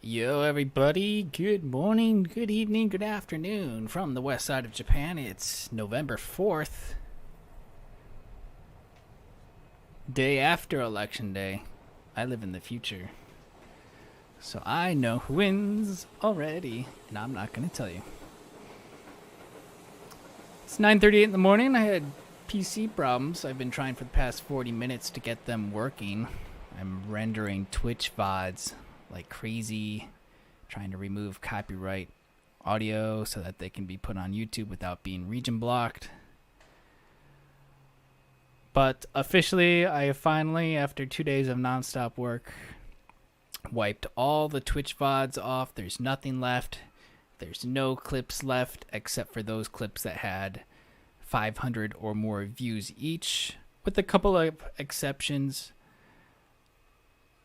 Yo, everybody. Good morning, good evening, good afternoon from the west side of Japan. It's November 4th, day after Election Day. I live in the future, so I know who wins already, and I'm not going to tell you. It's 9:38 in the morning. I had PC problems. I've been trying for the past 40 minutes to get them working. I'm rendering Twitch VODs like crazy, trying to remove copyright audio so that they can be put on YouTube without being region blocked. But officially, I have finally, after 2 days of nonstop work, wiped all the Twitch VODs off. There's nothing left. There's no clips left except for those clips that had 500 or more views each, with a couple of exceptions.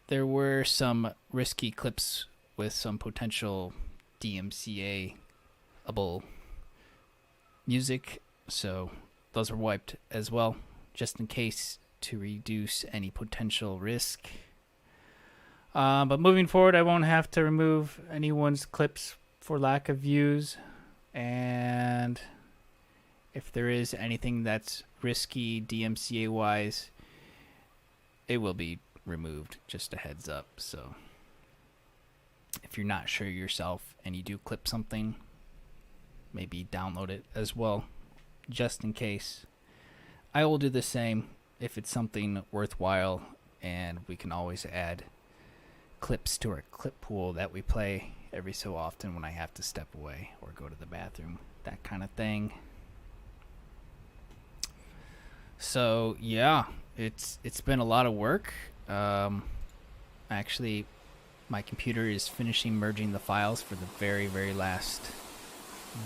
There were some risky clips with some potential DMCA-able music, so those are wiped as well, just in case, to reduce any potential risk. But moving forward, I won't have to remove anyone's clips for lack of views, and if there is anything that's risky DMCA-wise, it will be removed, just a heads up. So if you're not sure yourself and you do clip something, maybe download it as well, just in case. I will do the same if it's something worthwhile, and we can always add clips to our clip pool that we play every so often when I have to step away or go to the bathroom, that kind of thing. So yeah, it's been a lot of work. Actually, my computer is finishing merging the files for the very last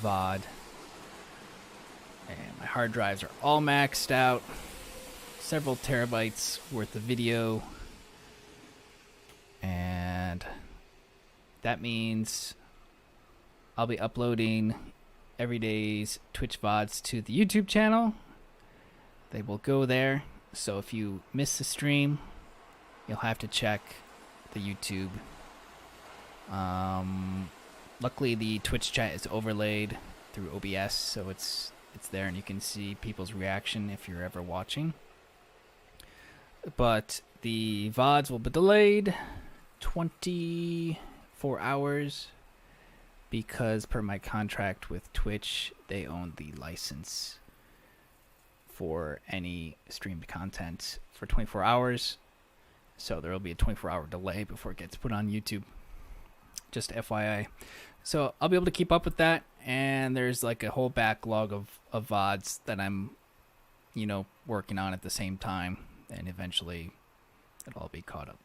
VOD, and my hard drives are all maxed out, several terabytes worth of video, and that means I'll be uploading every day's Twitch VODs to the YouTube channel. They will go there, so if you miss the stream, you'll have to check the YouTube. Luckily, the Twitch chat is overlaid through OBS, so it's there and you can see people's reaction if you're ever watching. But the VODs will be delayed 24 hours because per my contract with Twitch, they own the license for any streamed content for 24 hours. So there will be a 24-hour delay before it gets put on YouTube. Just FYI. So I'll be able to keep up with that, and there's like a whole backlog of VODs that I'm, working on at the same time, and eventually it'll all be caught up.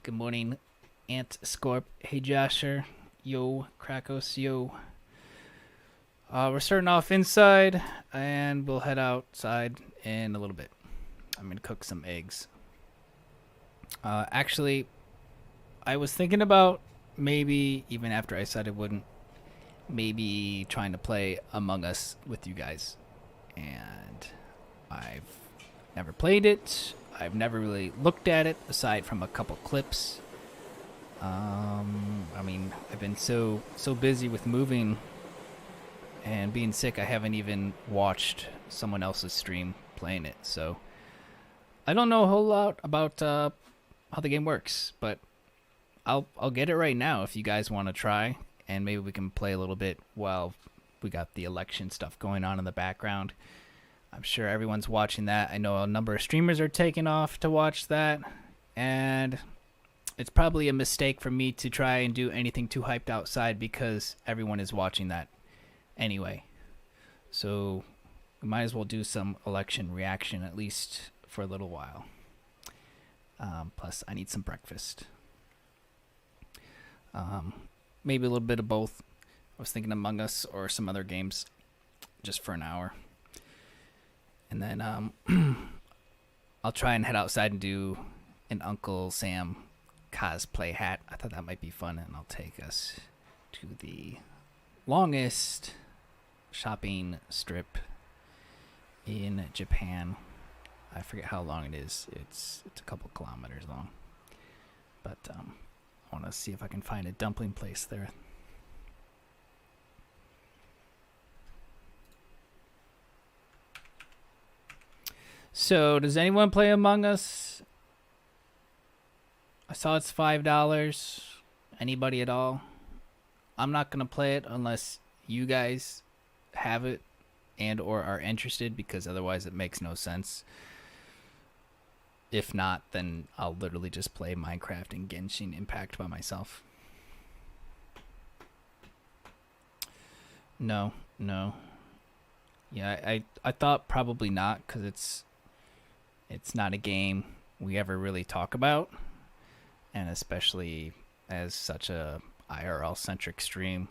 Good morning, Ant Scorp. Hey, Josher. Yo, Krakos. Yo. We're starting off inside, and we'll head outside in a little bit. I'm going to cook some eggs. Actually, I was thinking about maybe, even after I said I wouldn't, maybe trying to play Among Us with you guys. And I've never played it. I've never really looked at it, aside from a couple clips. I've been so busy with moving and being sick, I haven't even watched someone else's stream playing it. So I don't know a whole lot about how the game works, but I'll get it right now if you guys want to try, and maybe we can play a little bit while we got the election stuff going on in the background. I'm sure everyone's watching that. I know a number of streamers are taking off to watch that, and it's probably a mistake for me to try and do anything too hyped outside because everyone is watching that anyway. So we might as well do some election reaction, at least for a little while. Plus, I need some breakfast. Maybe a little bit of both. I was thinking Among Us or some other games just for an hour. And then I'll try and head outside and do an Uncle Sam cosplay hat. I thought that might be fun, and I'll take us to the longest shopping strip in Japan. I forget how long it is. It's a couple kilometers long. But want to see if I can find a dumpling place there. So, does anyone play Among Us? I saw it's $5. Anybody at all? I'm not going to play it unless you guys have it and or are interested, because otherwise it makes no sense. If not, then I'll literally just play Minecraft and Genshin Impact by myself. No. Yeah, I thought probably not, because it's not a game we ever really talk about, and especially as such a IRL centric stream.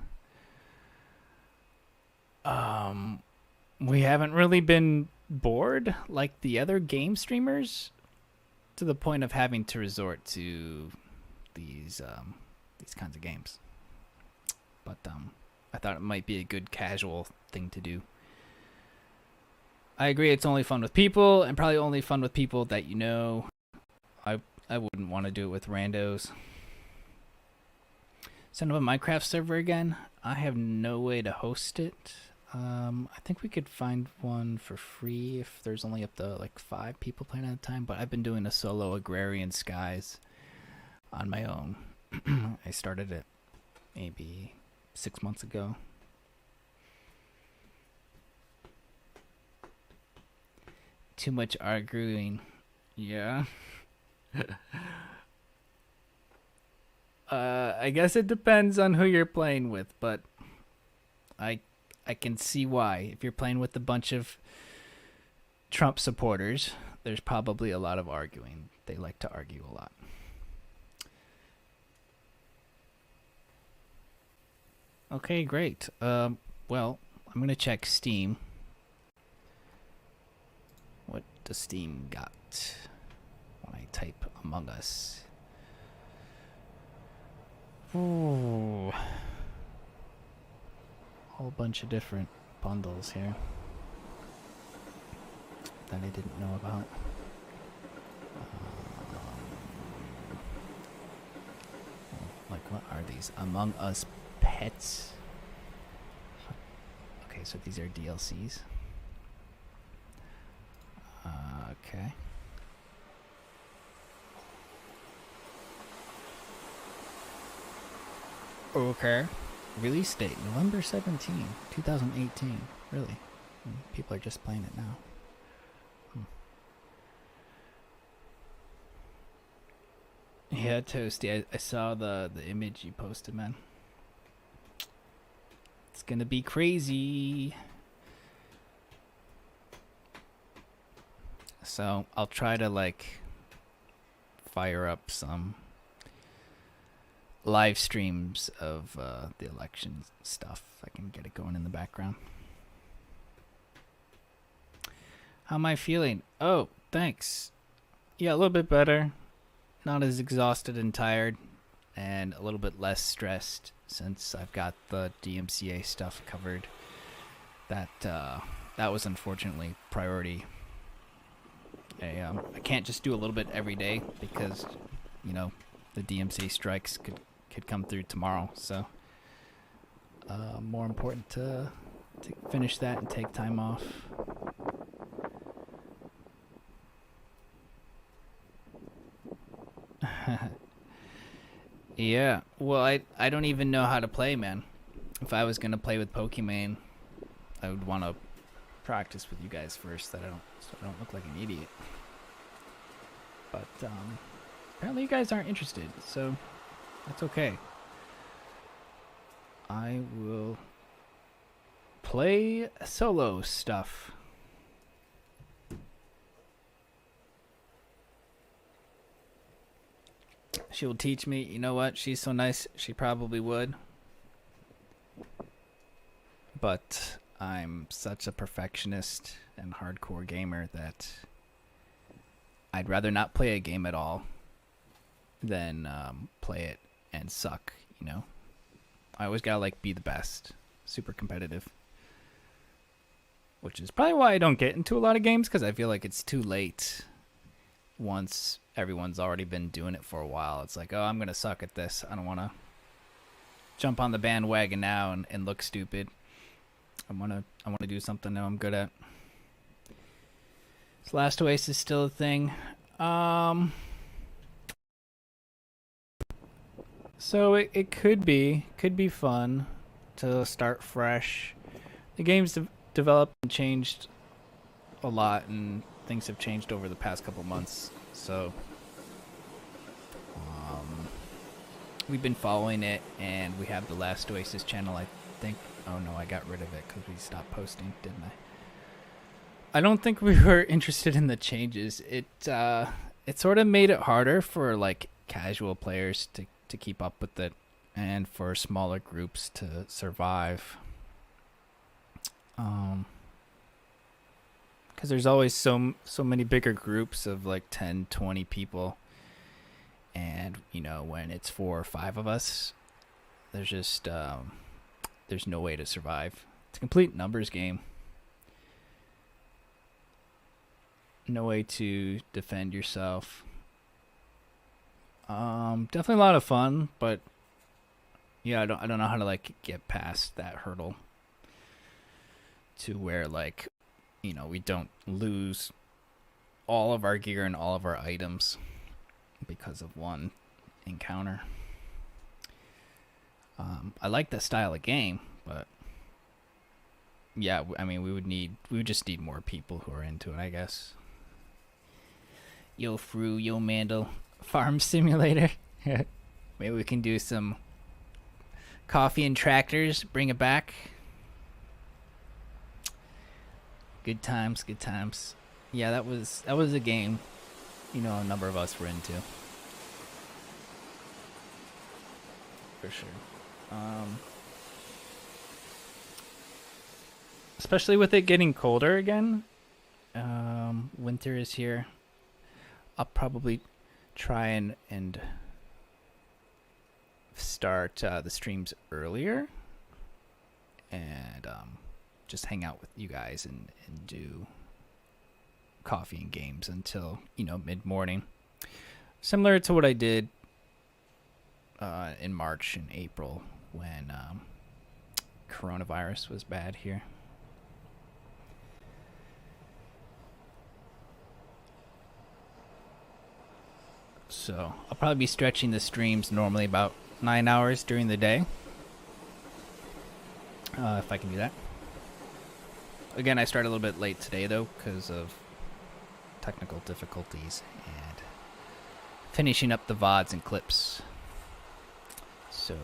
We haven't really been bored like the other game streamers, to the point of having to resort to these kinds of games. But I thought it might be a good casual thing to do. I agree, it's only fun with people, and probably only fun with people that you know. I wouldn't want to do it with randos. Send up a Minecraft server again. I have no way to host it. I think we could find one for free if there's only up to like 5 people playing at a time, but I've been doing a solo Agrarian Skies on my own. I started it maybe 6 months ago. Too much arguing. Yeah. I guess it depends on who you're playing with, but I can see why. If you're playing with a bunch of Trump supporters, there's probably a lot of arguing. They like to argue a lot. Okay, great. Well, I'm going to check Steam. What does Steam got when I type Among Us? Ooh. Whole bunch of different bundles here that I didn't know about. Like, what are these? Among Us Pets? Okay, so these are DLCs. Okay. Okay. Release date, November 17, 2018. Really? People are just playing it now. Yeah, Toasty, I saw the image you posted, man. It's gonna be crazy. So, I'll try to, like, fire up some live streams of the election stuff. I can get it going in the background. How am I feeling? Oh, thanks. Yeah, a little bit better. Not as exhausted and tired, and a little bit less stressed since I've got the DMCA stuff covered. That was unfortunately priority. I can't just do a little bit every day because, you know, the DMCA strikes could come through tomorrow. So more important to finish that and take time off. Yeah, well, I don't even know how to play, man. If I was gonna play with Pokemon, I would want to practice with you guys first, so I don't look like an idiot. But apparently you guys aren't interested, so that's okay. I will play solo stuff. She will teach me. You know what? She's so nice. She probably would. But I'm such a perfectionist and hardcore gamer that I'd rather not play a game at all than play it and suck, you know? I always gotta, like, be the best. Super competitive. Which is probably why I don't get into a lot of games, because I feel like it's too late once everyone's already been doing it for a while. It's like, oh, I'm gonna suck at this. I don't want to jump on the bandwagon now and look stupid. I wanna do something that I'm good at. So Last Oasis is still a thing. So it could be fun to start fresh. The game's developed and changed a lot, and things have changed over the past couple months. So we've been following it, and we have the Last Oasis channel, I think. Oh no, I got rid of it because we stopped posting, didn't I? I don't think we were interested in the changes. It sort of made it harder for like casual players to keep up with it, and for smaller groups to survive. Because there's always so many bigger groups of like 10, 20 people, and when it's 4 or 5 of us, there's just there's no way to survive. It's a complete numbers game. No way to defend yourself. Definitely a lot of fun, but yeah, I don't know how to like get past that hurdle to where like we don't lose all of our gear and all of our items because of one encounter. I like that style of game, but yeah, I mean, we would just need more people who are into it, I guess. Yo, Fru, yo, Mandel, Farm Simulator. Maybe we can do some coffee and tractors. Bring it back. Good times, good times. Yeah, that was a game, a number of us were into. For sure. Especially with it getting colder again. Winter is here. I'll probably try and start the streams earlier, and just hang out with you guys and do coffee and games until mid-morning, similar to what I did in March and April when coronavirus was bad here. So I'll probably be stretching the streams normally about 9 hours during the day, if I can do that. Again, I started a little bit late today though because of technical difficulties and finishing up the VODs and clips. So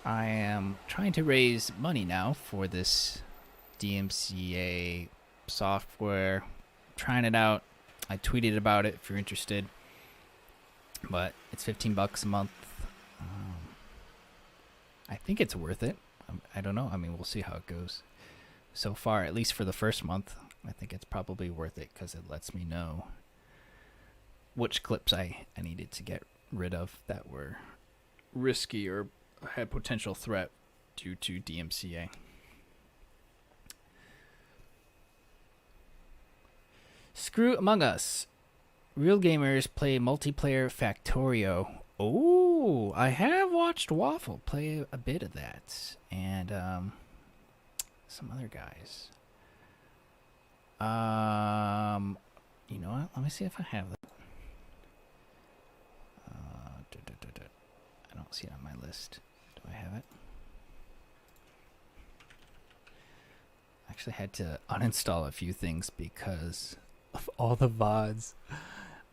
I am trying to raise money now for this DMCA software. Trying it out. I tweeted about it if you're interested, but it's $15 a month. I think it's worth it. I don't know. I mean, we'll see how it goes. So far, at least for the first month, I think it's probably worth it because it lets me know which clips I needed to get rid of that were risky or had potential threat due to DMCA. Screw Among Us. Real gamers play multiplayer Factorio. Oh, I have watched Waffle play a bit of that, and some other guys. You know what? Let me see if I have that. I don't see it on my list. Do I have it? Actually had to uninstall a few things because of all the VODs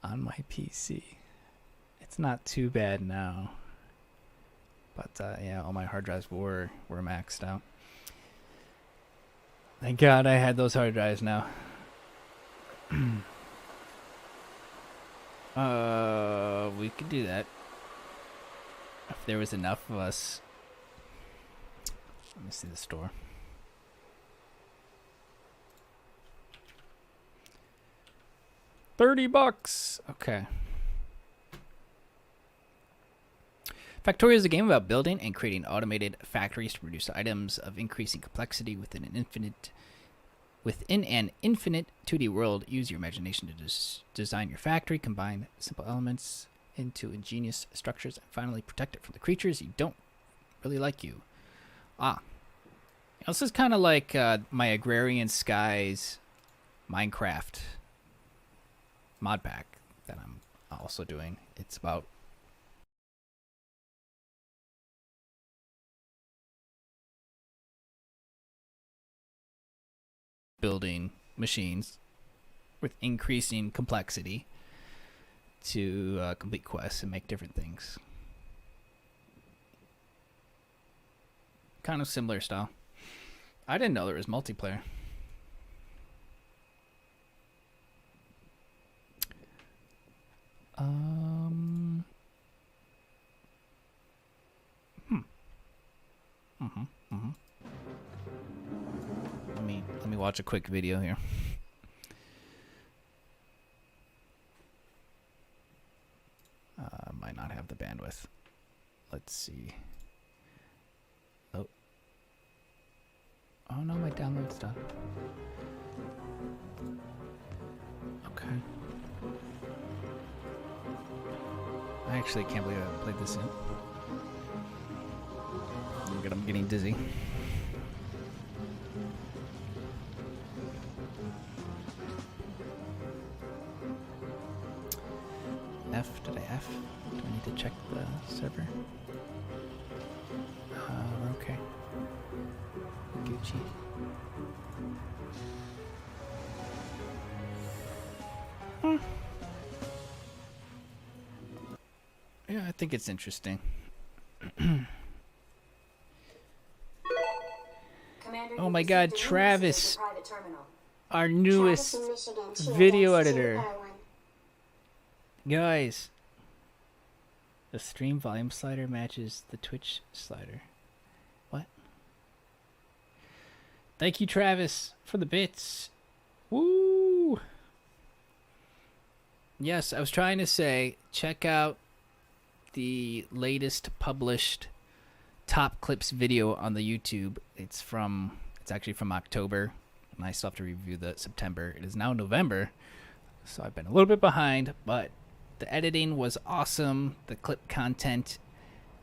on my PC. It's not too bad now, but yeah, all my hard drives were maxed out. Thank God I had those hard drives now. We could do that if there was enough of us. Let me see the store. $30. Okay. Factorio is a game about building and creating automated factories to produce items of increasing complexity within an infinite Within an infinite 2D world, use your imagination to design your factory, combine simple elements into ingenious structures, and finally protect it from the creatures you don't really like you. This is kind of like my Agrarian Skies Minecraft mod pack that I'm also doing. It's about building machines with increasing complexity to complete quests and make different things. Kind of similar style. I didn't know there was multiplayer. Let me watch a quick video here. Might not have the bandwidth. Let's see. Oh no, my download's done. Okay. I actually can't believe I haven't played this yet. I'm getting dizzy. Did I F? Do I need to check the server? Okay. Gucci. Yeah, I think it's interesting. Oh my god, Travis! Our newest video editor. Guys, the stream volume slider matches the Twitch slider. What? Thank you, Travis, for the bits. Woo! Yes, I was trying to say, check out the latest published top clips video on the YouTube. It's actually from October, and I still have to review the September. It is now November, so I've been a little bit behind, but the editing was awesome. The clip content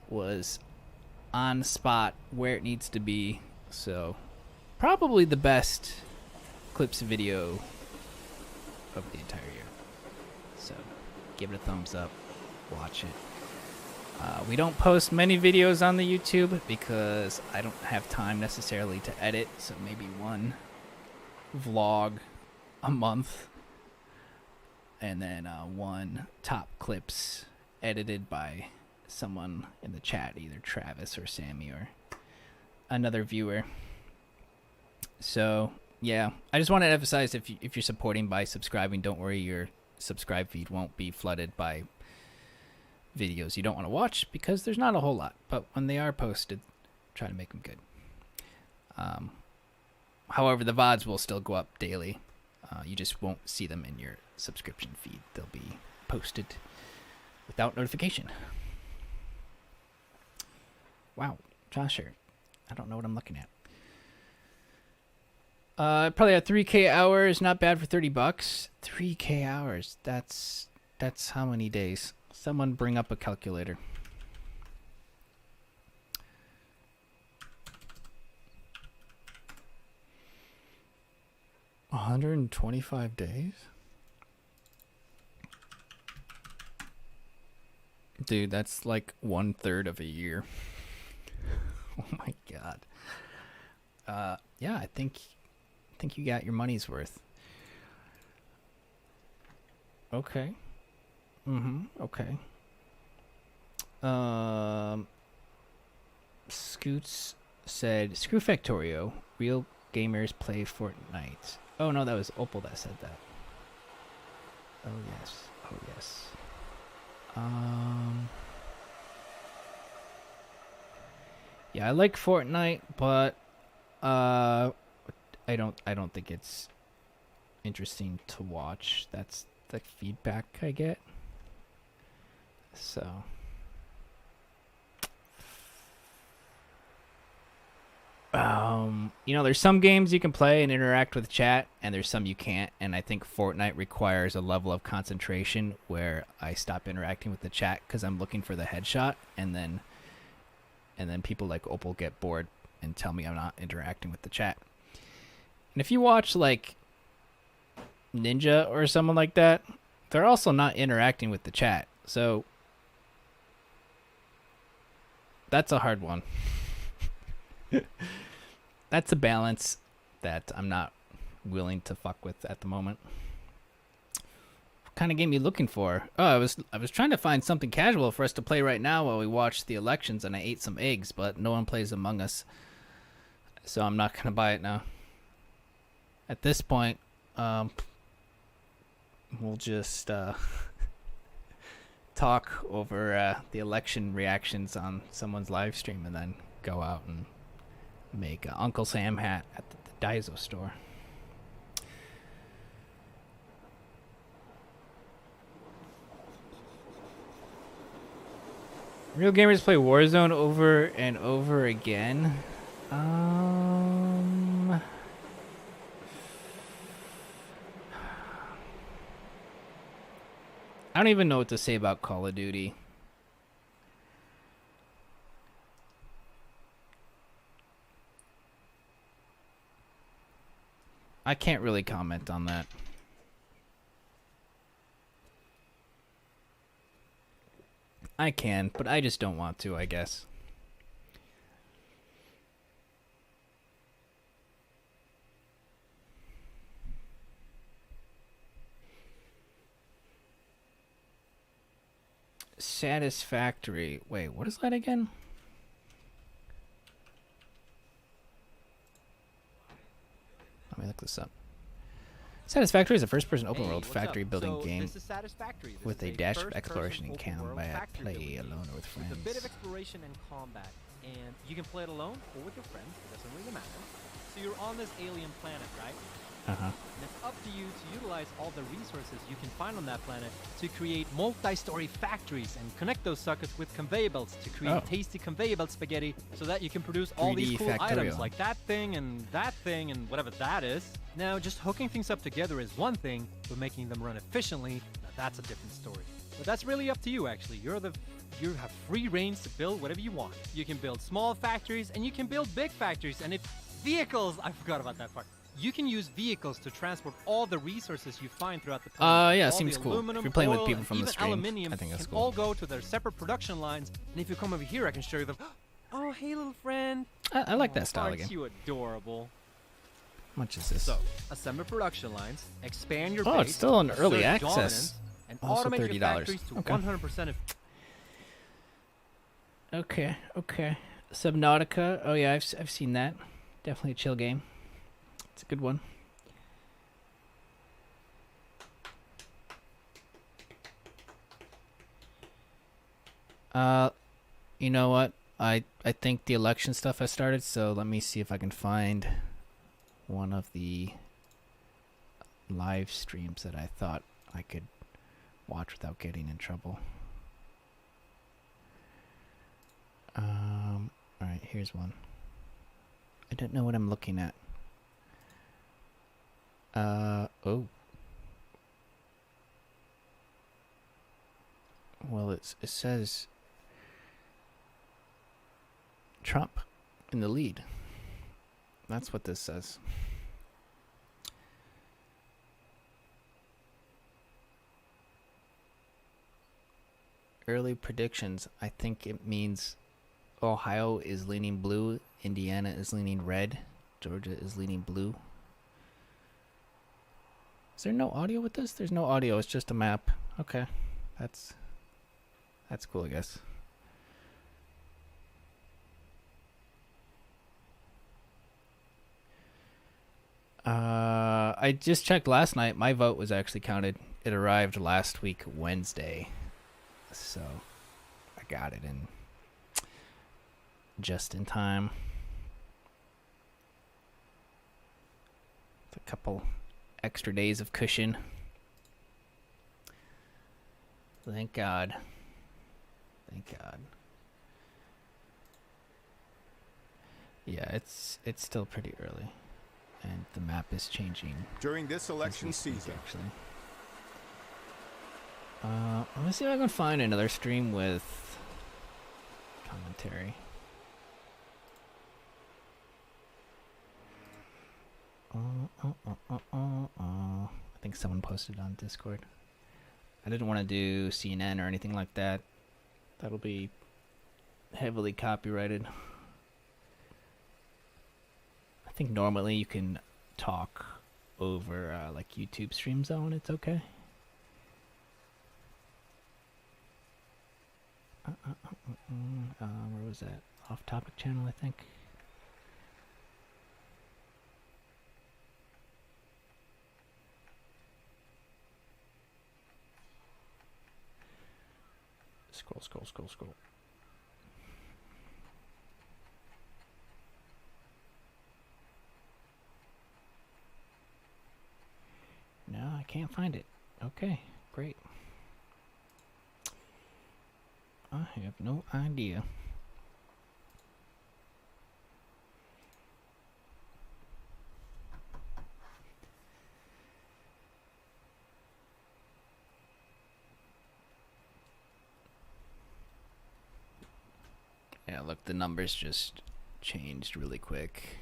was on spot where it needs to be. So probably the best clips video of the entire year. So give it a thumbs up. Watch it. We don't post many videos on the YouTube because I don't have time necessarily to edit. So maybe one vlog a month. And then one top clips edited by someone in the chat, either Travis or Sammy or another viewer. So yeah, I just want to emphasize, if you're supporting by subscribing, don't worry, your subscribe feed won't be flooded by videos you don't want to watch, because there's not a whole lot. But when they are posted, try to make them good. However, the VODs will still go up daily. You just won't see them in your subscription feed. They'll be posted without notification. Wow, Josher, I don't know what I'm looking at. Probably at 3K hours, not bad for $30. 3K hours, that's how many days? Someone bring up a calculator. $125 days? Dude, that's like 1/3 of a year. Oh my god. Yeah, I think you got your money's worth. Okay. Okay. Scoots said, "Screw Factorio. Real gamers play Fortnite." Oh no, that was Opal that said that. Oh yes. Oh yes. Yeah, I like Fortnite, but I don't think it's interesting to watch. That's the feedback I get. So there's some games you can play and interact with chat, and there's some you can't. And I think Fortnite requires a level of concentration where I stop interacting with the chat because I'm looking for the headshot, and then people like Opal get bored and tell me I'm not interacting with the chat. And if you watch like Ninja or someone like that, they're also not interacting with the chat. So that's a hard one. That's a balance that I'm not willing to fuck with at the moment. What kind of game you looking for? Oh, I was trying to find something casual for us to play right now while we watch the elections, and I ate some eggs, but no one plays Among Us, so I'm not gonna buy it now. At this point, we'll just talk over the election reactions on someone's live stream, and then go out and make an Uncle Sam hat at the Daiso store. Real gamers play Warzone over and over again. I don't even know what to say about Call of Duty. I can't really comment on that. I can, but I just don't want to, I guess. Satisfactory. Wait, what is that again? Let me look this up. Satisfactory is a first-person open-world factory-building game with a dash of exploration and combat. Play alone or with friends. With a bit of exploration and combat, and you can play it alone or with your friends. It doesn't really matter. So you're on this alien planet, right? Uh-huh. And it's up to you to utilize all the resources you can find on that planet to create multi-story factories and connect those suckers with conveyor belts to create tasty conveyor belt spaghetti so that you can produce all these cool items like that thing and whatever that is. Now, just hooking things up together is one thing, but making them run efficiently, that's a different story. But that's really up to you, actually. You have free reigns to build whatever you want. You can build small factories and you can build big factories. And if vehicles, I forgot about that part. You can use vehicles to transport all the resources you find throughout the planet. Yeah, seems cool. If you're playing with people from the stream, I think that's cool. All go to their separate production lines, and if you come over here, I can show you them. Oh, hey, little friend. I like that style again. Aren't you adorable? How much is this? So, assemble production lines, expand your base. Oh, it's still in early access. And also automate $30. your factories to 100% of. Okay. Subnautica. Oh yeah, I've seen that. Definitely a chill game. It's a good one. You know what? I think the election stuff has started, so let me see if I can find one of the live streams that I thought I could watch without getting in trouble. Alright, here's one. I don't know what I'm looking at. Oh. Well, it says Trump in the lead. That's what this says. Early predictions. I think it means Ohio is leaning blue, Indiana is leaning red, Georgia is leaning blue. Is there no audio with this? There's no audio, it's just a map. Okay. That's cool, I guess. I just checked last night. My vote was actually counted. It arrived last week Wednesday. So I got it in just in time. It's a couple extra days of cushion. Thank God. Thank God. Yeah, it's still pretty early, and the map is changing during this election season. Actually, let me see if I can find another stream with commentary. I think someone posted on Discord. I didn't want to do CNN or anything like that. That'll be heavily copyrighted. I think normally you can talk over like YouTube Stream Zone. It's okay. Where was that? Off-topic channel, I think. Scroll. No, I can't find it. Okay, great. I have no idea. Yeah, look, the numbers just changed really quick.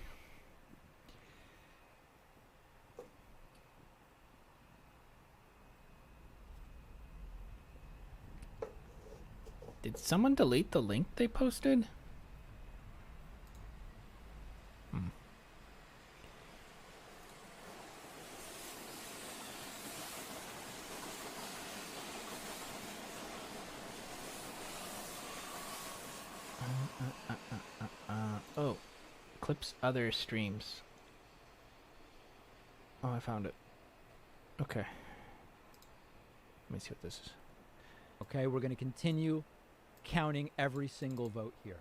Did someone delete the link they posted? Oh, clips other streams. Oh, I found it. Okay. Let me see what this is. Okay, we're going to continue counting every single vote here.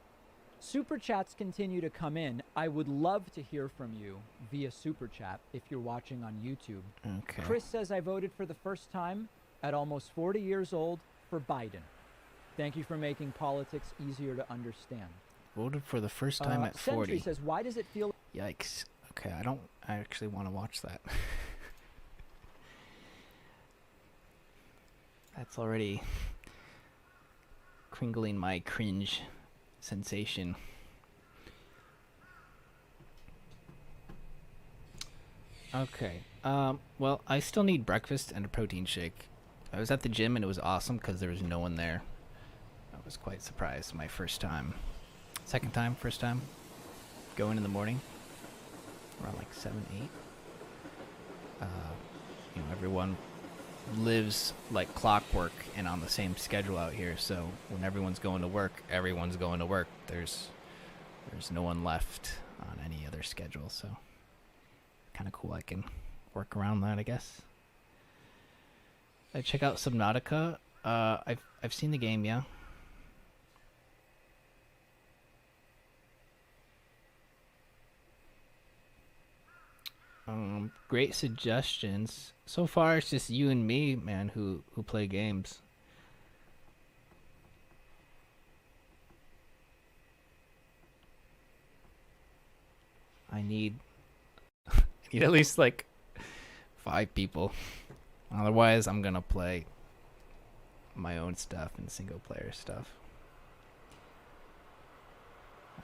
Super chats continue to come in. I would love to hear from you via super chat if you're watching on YouTube. Okay. Chris says, I voted for the first time at almost 40 years old for Biden. Thank you for making politics easier to understand. Voted for the first time at 40. Sentry says, why does it feel... Yikes. Okay, I actually want to watch that. That's already crinkling my cringe sensation. Okay. Well, I still need breakfast and a protein shake. I was at the gym and it was awesome because there was no one there. I was quite surprised. My first time. First time. Going in the morning. Around like 7, 8. Everyone lives like clockwork and on the same schedule out here, so when everyone's going to work, everyone's going to work. There's no one left on any other schedule, so kind of cool. I can work around that, I guess. I check out Subnautica. I've seen the game, yeah. Great suggestions. So far, it's just you and me, man, who play games. I need at least like 5 people. Otherwise, I'm gonna play my own stuff and single player stuff.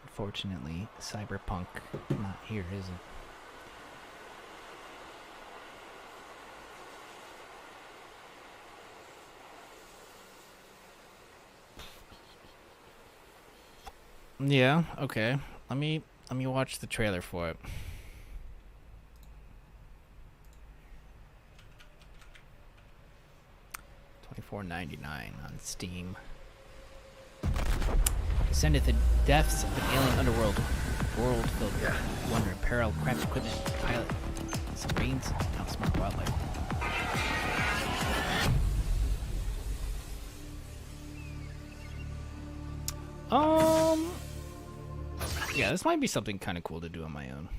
Unfortunately, Cyberpunk not here, is it? Yeah, okay. Let me watch the trailer for it. $24.99 on Steam. Descendeth the depths of an alien underworld. World filled with wonder, peril, craft equipment, pilot, submarines, and outsmart wildlife. Yeah, this might be something kind of cool to do on my own.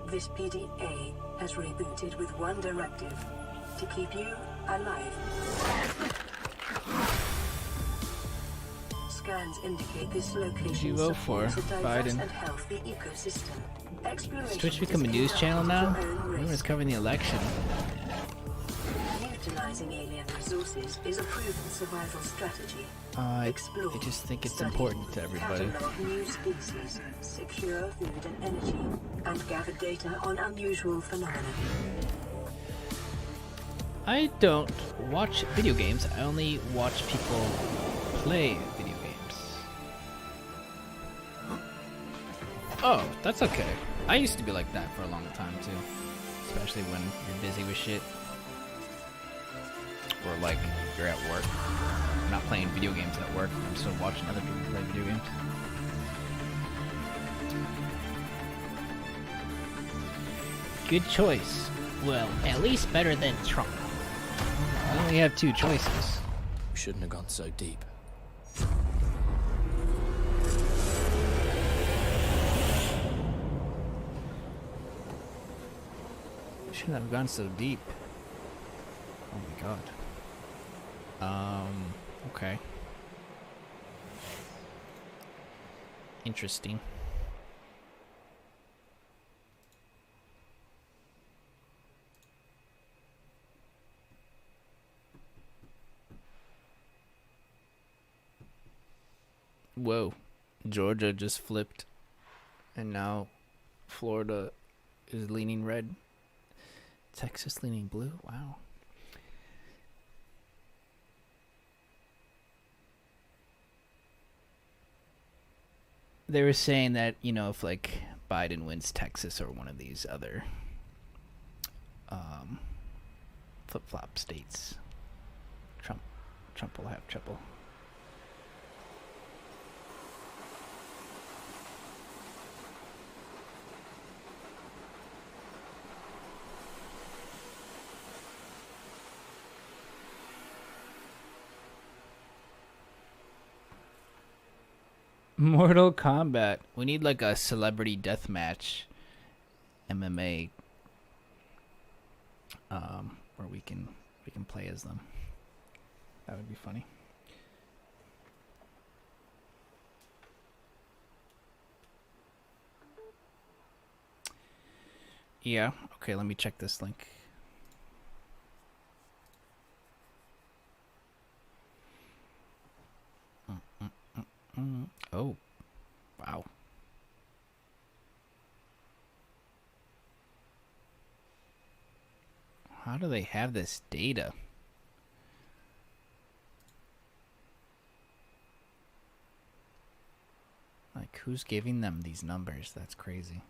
This PDA has rebooted with one directive: to keep you alive. Scans indicate this location you vote for? supports a diverse Biden. and healthy ecosystem. Does Twitch become a news channel now? Everyone's covering the election. Utilizing alien resources is a proven survival strategy. I just think it's important to everybody. Catalog new species, secure food and energy, and gather data on unusual phenomena. I don't watch video games. I only watch people play video games. Oh, that's okay. I used to be like that for a long time too. Especially when you're busy with shit. Or like you're at work. I'm not playing video games at work. I'm still watching other people play video games. Good choice. Well, at least better than Trump. I only have two choices. We shouldn't have gone so deep. Shouldn't have gone so deep. Oh my god. Okay. Interesting. Whoa. Georgia just flipped. And now Florida is leaning red. Texas leaning blue? Wow. They were saying that, you know, if like Biden wins Texas or one of these other flip-flop states, Trump will have trouble. Mortal Kombat. We need like a celebrity deathmatch MMA where we can play as them. That would be funny. Yeah, okay, let me check this link. Oh, wow. How do they have this data? Like, who's giving them these numbers? That's crazy.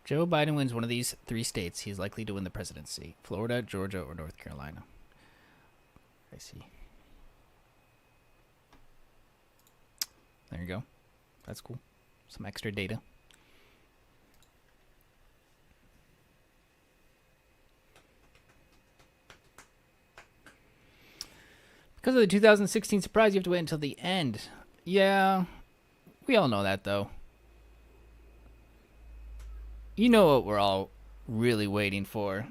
Joe Biden wins one of these three states, he's likely to win the presidency. Florida, Georgia, or North Carolina. I see. There you go. That's cool. Some extra data. Because of the 2016 surprise, you have to wait until the end. Yeah, we all know that, though. You know what we're all really waiting for.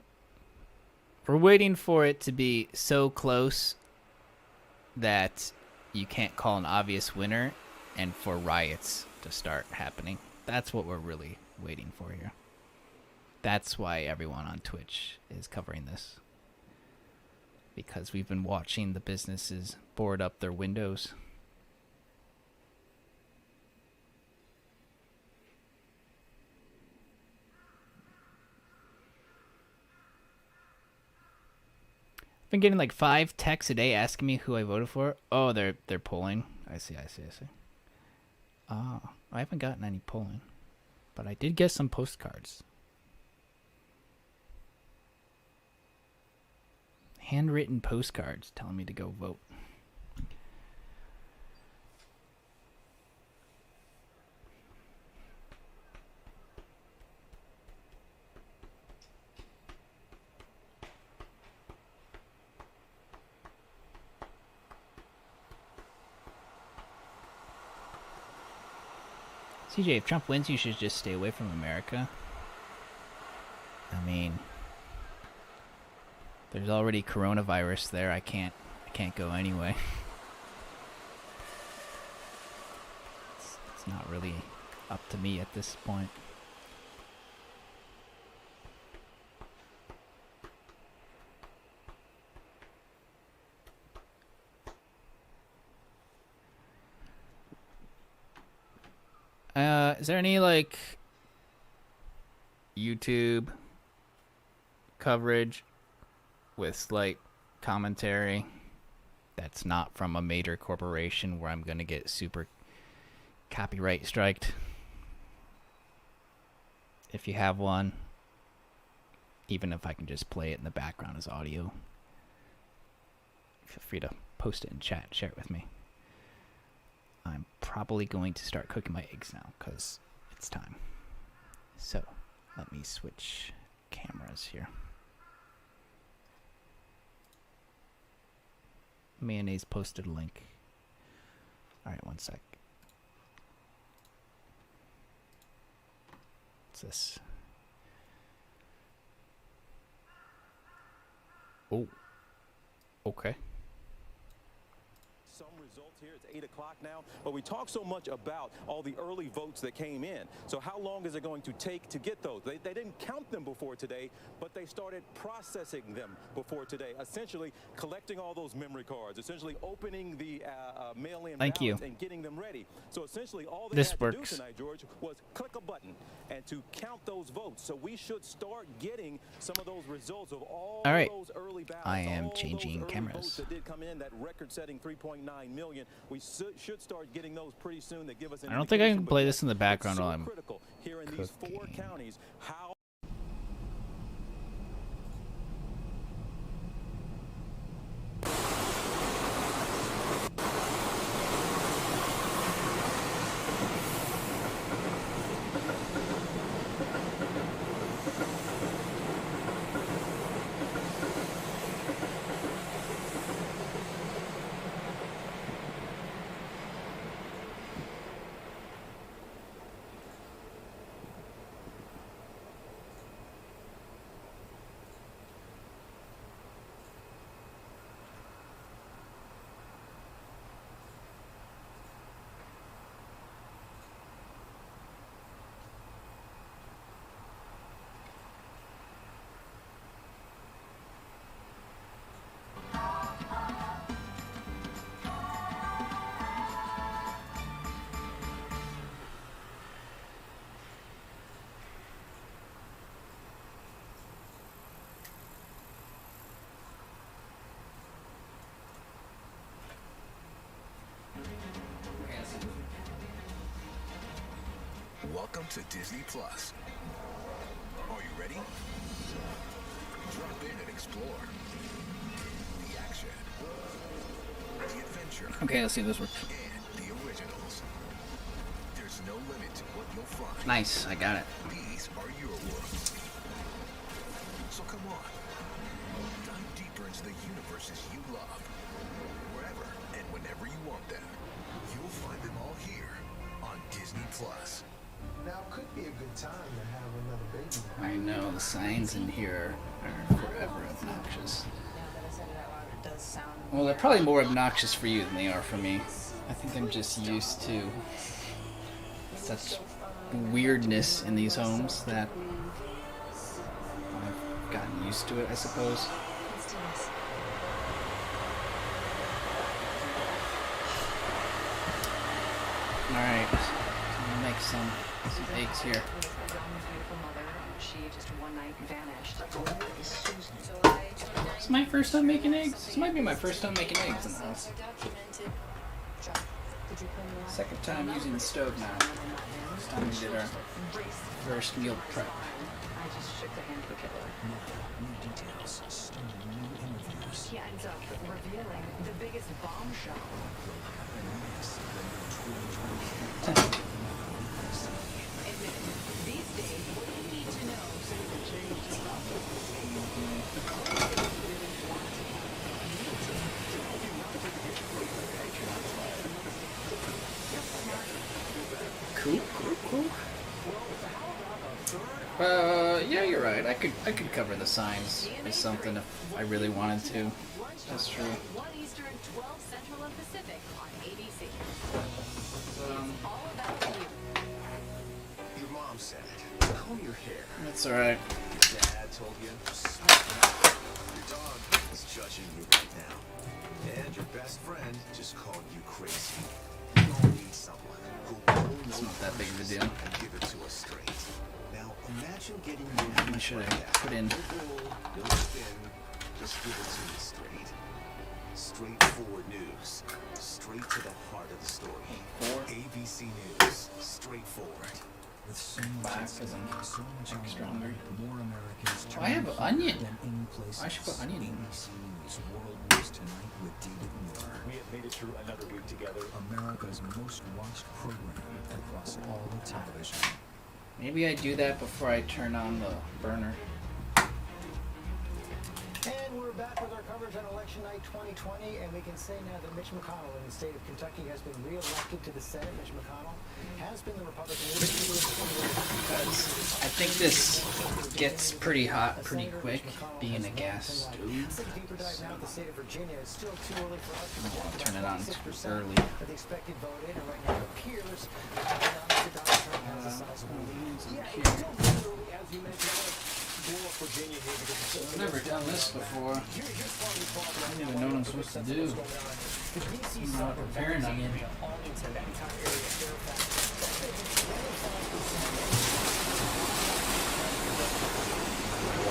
We're waiting for it to be so close that you can't call an obvious winner and for riots to start happening. That's what we're really waiting for here. That's why everyone on Twitch is covering this. Because we've been watching the businesses board up their windows. I've been getting like 5 texts a day asking me who I voted for. Oh, they're polling. I see. I haven't gotten any polling, but I did get some postcards. Handwritten postcards telling me to go vote. CJ, if Trump wins, you should just stay away from America. I mean, there's already coronavirus there. I can't go anyway. It's not really up to me at this point. Is there any like YouTube coverage with slight commentary that's not from a major corporation where I'm gonna get super copyright striked? If you have one, even if I can just play it in the background as audio, feel free to post it in chat, share it with me. I'm probably going to start cooking my eggs now because it's time. So let me switch cameras here. Mayonnaise posted a link. Alright, one sec. What's this? Oh. Okay. Some results here. It's 8 o'clock now, but we talk so much about all the early votes that came in. So how long is it going to take to get those? They didn't count them before today, but they started processing them before today, essentially collecting all those memory cards, essentially opening the mail-in ballots and getting them ready. So essentially all they had to do tonight, George, was click a button and to count those votes. So we should start getting some of those results of all those early ballots. I am changing cameras. That did come in, that record-setting 3.9 million. We should start getting those pretty soon. That give us an I don't think I can play this in the it's background so while I'm critical here in these 4 counties. How Welcome to Disney Plus. Are you ready? Drop in and explore. The action, the adventure. Okay, let's see if this works. And the originals. There's no limit to what you'll find. Nice, I got it. These are your worlds. So come on. Dive deeper into the universes you love. Wherever and whenever you want them. You'll find them all here on Disney Plus. Now could be a good time to have another baby. I know the signs in here are forever obnoxious. Well, they're probably more obnoxious for you than they are for me. I think I'm just used to such weirdness in these homes that I've gotten used to it, I suppose. Alright, I'm gonna make some eggs here. It's my first time making eggs. This might be my first time making eggs in the house. Second time using the stove now. This time we did our first meal prep. He ends up revealing the biggest bombshell. These days, what you need to know so you can change Cool. Yeah, you're right. I could cover the signs as something if I really wanted to. That's true. 1 Eastern, 12 Central and Pacific on ABC. It's all about you. Your mom said it. Comb your hair. That's alright. Your dad told you. Your dog is judging you right now. And your best friend just called you crazy. You all need someone who will It's not that big of a deal. and give it to us straight. Now imagine getting you How much should I put in? You'll spin. Just give it to me straight. Straightforward news. Straight to the heart of the story. ABC News. Straightforward. With so Back much as I'm so much like stronger. more Americans Oh, I have onion. than any place I should put else. onion in. ABC News World News Tonight with David Moore. We have made it through another week together. America's most watched program across all the television. Maybe I do that before I turn on the burner. And we're back with our coverage on election night 2020, and we can say now that Mitch McConnell in the state of Kentucky has been re-elected to the Senate. Mitch McConnell has been the Republican leader. Because I think this gets pretty hot pretty quick, being a gas stove. Let's take a deeper dive now at the state of Virginia. It's still too early for us to I don't want to project turn it on about too 6% early. of the expected vote in, and right now it appears that Donald Trump has a sizable lead. Yeah, it's still very early, as you mentioned. Virginia here because I've never done this before. I don't even know what I'm supposed to do. I'm not preparing onion.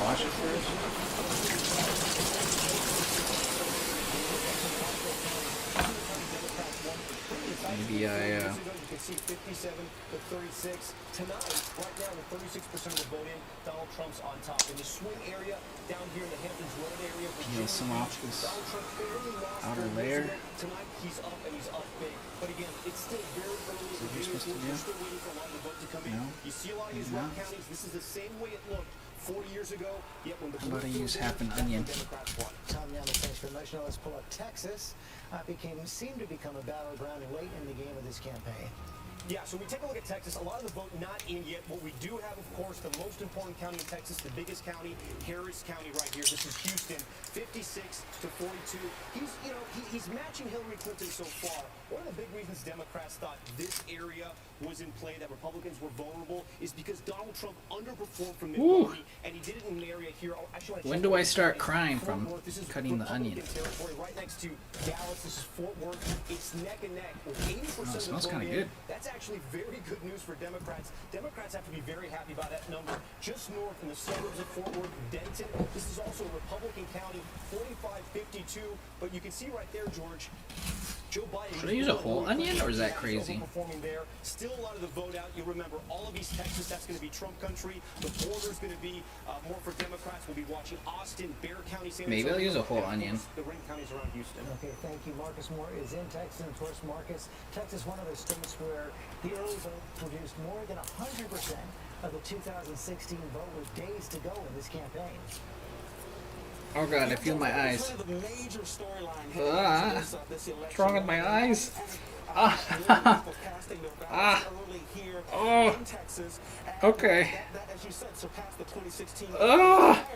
Wash it first. Maybe I You can see 57 to 36 tonight. Right now, with 36% of the vote in, Donald Trump's on top. In the swing area down here in the Hamptons Road area, peel some off this Donald Trump barely lost outer the layer. president. Tonight, he's up and he's up big. But again, it's still very early. Is that what you're supposed to do? We're still waiting for a lot of the vote to come in. No. You see a lot of these No. red counties. This is the same way it looked 40 years ago. Yet when the How about I blue use field half an won, onion? Democrats won. Tom Young, thanks very much. Now let's pull up Texas. Seemed to become a battleground late in the game of this campaign. Yeah, so we take a look at Texas. A lot of the vote not in yet. What we do have, of course, the most important county in Texas, the biggest county, Harris County right here. This is Houston, 56 to 42. He's matching Hillary Clinton so far. One of the big reasons Democrats thought this area was in play, that Republicans were vulnerable, is because Donald Trump underperformed from Milwaukee, and he did it in an area here. When do I start crying from cutting the onion? Territory right next to Dallas. This is Fort Worth. It's neck and neck with 80% Oh, it smells of the vote kinda in. good. That's actually very good news for Democrats. Democrats have to be very happy about that number. Just north in the suburbs of Fort Worth, Denton. This is also a Republican county, 45-52. But you can see right there, George, Joe Biden. Should I use a whole onion, or is that crazy? Overperforming there. Still a lot of the vote out. You'll remember all of East Texas, that's going to be Trump country. The border's going to be more for Democrats. We'll be watching Austin, Bexar County, San Maybe I'll Antonio, use a whole and, of onion. course, the ring counties around Houston. Okay, thank you. Marcus Moore is in Texas. And of course, Marcus, Texas, one of those states where the early vote produced more than 100% of the 2016 vote with days to go in this campaign. Oh god, I feel my eyes. One of the major storyline What's wrong with my eyes? Ah. Oh. Okay. Oh.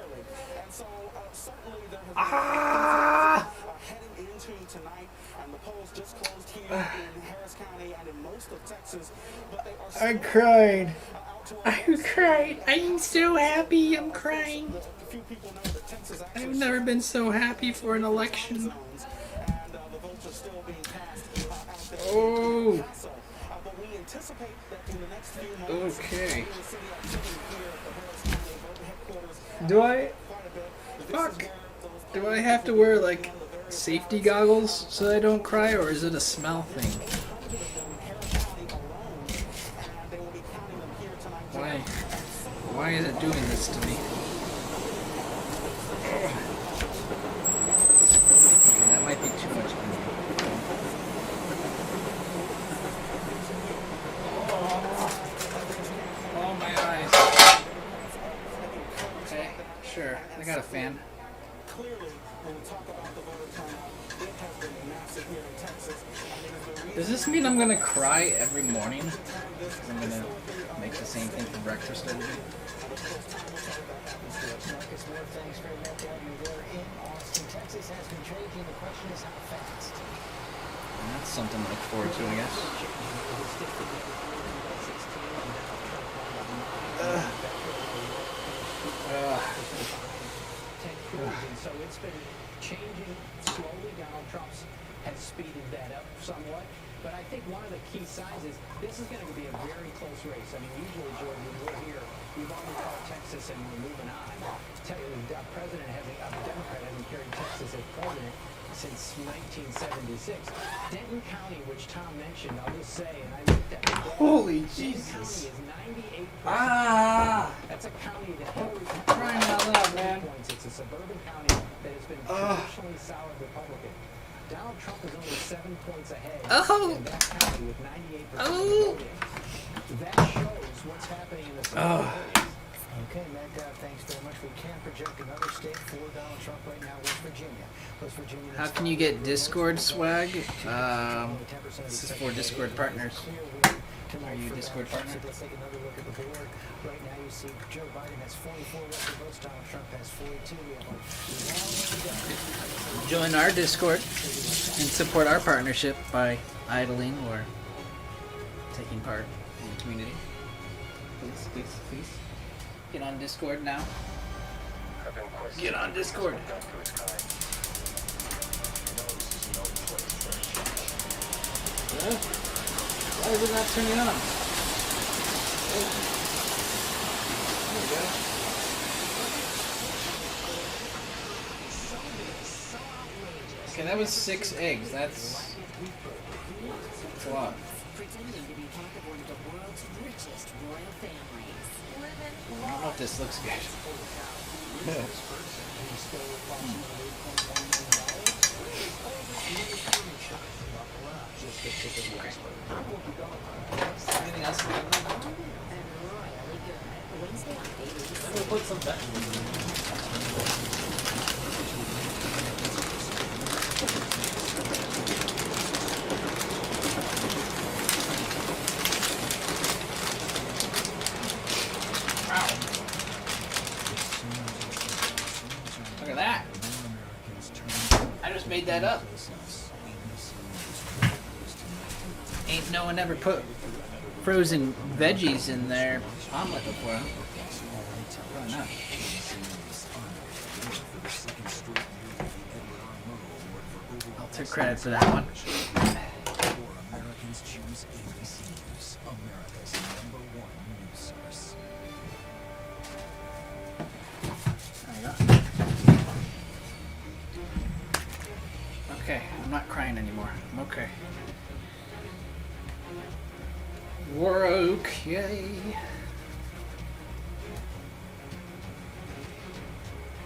Ah. Heading into tonight, and the polls just closed here in Harris County and in most of Texas, but they are I'm crying. I'm crying. I'm so happy. I'm crying. I've never been so happy for an election. Oh. Okay. Do I? Fuck. Do I have to wear like safety goggles so I don't cry, or is it a smell thing? Why? Why is it doing this to me? Okay, that might be too much onion. Oh, my eyes. Okay, sure. I got a fan. Does this mean I'm gonna cry every morning? I'm gonna make the same thing for breakfast every day. Marcus, more thanks for Metcalf. You were in Austin, Texas has been changing. The question is how fast. And that's something to look forward to, I guess. So it's been changing slowly. Donald Trump's has speeded that up somewhat. But I think one of the key signs is this is going to be a very close race. I mean, usually, Jordan, when we're here, we've already called Texas and we're moving on. The president hasn't, a Democrat hasn't carried Texas as president since 1976. Denton County, which Tom mentioned, I'll just say, and I looked at it. Holy Denton Jesus. County is 98%. That's a county that Hillary Crying out loud, man. points. It's a suburban county that has been traditionally solid Republican. Donald Trump is only 7 points ahead in that county with 98% of the voting. That shows what's happening in the South. Okay, Matt, thanks very much. We can project another state for Donald Trump right now, West Virginia. West Virginia. How can you get Discord swag? This is for Discord partners. Are you a Discord partner? Let's take another look at the board. Right now you see Joe Biden has 44 record votes. Donald Trump has 42. We have a long way to go. Join our Discord and support our partnership by idling or taking part in the community. Please, please, please. Get on Discord now. Get on Discord. Why is it not turning on? There we go. Okay, that was 6 eggs. That's a lot. Pretending to be part of one of the world's richest royal families. I don't know if this looks good. Anything else? I'm gonna put some Look at that. I just made that up. Ain't no one ever put frozen veggies in their omelet before. Probably not. I'll take credit for that one. Americans choose ABC News, America's #1 news source. There you go. Okay, I'm not crying anymore. I'm okay. We're okay.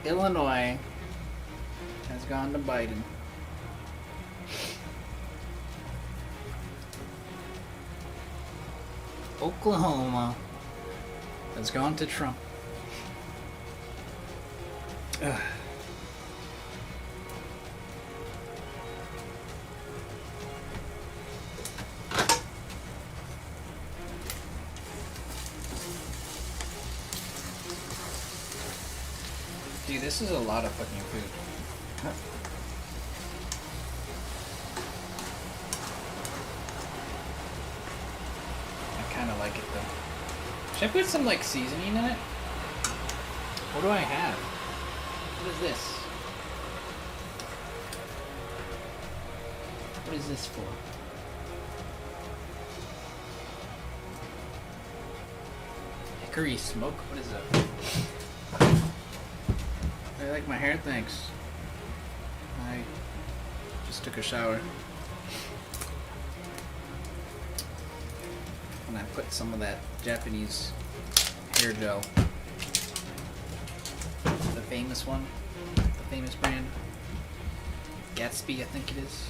Illinois has gone to Biden. Oklahoma has gone to Trump. Ugh. Dude, this is a lot of fucking food. I kind of like it though. Should I put some like seasoning in it? What do I have? What is this? What is this for? Hickory smoke? What is that? I like my hair, thanks. I just took a shower. And I put some of that Japanese hair gel. The famous one. The famous brand. Gatsby, I think it is.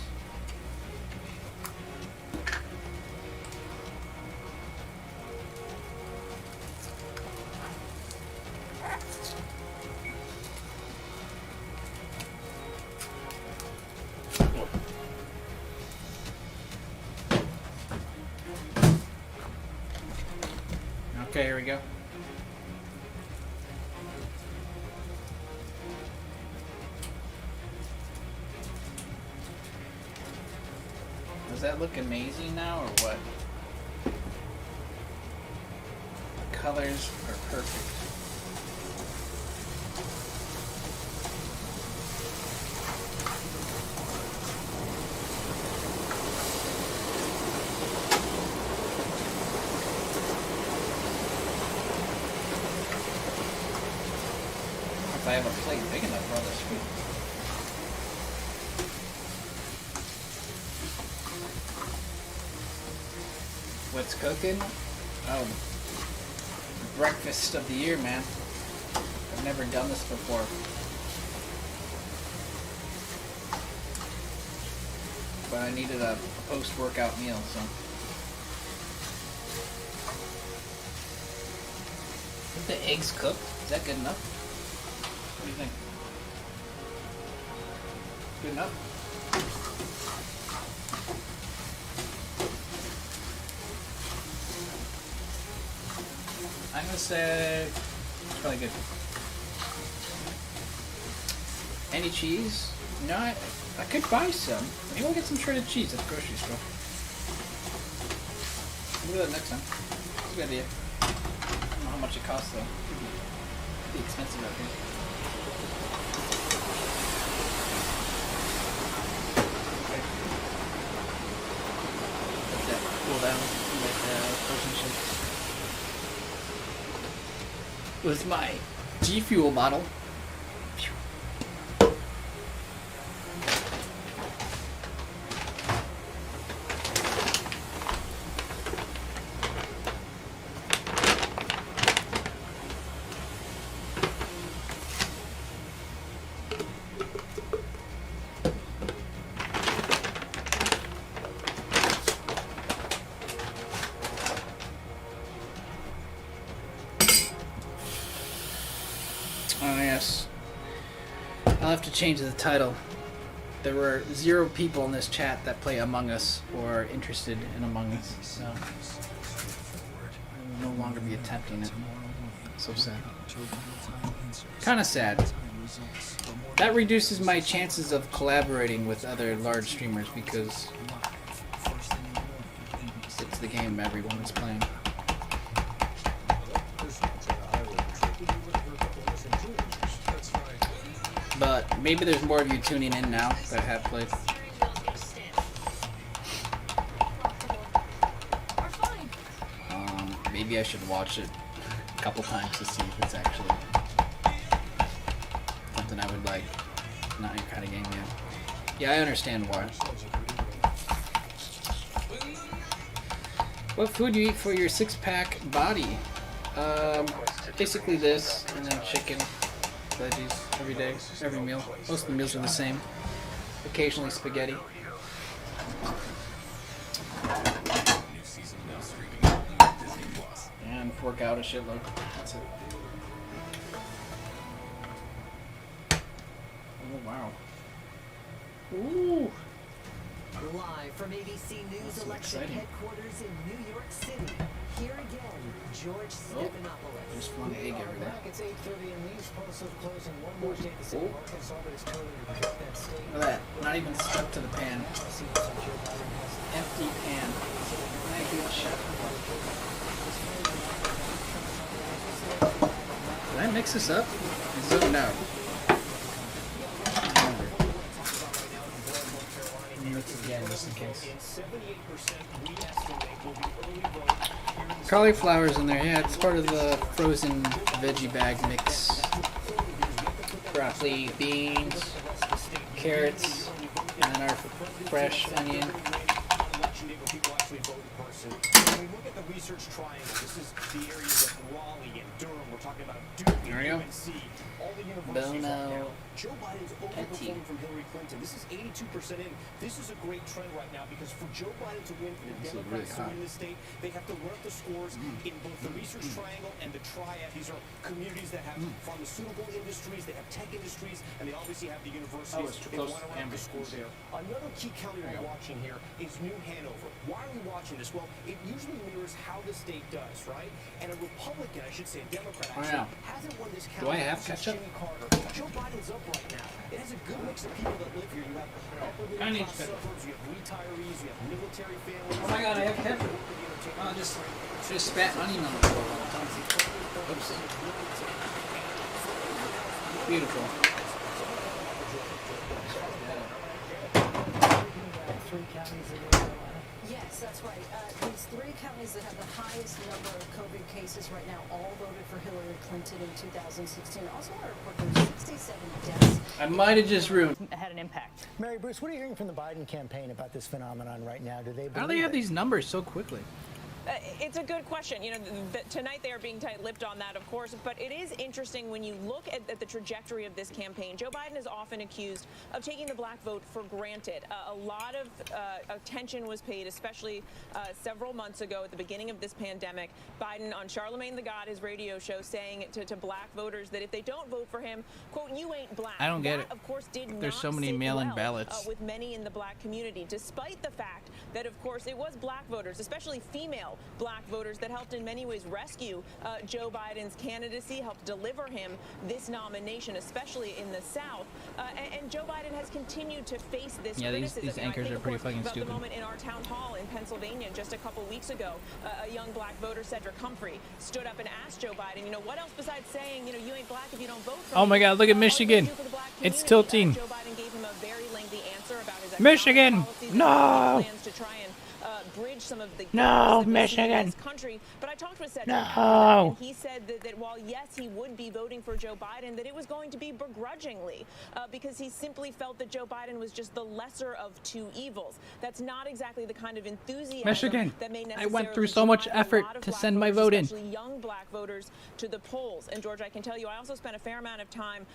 Okay, here we go. Does that look amazing now, or what? The colors are perfect. If I have a plate big enough for all this food. What's cooking? Oh, breakfast of the year, man. I've never done this before. But I needed a post-workout meal, so. Is the eggs cooked? Is that good enough? What do you think? Good enough? I'm gonna say it's probably good. Any cheese? No, I could buy some. Maybe I'll get some shredded cheese at the grocery store. We'll do that next time. It's a good idea. I don't know how much it costs though. It'd be expensive out here. Okay. Let that cool down. Like protein shake. With my G Fuel bottle. Oh yes. I'll have to change the title. There were 0 people in this chat that play Among Us or are interested in Among Us, so I will no longer be attempting it. So sad. Kinda sad. That reduces my chances of collaborating with other large streamers because it's the game everyone is playing. But maybe there's more of you tuning in now that have played. Maybe I should watch it a couple times to see if it's actually something I would like. Not your kind of game yet. Yeah, I understand why. What food do you eat for your 6-pack body? Basically this, and then chicken. Veggies every day, every meal. Most of the meals are the same. Occasionally spaghetti. And work out a shitload. That's it. Oh wow. Ooh. Live from ABC News election headquarters in New York City. Here again, George Stephanopoulos. There's one egg everywhere. It's 8:30 and these posts have closed in one more state. The city market saw that it's totally to protect that state. Look at that. Not even stuck to the pan. Empty pan. Thank you, chef. Did I mix this up? I zoned out. Again, just in case. Cauliflower's in there, yeah, it's part of the frozen veggie bag mix. Broccoli, beans, carrots, and then our fresh onion. When we look at the research triangle, this is the areas of Raleigh and Durham. We're talking about Duke and UNC. All the universities right now. Joe Biden's overperforming from Hillary Clinton. This is 82% in. This is a great trend right now because for Joe Biden to win, for the Democrats to win this state, they have to run up the scores in both the research triangle and the triad. These are communities that have pharmaceutical industries, they have tech industries, and they obviously have the universities. They want to run up the scores there. Another key county we're watching here is New Hanover. over. Why are we watching this? Well, it usually mirrors how the state does, right? And a Republican, I should say a Democrat, actually, hasn't won this county since Jimmy Carter. Joe Biden's up right now. It has a good mix of people that live here. You have upper middle class suburbs, you have retirees, you have military families. Oh my God, I have ketchup. Oh, just spat onion on the floor all the time. Oops. Beautiful. Yes, that's right. These three counties that have the highest number of COVID cases right now all voted for Hillary Clinton in 2016. Also, I report there's 67 deaths. I might have just ruined. Had an impact. Mary Bruce, what are you hearing from the Biden campaign about this phenomenon right now? Do they? How do they have these numbers so quickly? It's a good question. You know, tonight they are being tight-lipped on that, of course, but it is interesting when you look at the trajectory of this campaign. Joe Biden is often accused of taking the black vote for granted. A lot of attention was paid, especially several months ago at the beginning of this pandemic. Biden on Charlemagne the God, his radio show, saying to black voters that if they don't vote for him, quote, you ain't black. I don't get it. Of course, did There's not so many sit mail-in well, ballots. with many in the black community, despite the fact that, of course, it was black voters, especially female black voters, that helped in many ways rescue Joe Biden's candidacy, helped deliver him this nomination, especially in the South. And Joe Biden has continued to face this criticism. These anchors are pretty fucking stupid. The moment in our town hall in Pennsylvania just a couple weeks ago, a young black voter, Cedric Humphrey, stood up and asked Joe Biden, you know, what else besides saying, you know, you ain't black if you don't vote for me? Oh my God, look at Michigan. It's tilting. Joe Biden gave him a very lengthy answer about his Michigan, no. plans to try and bridge some of the Michigan. in this country. But I talked with Cedric, No. and he said that while yes, he would be voting for Joe Biden, that it was going to be begrudgingly because he simply felt that Joe Biden was just the lesser of two evils. That's not exactly the kind of enthusiasm Michigan. that may I went through necessarily so much drive a effort lot of to black send my voters, vote in. especially young black voters, to the polls. And George, I can tell you, I also spent a fair amount of time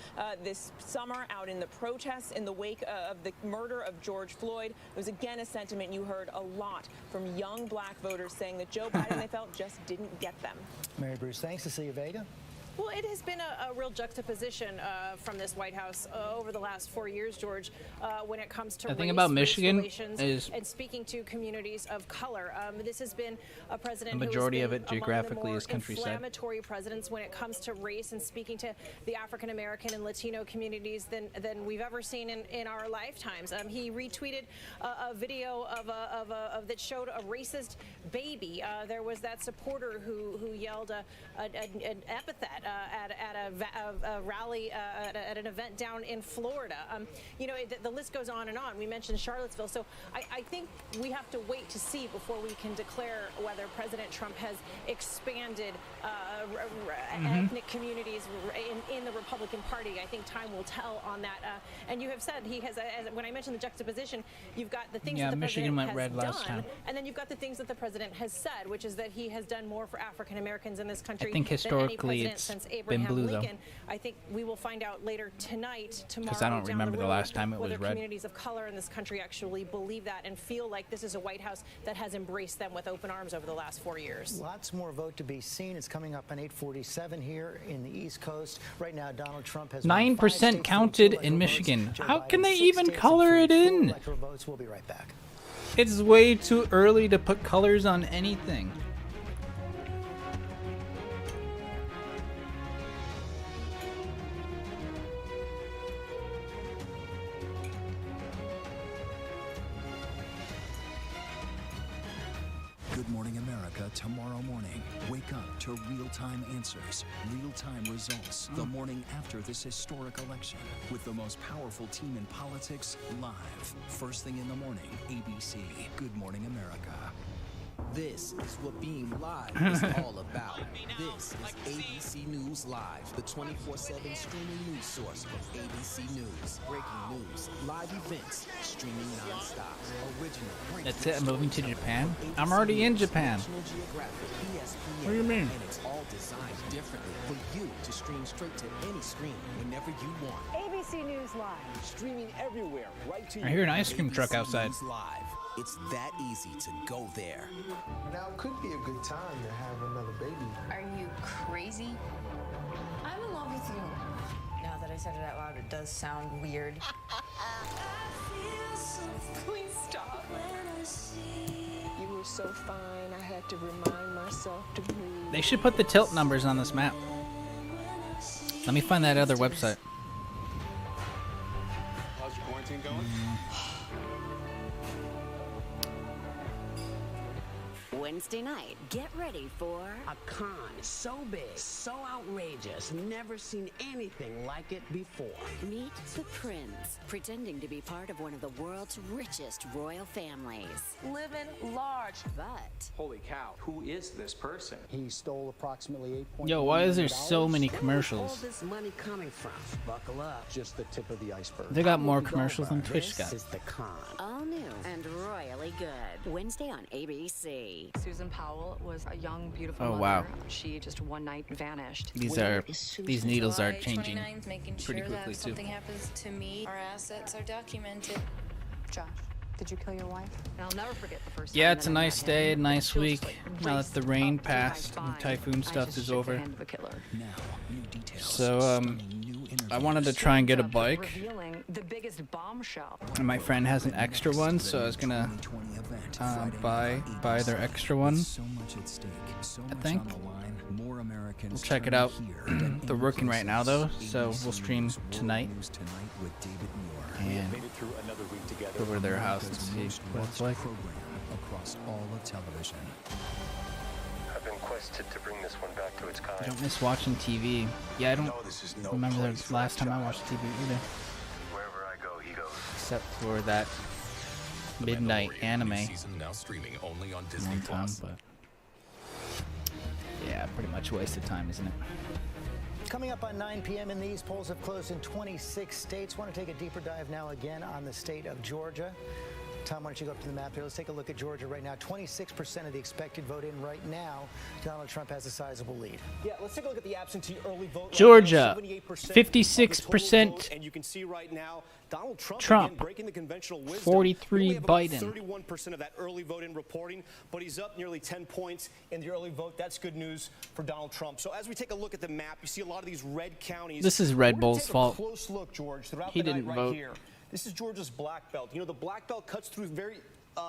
this summer out in the protests in the wake of the murder of George Floyd. It was again a sentiment you heard a lot from young black voters saying that Joe Biden, they felt, just didn't get them. Mary Bruce, thanks. Cecilia Vega. Well, it has been a real juxtaposition from this White House over the last 4 years, George, when it comes to The thing race, about race Michigan relations is and speaking to communities of color. This has been a president the majority who of has it been geographically among the is more countryside. inflammatory presidents when it comes to race and speaking to the African American and Latino communities than we've ever seen in our lifetimes. He retweeted a video of that showed a racist baby. There was that supporter who yelled an epithet at a rally at an event down in Florida. You know, the list goes on and on. We mentioned Charlottesville. So I think we have to wait to see before we can declare whether President Trump has expanded ethnic communities in the Republican Party. I think time will tell on that. And you have said he has, when I mentioned the juxtaposition, you've got the things that the Michigan president went red has last done, time. and then you've got the things that the president has said, which is that he has done more for African Americans in this country I think historically than any president it's since been Abraham blue, though. Lincoln. I think we will find out later tonight, tomorrow. Because I don't down remember the road, last time it was whether red. communities of color in this country actually believe that and feel like this is a White House that has embraced them with open arms over the last 4 years. Lots more vote to be seen. It's coming up on 8:47 here in the East Coast. Right now, Donald Trump has 9% counted in Michigan. How can they even color it in? Votes. We'll be right back. It's way too early to put colors on anything. Good Morning America tomorrow morning. Wake up to real-time answers, real-time results the morning after this historic election with the most powerful team in politics live. First thing in the morning, ABC. Good Morning America. This is what being live is all about. This is ABC News Live, the 24/7 streaming news source of ABC News. Breaking news, live events, streaming non-stop. Original. That's it, I'm moving to Japan? I'm already in Japan. What do you mean? And it's all designed differently for you to stream straight to any screen whenever you want. ABC News Live. Streaming everywhere, right to you. I hear an ice cream truck outside. News Live. It's that easy to go there. Now could be a good time to have another baby. Are you crazy? I'm in love with you. Now that I said it out loud, it does sound weird. Please stop. so fine, I had to remind myself to breathe. They should put the tilt numbers on this map. Let me find that other website. How's your quarantine going? Wednesday night, get ready for a con so big, so outrageous, never seen anything like it before. Meet the Prince, pretending to be part of one of the world's richest royal families. Living large. But holy cow, who is this person? He stole approximately 8. Yo, why is there so many Where's all commercials? this money coming from? Buckle up. Just the tip of the iceberg. They got more commercials than Twitch got. This is the con. all new and royally good. Wednesday on ABC. Susan Powell was a young, beautiful Oh, mother. wow. She just one night vanished. These needles are changing making pretty sure quickly that too. if something happens to me, our assets are documented. Josh, did you kill your wife? And I'll never forget the first Yeah, time it's a that I nice met day, him. nice She was week. like Now that raced the rain up to my passed and spine. typhoon I stuff just is shook the over. hand of a killer. Now, new details. So I wanted to try and get a bike, Revealing the biggest bombshell. and my friend has an extra one, so I was gonna buy their extra one. So much at stake, so I much think. on the line. More Americans We'll check it turn out. here than They're working right now though, ABC so we'll stream News World tonight News Tonight with David Moore. and Made it through another week together. go over to their house and America's see most what it's watched like. program across all of television. I've been quested to bring this one back to its I kind. don't miss watching TV. Yeah, I don't No, this is no remember place the for last a time I child. watched TV either, Wherever I go, he goes. except for that midnight anime Season now streaming only on Disney one time, Plus. but yeah, pretty much a waste of time, isn't it? Coming up on 9 p.m. and these polls have closed in 26 states. Want to take a deeper dive now again on the state of Georgia. Tom, why don't you go up to the map here? Let's take a look at Georgia right now. 26% of the expected vote in right now. Donald Trump has a sizable lead. Yeah, let's take a look at the absentee early vote. Georgia, Right now, 78% of the 56% total vote, and you can see right now Donald Trump, Trump, again, breaking the conventional wisdom. 43 We only have about Biden. 31% of that early vote in reporting, but he's up nearly 10 points in the early vote. That's good news for Donald Trump. So as we take a look at the map, you see a lot of these red counties. This is Red We're gonna Bull's take fault. A close look, George, throughout He the didn't night vote. right here. This is Georgia's black belt. You know, the black belt cuts through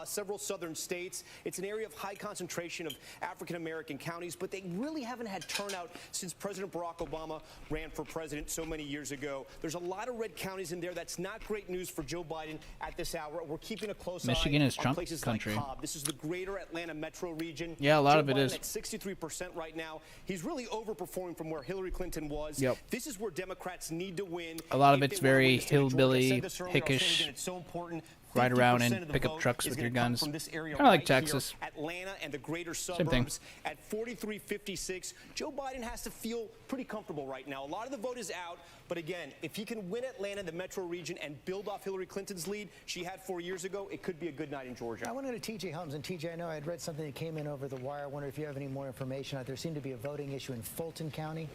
several southern states. It's an area of high concentration of African-American counties, but they really haven't had turnout since President Barack Obama ran for president so many years ago. There's a lot of red counties in there. That's not great news for Joe Biden at this hour. We're keeping a close Michigan eye is on Trump places country. like Cobb. This is the greater Atlanta metro region. Yeah, a lot Joe of it Biden is. at 63% right now. He's really overperforming from where Hillary Clinton was. Yep. This is where Democrats need to win. A lot of if it's they wanna win very the state of Georgia. I hillbilly, said this earlier, I'll say it hickish. again, it's so important. Ride around 50% and of the pick up vote trucks is with gonna your come guns. from this area Kind of like right here, Texas. Atlanta and the greater Same thing. suburbs at 43-56. Joe Biden has to feel pretty comfortable right now. A lot of the vote is out, but again, if he can win Atlanta, the metro region, and build off Hillary Clinton's lead she had 4 years ago, it could be a good night in Georgia. I want to go to TJ Holmes. And TJ, I know I had read something that came in over the wire. I wonder if you have any more information out there. Seemed to be a voting issue in Fulton County,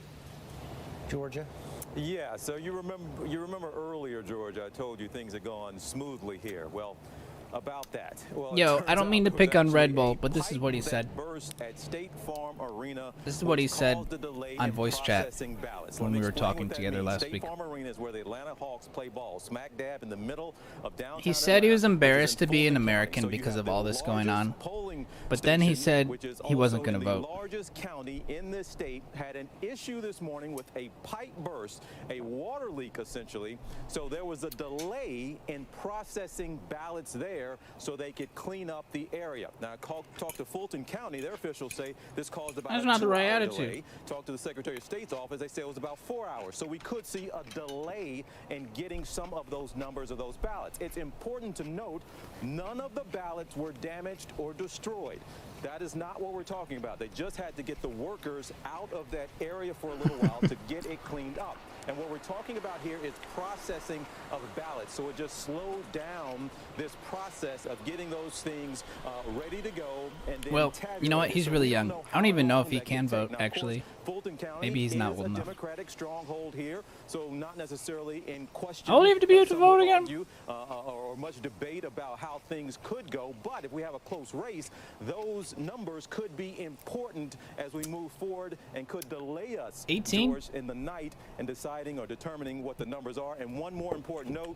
Georgia. Yeah, so you remember earlier, George, I told you things had gone smoothly here. Well, about that. Well, Yo, I don't mean to pick on Red Bull, but this is what he said. At State Farm Arena, This is what he said on voice chat ballots. when we were talking together last week. State Farm Arena is where the Atlanta Hawks play ball, smack dab in the middle of downtown. He said he was Atlanta, embarrassed to which is in be an Fulton American County. So you because have of the all this going on. largest polling But then he station, said which is he wasn't also going to in vote. The largest county in this state had an issue this morning with a pipe burst, a water leak essentially. So there was a delay in processing ballots there so they could clean up the area. Now, I talked to Fulton County. Their officials say this caused about That's a not the right 2-hour attitude. delay. Talked to the Secretary of State's office. They say it was about 4 hours. So we could see a delay in getting some of those numbers of those ballots. It's important to note none of the ballots were damaged or destroyed. That is not what we're talking about. They just had to get the workers out of that area for a little while to get it cleaned up. And what we're talking about here is processing of ballots. So it just slowed down this process of getting those things ready to go. And then Well, you know what? He's really young. I don't even know if he can vote, Now, of course, actually. Fulton County Maybe he's not is old a enough. Democratic stronghold here, so not necessarily in question. How old do you have to be able to some vote would again? argue, or much debate about how things could go. But if we have a close race, those numbers could be important as we move forward and could delay us 18? George, in the night and decide deciding or determining what the numbers are. And one more important note.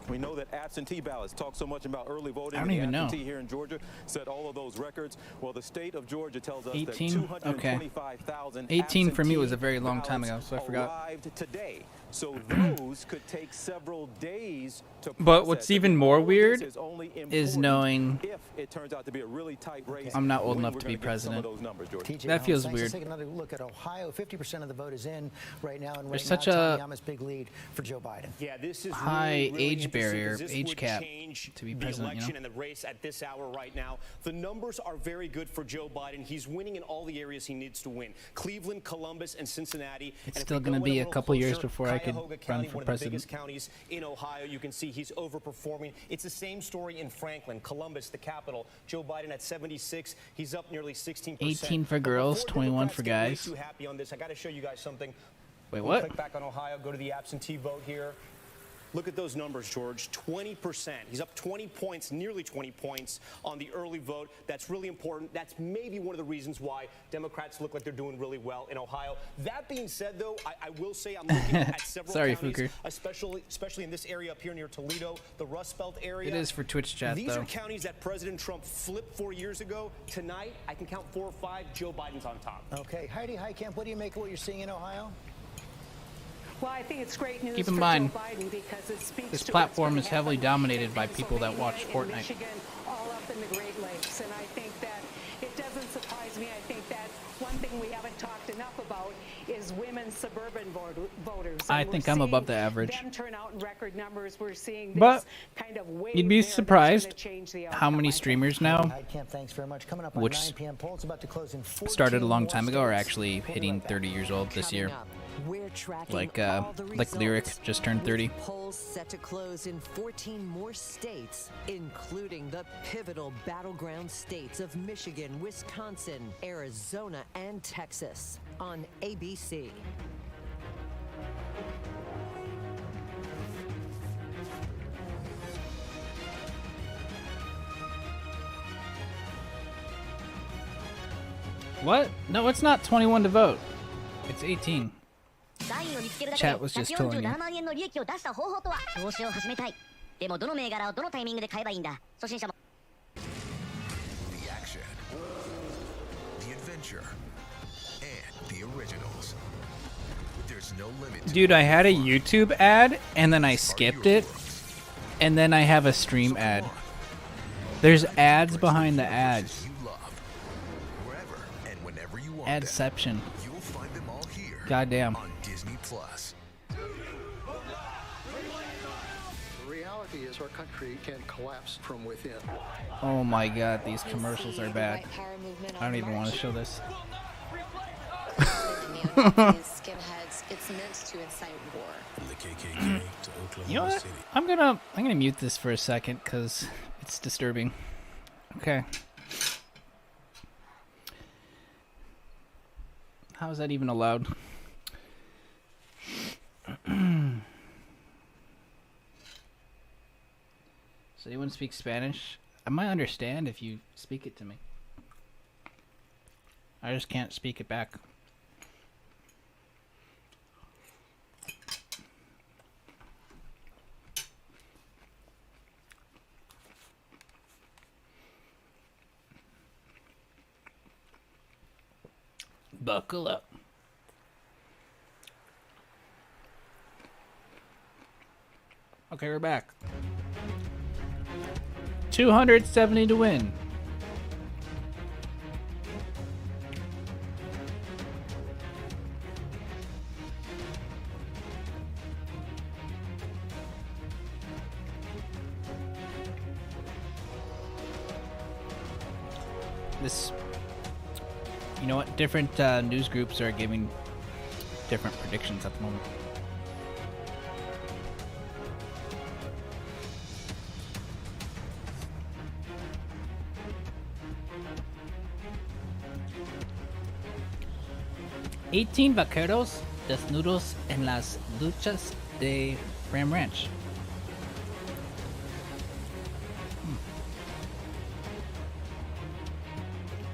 We know that absentee ballots, talk so much about early voting. I don't even know. Absentee here in Georgia set all of those records. Well, the state of Georgia tells us 18? that 225,000 18 for me was a very long time ago, so I forgot. arrived today. So those could take several days to But what's process. even Again, more all of this weird is only is important knowing if it turns out to be a really tight race. I'm not old when enough we're to be gonna get some of president. those numbers, George. TJ That feels Holmes, thanks. weird. Let's take another look at Ohio. 50% of the vote is in right now, and right There's now, such a Tanyama's big lead for Joe Biden. Yeah, this is high really age interesting barrier, 'cause this age would cap change to be the president, you election know? and the race at this hour right now. The numbers are very good for Joe Biden. He's winning in all the areas he needs to win. Cleveland, Columbus, and Cincinnati. It's And if still we going to go in be a little couple years closer, before I could Cuyahoga run County, for one of the president. biggest counties in Ohio. You can see he's overperforming. It's the same story in Franklin, Columbus, the capital. Joe Biden at 76. He's up nearly 16%. 18 for girls, Before 21 Democrats for get way guys. too happy on this, I got to show you guys something. Wait, We'll what? Click back on Ohio. Go to the absentee vote here. Look at those numbers, George. 20%. He's up 20 points, nearly 20 points on the early vote. That's really important. That's maybe one of the reasons why Democrats look like they're doing really well in Ohio. That being said, though, I will say I'm looking at several Sorry, counties, Fuker. especially in this area up here near Toledo, the Rust Belt area. It is for Twitch chat, These though. are counties that President Trump flipped 4 years ago. Tonight, I can count 4 or 5. Joe Biden's on top. Okay, Heidi Heitkamp, what do you make of what you're seeing in Ohio? Well, I think it's great news Keep in for mind, Joe Biden because it speaks this to platform what's is gonna heavily happen dominated in by people that watch Pennsylvania, in Fortnite. Michigan, all up in the Great Lakes, and I think that it doesn't surprise me. I think that one thing we haven't talked enough about is women suburban voters. I And think we're I'm above seeing the average. Them turn out in record numbers. We're seeing this But kind of wave you'd be there that's surprised gonna change the how many streamers now, Heitkamp, thanks very much. Coming up on which 9 p.m. polls about to close in 14 started a long more time ago, are states. actually We'll be hitting right back. 30 years old this year. Coming up, we're tracking Like all the Lyric results, just turned 30. with polls set to close in 14 more states, including the pivotal battleground states of Michigan, Wisconsin, Arizona, and Texas on ABC. What? No, it's not 21 to vote. It's 18. Chat was just telling me. 万円の利益を出した方法とは投資を始めたい。でもどの銘柄をどのタイミングで買えばいいんだ。初心者も The action, the adventure, and the originals. There's no limit to Dude, I had a YouTube ad, and then I skipped it, and then I have a stream ad. There's ads behind the ads. you love. Wherever and whenever you want them, Adception. you'll find them all here Goddamn. on Disney Plus. The reality is our country can collapse from within. Oh my god, these commercials are bad. I don't even want to show this. Skinheads, it's meant to incite war. From the KKK to Oklahoma You know what? City. I'm gonna mute this for a second because it's disturbing. Okay. How is that even allowed? Does anyone speak Spanish? I might understand if you speak it to me. I just can't speak it back. Buckle up. Okay, we're back. 270 to win. This, you know what? Different news groups are giving different predictions at the moment. "18 vaqueros desnudos en las luchas de Ram Ranch."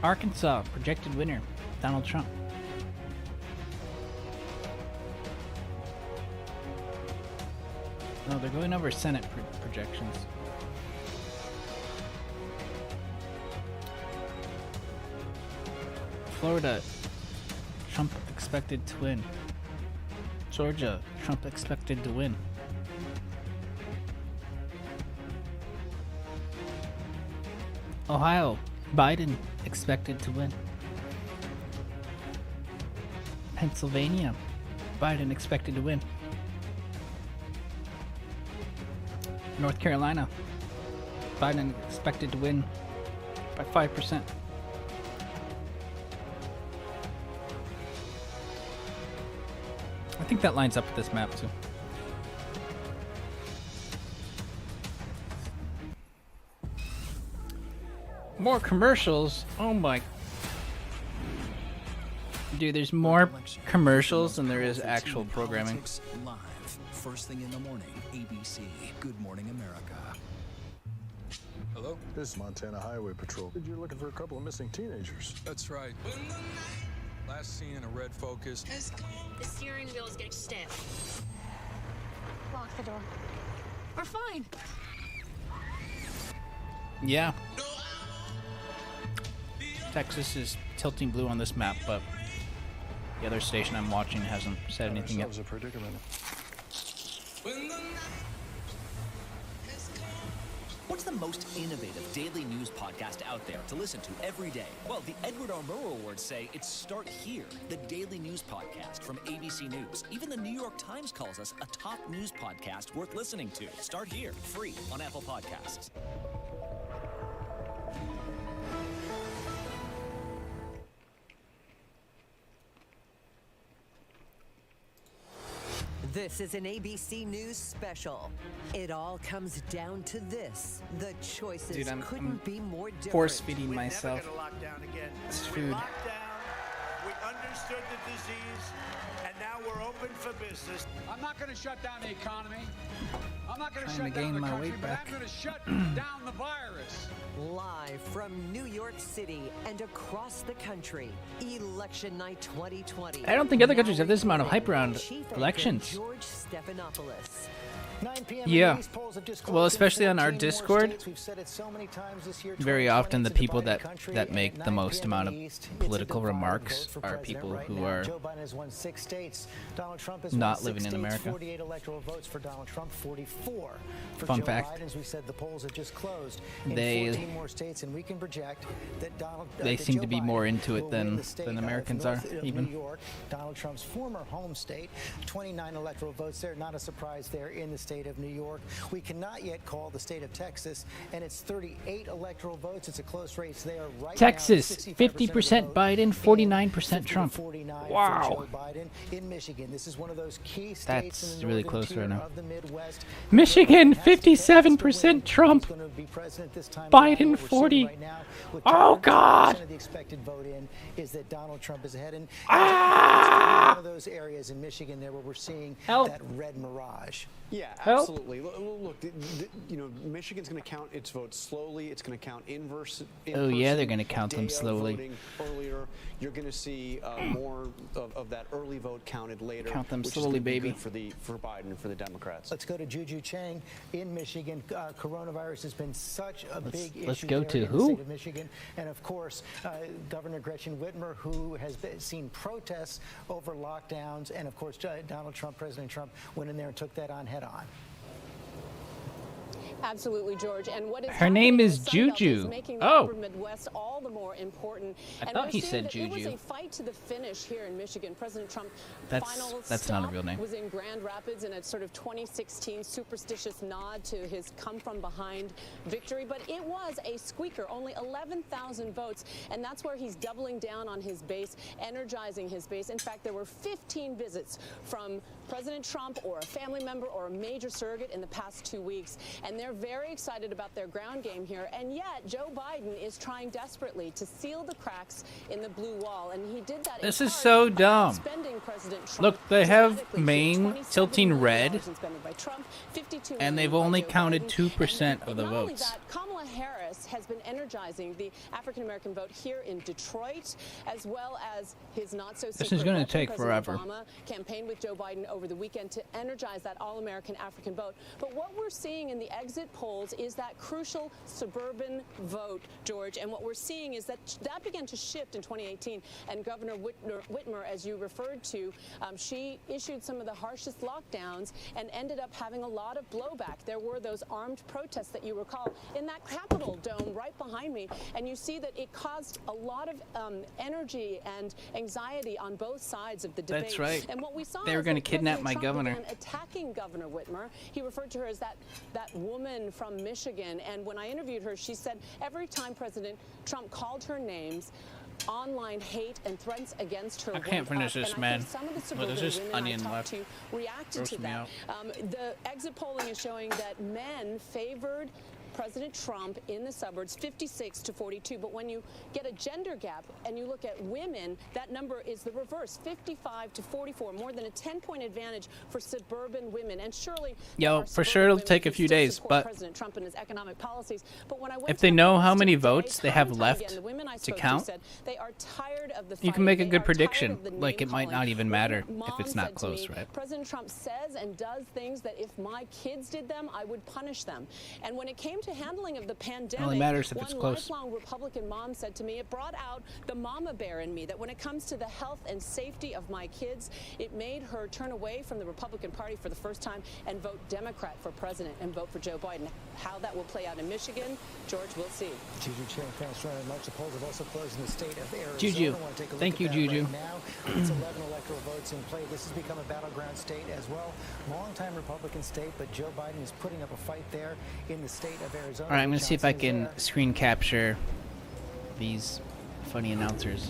Arkansas projected winner, Donald Trump. No, they're going over Senate projections. Florida, Trump expected to win. Georgia, Trump expected to win. Ohio, Biden expected to win. Pennsylvania, Biden expected to win. North Carolina, Biden expected to win by 5%. I think that lines up with this map too. More commercials. Oh my. Dude, there's more commercials than there is actual programming. Live, first thing in the morning, ABC. Good Morning America. Hello? This is Montana Highway Patrol. You're looking for a couple of missing teenagers. That's right. Last seen in a red Focus. The steering wheel is getting stiff. Lock the door. We're fine. Yeah. Texas is tilting blue on this map, but the other station I'm watching hasn't said anything yet. A predicament. What's the most innovative daily news podcast out there to listen to every day? Well, the Edward R. Murrow Awards say it's Start Here, the daily news podcast from ABC News. Even the New York Times calls us a top news podcast worth listening to. Start Here, free on Apple Podcasts. This is an ABC News special. It all comes down to this. The choices Dude, I'm couldn't be more different. force feeding myself this food. We understood the disease, and now we're open for business. I'm not going to shut down the economy. I'm not going to Trying shut to down gain the my country, weight but back. I'm going to shut down the virus. Live from New York City and across the country, Election Night 2020. I don't think other countries have this amount of hype around Chief Anchor elections. George Stephanopoulos. 9 p.m. Yeah. These polls have just closed Well, in especially on our 14 more Discord. states. We've said it so many times this year, Very 2020 often the is a people divided that country, that and make at the 9 most p.m. amount in of the East, it's a political divided remarks vote for are president people right who now. are Joe Biden has won 6 states. Donald Trump has not won living 6 in states, America. 48 electoral votes for Donald Trump, 44 for Fun Joe fact. Biden. As we said, the polls have just closed in They- 14 more states, and we can project that Donald. They that seem Joe to be Biden more into it will than win the state of Americans are, North of even. New York, Donald Trump's former home state. 29 electoral votes there. Not a surprise there in the state of New York. We cannot yet call the state of Texas, and it's 38 electoral votes. It's a close race there right Texas, now. 50% Biden, 49% Trump. 49 Wow. for Joe Biden in Michigan. This is one of those key states That's in the really northern close tier right now. of the Midwest. Michigan, 57% Trump. Biden, 40. Oh, God. The expected vote in is that Donald Trump is ahead. And one of those areas in Michigan there where we're seeing Help. that red mirage. Yeah, Help. absolutely. Look, you know, Michigan's going to count its votes slowly. It's going to count Oh, yeah, they're gonna count them day of slowly. voting earlier. You're going to see more of that early vote counted later. Count them which slowly, is gonna be baby. good for Biden and for the Democrats. Let's go to Juju Chang in Michigan. Coronavirus has been such a big issue let's go there to in who? the state of Michigan. And of course, Governor Gretchen Whitmer, who has seen protests over lockdowns. And of course, Donald Trump, President Trump, went in there and took that on head on. Absolutely, George. And what is Her name is happening in the Sun Belt Juju. is making the Oh. upper Midwest all the more important. I And thought we're he seeing said that It was Juju. a fight to the finish here in Michigan. President Trump That's- final that's not a stop real name. was in Grand Rapids in a sort of 2016 superstitious nod to his come-from-behind victory. But it was a squeaker, only 11,000 votes. And that's where he's doubling down on his base, energizing his base. In fact, there were 15 visits from President Trump or a family member or a major surrogate in the past 2 weeks. And they're very excited about their ground game here. And yet, Joe Biden is trying desperately to seal the cracks in the blue wall. And he did that in This is part so by dumb. outspending President Trump Look, they have dramatically. Maine 27 tilting million red, in spending by Trump, 52 and they've million by only Joe counted Biden. 2% of And the not only votes. that, Kamala Harris Harris has been energizing the African-American vote here in Detroit, as well as his not-so-secret This is going to take President forever. Obama campaigned with Joe Biden over the weekend to energize that all-American African vote. But what we're seeing in the exit polls is that crucial suburban vote, George. And what we're seeing is that began to shift in 2018. And Governor Whitmer, as you referred to, she issued some of the harshest lockdowns and ended up having a lot of blowback. There were those armed protests that you recall in that Capitol dome right behind me. And you see that it caused a lot of energy and anxiety on both sides of the debate. That's right. And what we saw They were going to kidnap my governor. Attacking Governor Whitmer. He referred to her as that woman from Michigan. And when I interviewed her, she said every time President Trump called her names, online hate and threats against her. I can't finish this, man. Some of the Well, there's suburban just women onion I talked left. to reacted Roast to me that. out. The exit polling is showing that men favored President Trump in the suburbs 56 to 42. But when you get a gender gap and you look at women, that number is the reverse, 55 to 44, more than a 10-point advantage for suburban women. And surely, For sure it'll take a few days, but President Trump and his economic policies. But when I went if to they the know polls how many today, votes they have time and time left again, the women I to spoke count, said they are tired of the you can fighting. make a They good are prediction. tired of the Like, it might not even matter if it's Mom not said to close, me, right? President Trump says and does things that if my kids did them, I would punish them. And when it came to handling of the pandemic, only matters if one it's close. lifelong Republican mom said to me, it brought out the mama bear in me, that when it comes to the health and safety of my kids, it made her turn away from the Republican Party for the first time and vote Democrat for president and vote for Joe Biden. How that will play out in Michigan, George, we'll see. Juju Chen, thanks very much. The polls have also closed in the state of Arizona. Juju. I want to take a look Thank at you, that Juju. Right now, it's 11 electoral votes in play. This has become a battleground state as well. Longtime Republican state, but Joe Biden is putting up a fight there in the state of Arizona. All right, I'm going to see if I Johnson is can there. screen capture these funny announcers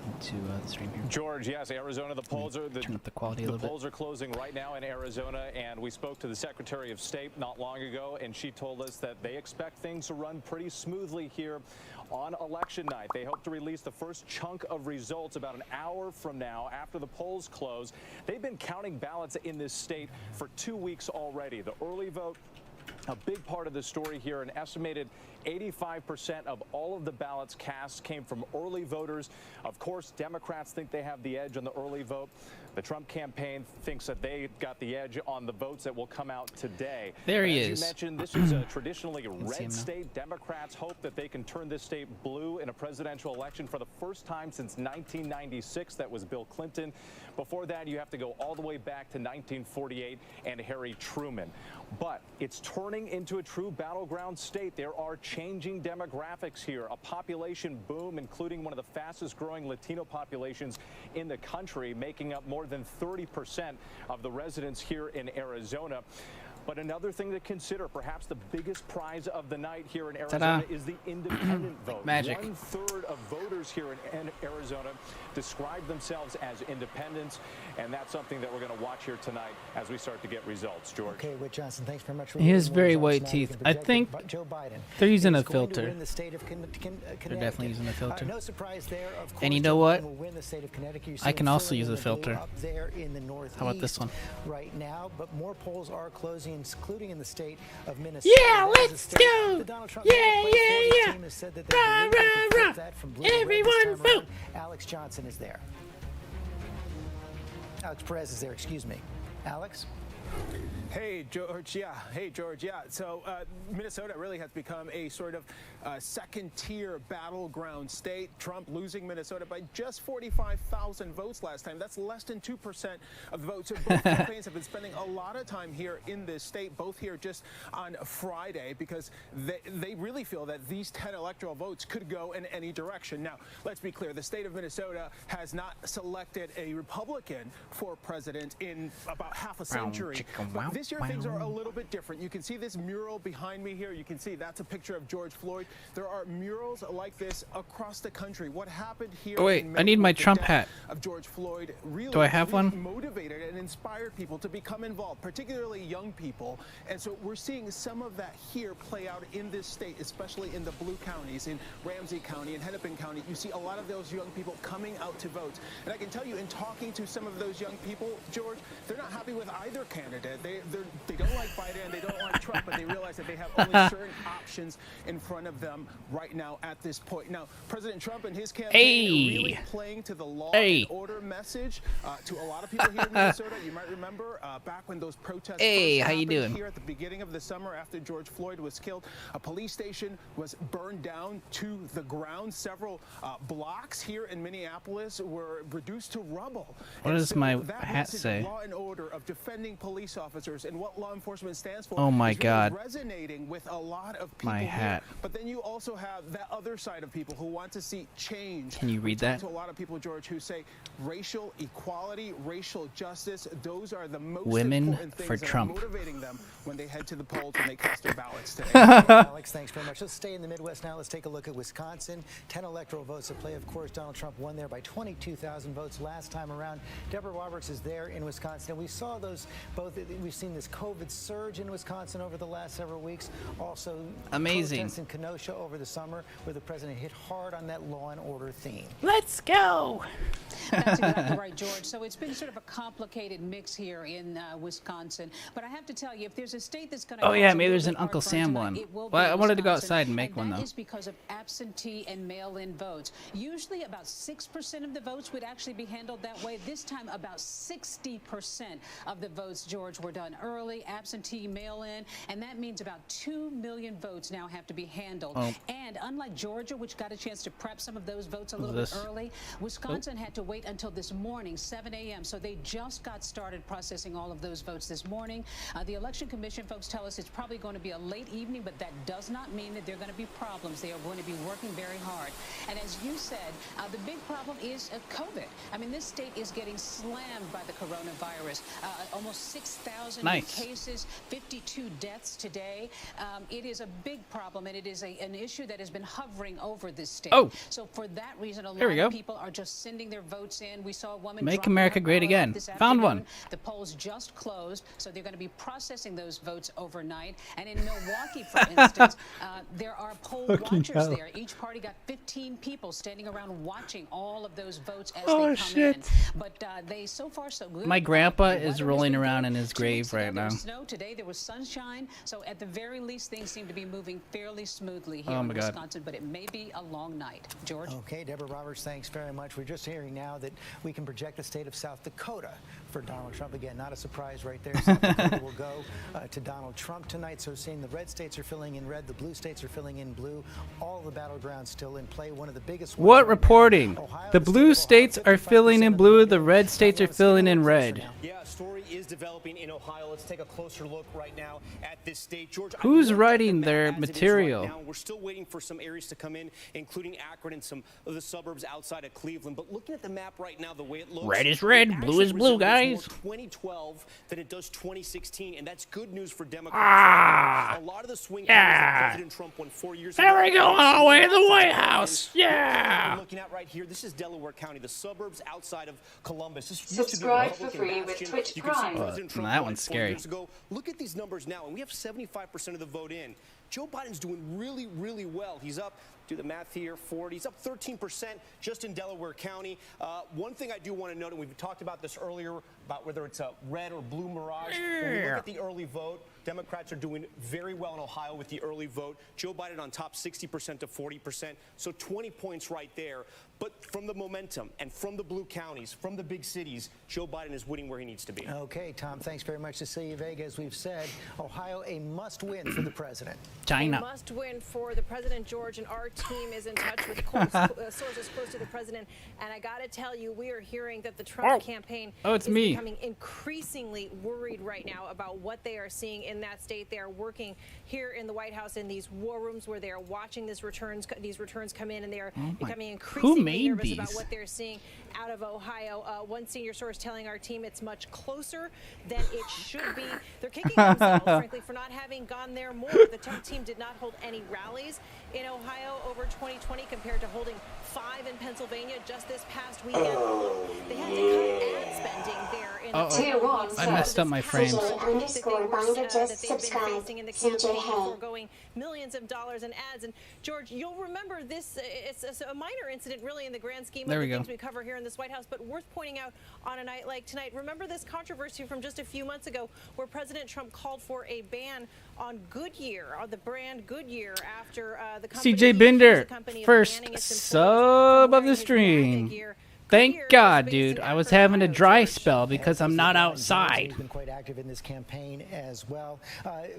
into the stream here. George, yes, Arizona, the polls are Turn up the quality a the little bit. polls are closing right now in Arizona, and we spoke to the Secretary of State not long ago, and she told us that they expect things to run pretty smoothly here on election night. They hope to release the first chunk of results about an hour from now after the polls close. They've been counting ballots in this state for 2 weeks already. The early vote, a big part of the story here. An estimated 85% of all of the ballots cast came from early voters. Of course, Democrats think they have the edge on the early vote. The Trump campaign thinks that they got the edge on the votes that will come out today. There he As is. you mentioned, this is a traditionally see him red now. state. Democrats hope that they can turn this state blue in a presidential election for the first time since 1996. That was Bill Clinton. Before that, you have to go all the way back to 1948 and Harry Truman. But it's turning into a true battleground state. There are changing demographics here, a population boom, including one of the fastest growing Latino populations in the country, making up more than 30% of the residents here in Arizona. But another thing to consider, perhaps the biggest prize of the night here in Arizona, Ta-da. is the independent vote. Magic. 1/3 of voters here in Arizona describe themselves as independents, and that's something that we're going to watch here tonight as we start to get results. George. Okay, Whit Johnson, thanks very much for He has reading very more white results. Now we teeth. can I project think that Joe Biden they're using is a going to filter. win the state of Connecticut. They're definitely using a filter. No surprise there. Of course, And you know Joe what? Biden will win the state of Connecticut. You're I seeing can also filling use in a the blue filter. up there in the northeast How about this one? right now, but more polls are closing, including in the state of Minnesota. Yeah, That is a let's state go! that Donald Trump Yeah, made a play for. His yeah. team has said that Rah, they believe they rah, can flip rah. that from blue to red this Everyone time vote! around. Alex Johnson is there. Alex Perez is there, excuse me. Alex? Hey, George. Yeah. Hey, George. Yeah. So Minnesota really has become a sort of second-tier battleground state. Trump losing Minnesota by just 45,000 votes last time. That's less than 2% of the votes. So both campaigns have been spending a lot of time here in this state, both here just on Friday, because they really feel that these 10 electoral votes could go in any direction. Now, let's be clear. The state of Minnesota has not selected a Republican for president in about half a century. But this year things are a little bit different. You can see this mural behind me here. You can see that's a picture of George Floyd. There are murals like this across the country. What happened here? Oh, wait, in I May need my with the Trump death hat. Of George Floyd really, Do I have really one? motivated and inspired people to become involved, particularly young people. And so we're seeing some of that here play out in this state, especially in the blue counties, in Ramsey County and Hennepin County. You see a lot of those young people coming out to vote. And I can tell you, in talking to some of those young people, George, they're not happy with either candidate. candidate. They don't like Biden and they don't like Trump, but they realize that they have only certain options in front of them right now at this point. Now, President Trump and his campaign are really playing to the law and order message to a lot of people here in Minnesota. You might remember back when those protests first happened here at the beginning of the summer after George Floyd was killed, a police station was burned down to the ground. Several blocks here in Minneapolis were reduced to rubble. What does my hat say? Law and order of defending police officers and what law enforcement stands for. Oh my is God! Really resonating with a lot of people. My hat. Here. But then you also have that other side of people who want to see change. Can you read that? To a lot of people, George, who say racial equality, racial justice, those are the most Women important things for that Trump. are motivating them when they head to the polls, when they cast their ballots today. Alex, thanks very much. Let's stay in the Midwest now. Let's take a look at Wisconsin. 10 electoral votes at play. Of course, Donald Trump won there by 22,000 votes last time around. Deborah Roberts is there in Wisconsin. We saw those both. We've seen this COVID surge in Wisconsin over the last several weeks. Also, amazing protests in Kenosha over the summer, where the president hit hard on that law and order theme. Let's go. That's exactly right, George. So it's been sort of a complicated mix here in Wisconsin. But I have to tell you, if there's a state that's going to... Oh, yeah, maybe there's an Uncle Sam one. Well, I wanted to go outside and make one, though. That is because of absentee and mail-in votes. Usually about 6% of the votes would actually be handled that way. This time, about 60% of the votes, George, were done early, absentee, mail-in, and that means about 2 million votes now have to be handled. Oh. And unlike Georgia, which got a chance to prep some of those votes a little bit early, Wisconsin had to wait until this morning, 7 a.m., so they just got started processing all of those votes this morning. The Election Commission folks tell us it's probably going to be a late evening, but that does not mean that there are going to be problems. They are going to be working very hard. And as you said, the big problem is COVID. I mean, this state is getting slammed by the coronavirus. Almost 6,000 new cases, 52 deaths today. It is a big problem, and it is an issue that has been hovering over this state. Oh. So for that reason, a lot There we go. of people are just sending their votes in. We saw a woman Make drop America her great ballot again. this Found afternoon. one. The polls just closed, so they're going to be processing those votes overnight. And in Milwaukee, for instance, there are poll watchers there. Each party got 15 people standing around watching all of those votes as they come in. But they, so far, so good. My grandpa is rolling around in his grave right now. Snow today, there was sunshine, so at the very least, things seem to be moving fairly smoothly here Oh in my God. Wisconsin. But it may be a long night. George. Okay, Deborah Roberts, thanks very much. We're just hearing now that we can project the state of South Dakota for Donald Trump. Again, not a surprise right there. South Dakota will go to Donald Trump tonight. So seeing the red states are filling in red, the blue states are filling in blue. All the battlegrounds still in play. One of the biggest ones What right reporting? now, Ohio, The blue states are filling in blue, the red states are filling in red. Yeah, a story is developing in Ohio. Let's take a closer look right now at this state. George, Who's writing their material? Right now. We're still waiting for some areas to come in, including Akron and some of the suburbs outside of Cleveland. But looking at the map right now, the way it looks, Red is red, blue is blue, guys. More 2012 than it does 2016, and that's good news for Democrats. A lot of the swing states that President Trump won 4 years ago. There we go, all the way to the White House. Yeah. We're looking at right here, this is Delaware County, the suburbs outside of Columbus. This Subscribe for free with Twitch you can see Prime. President Trump That won one's 4 scary. years ago. Look at these numbers now, and we have 75% of the vote in. Joe Biden's doing really, really well. He's up, do the math here, 40. He's up 13% just in Delaware County. One thing I do want to note, and we've talked about this earlier, about whether it's a red or blue mirage. When we look at the early vote, Democrats are doing very well in Ohio with the early vote. Joe Biden on top 60% to 40%, so 20 points right there. But from the momentum and from the blue counties, from the big cities, Joe Biden is winning where he needs to be. Okay, Tom, thanks very much to see you, Vega. As we've said, Ohio, a must-win for the president. China. A must-win for the president, George, and our team is in touch with sources close to the president. And I got to tell you, we are hearing that the Trump campaign is becoming increasingly worried right now about what they are seeing in that state. They are working here in the White House in these war rooms where they are watching these returns come in, and they are becoming increasingly nervous about what they're seeing out of Ohio. One senior source telling our team it's much closer than it should be. They're kicking themselves, frankly, for not having gone there more. The team did not hold any rallies in Ohio over 2020 compared to holding 5 in Pennsylvania just this past weekend. They had to cut ad spending there in I messed up my frames. CJ_Binder just subscribed. CJ foregoing millions of dollars in ads. And George, you'll remember this. It's a minor incident, really, in the grand scheme of the things we cover here in this White House, but worth pointing out on a night like tonight. Remember this controversy from just a few months ago, where President Trump called for a ban on Goodyear, on the brand Goodyear, after the company. CJ Binder, first sub of the stream. Thank God, dude. I was having a dry spell because I'm not outside. He's been quite active in this campaign as well.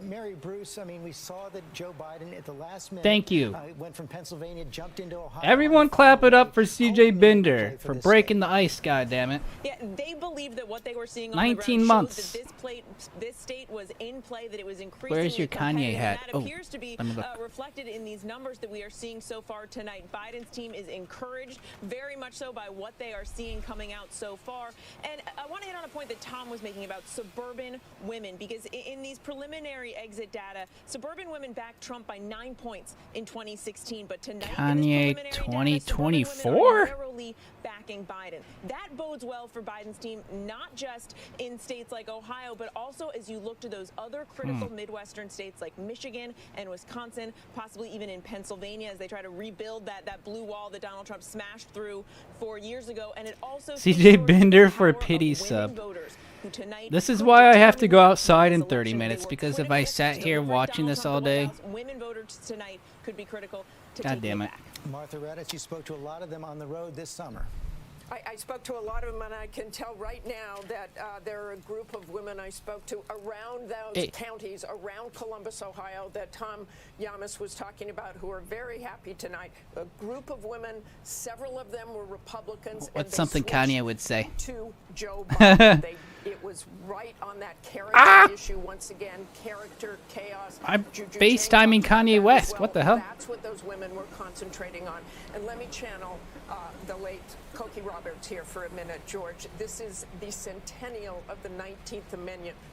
Mary Bruce, I mean, we saw that Joe Biden at the last minute. Thank you. Went from Pennsylvania, jumped into Ohio. Everyone clap it up for CJ Binder for breaking the ice, goddammit. Yeah, they believed that what they were seeing on 19 the ground months. showed that this state was in play, that it was increasingly Where's your Kanye hat? That appears to be reflected in these numbers that we are seeing so far tonight. Biden's team is encouraged very much so by what they are seeing coming out so far. And I want to hit on a point that Tom was making about suburban women, because in these preliminary exit data, suburban women backed Trump by 9 points in 2016, but tonight Kanye 2024 narrowly backing Biden. That bodes well for Biden's team, not just in states like Ohio, but also as you look to those other critical Midwestern states like Michigan and Wisconsin, possibly even in Pennsylvania, as they try to rebuild that blue wall that Donald Trump smashed through 4 years ago. And it also CJ Binder for a pity sub. This is why I have to go outside in 30 minutes, because if I sat here watching this all day, women voters tonight could be critical to God damn it. Martha Redis, you spoke to a lot of them on the road this summer. I spoke to a lot of them, and I can tell right now that there are a group of women I spoke to around those counties, around Columbus, Ohio, that Tom Yamas was talking about, who are very happy tonight. A group of women, several of them were Republicans. What's something Kanye would say? To Joe Biden. It was right on that character issue once again. Character, chaos. I'm FaceTiming Kanye West. What the hell? That's what those women were concentrating on. And let me channel the late Cokie Roberts here for a minute, George. This is the centennial of the 19th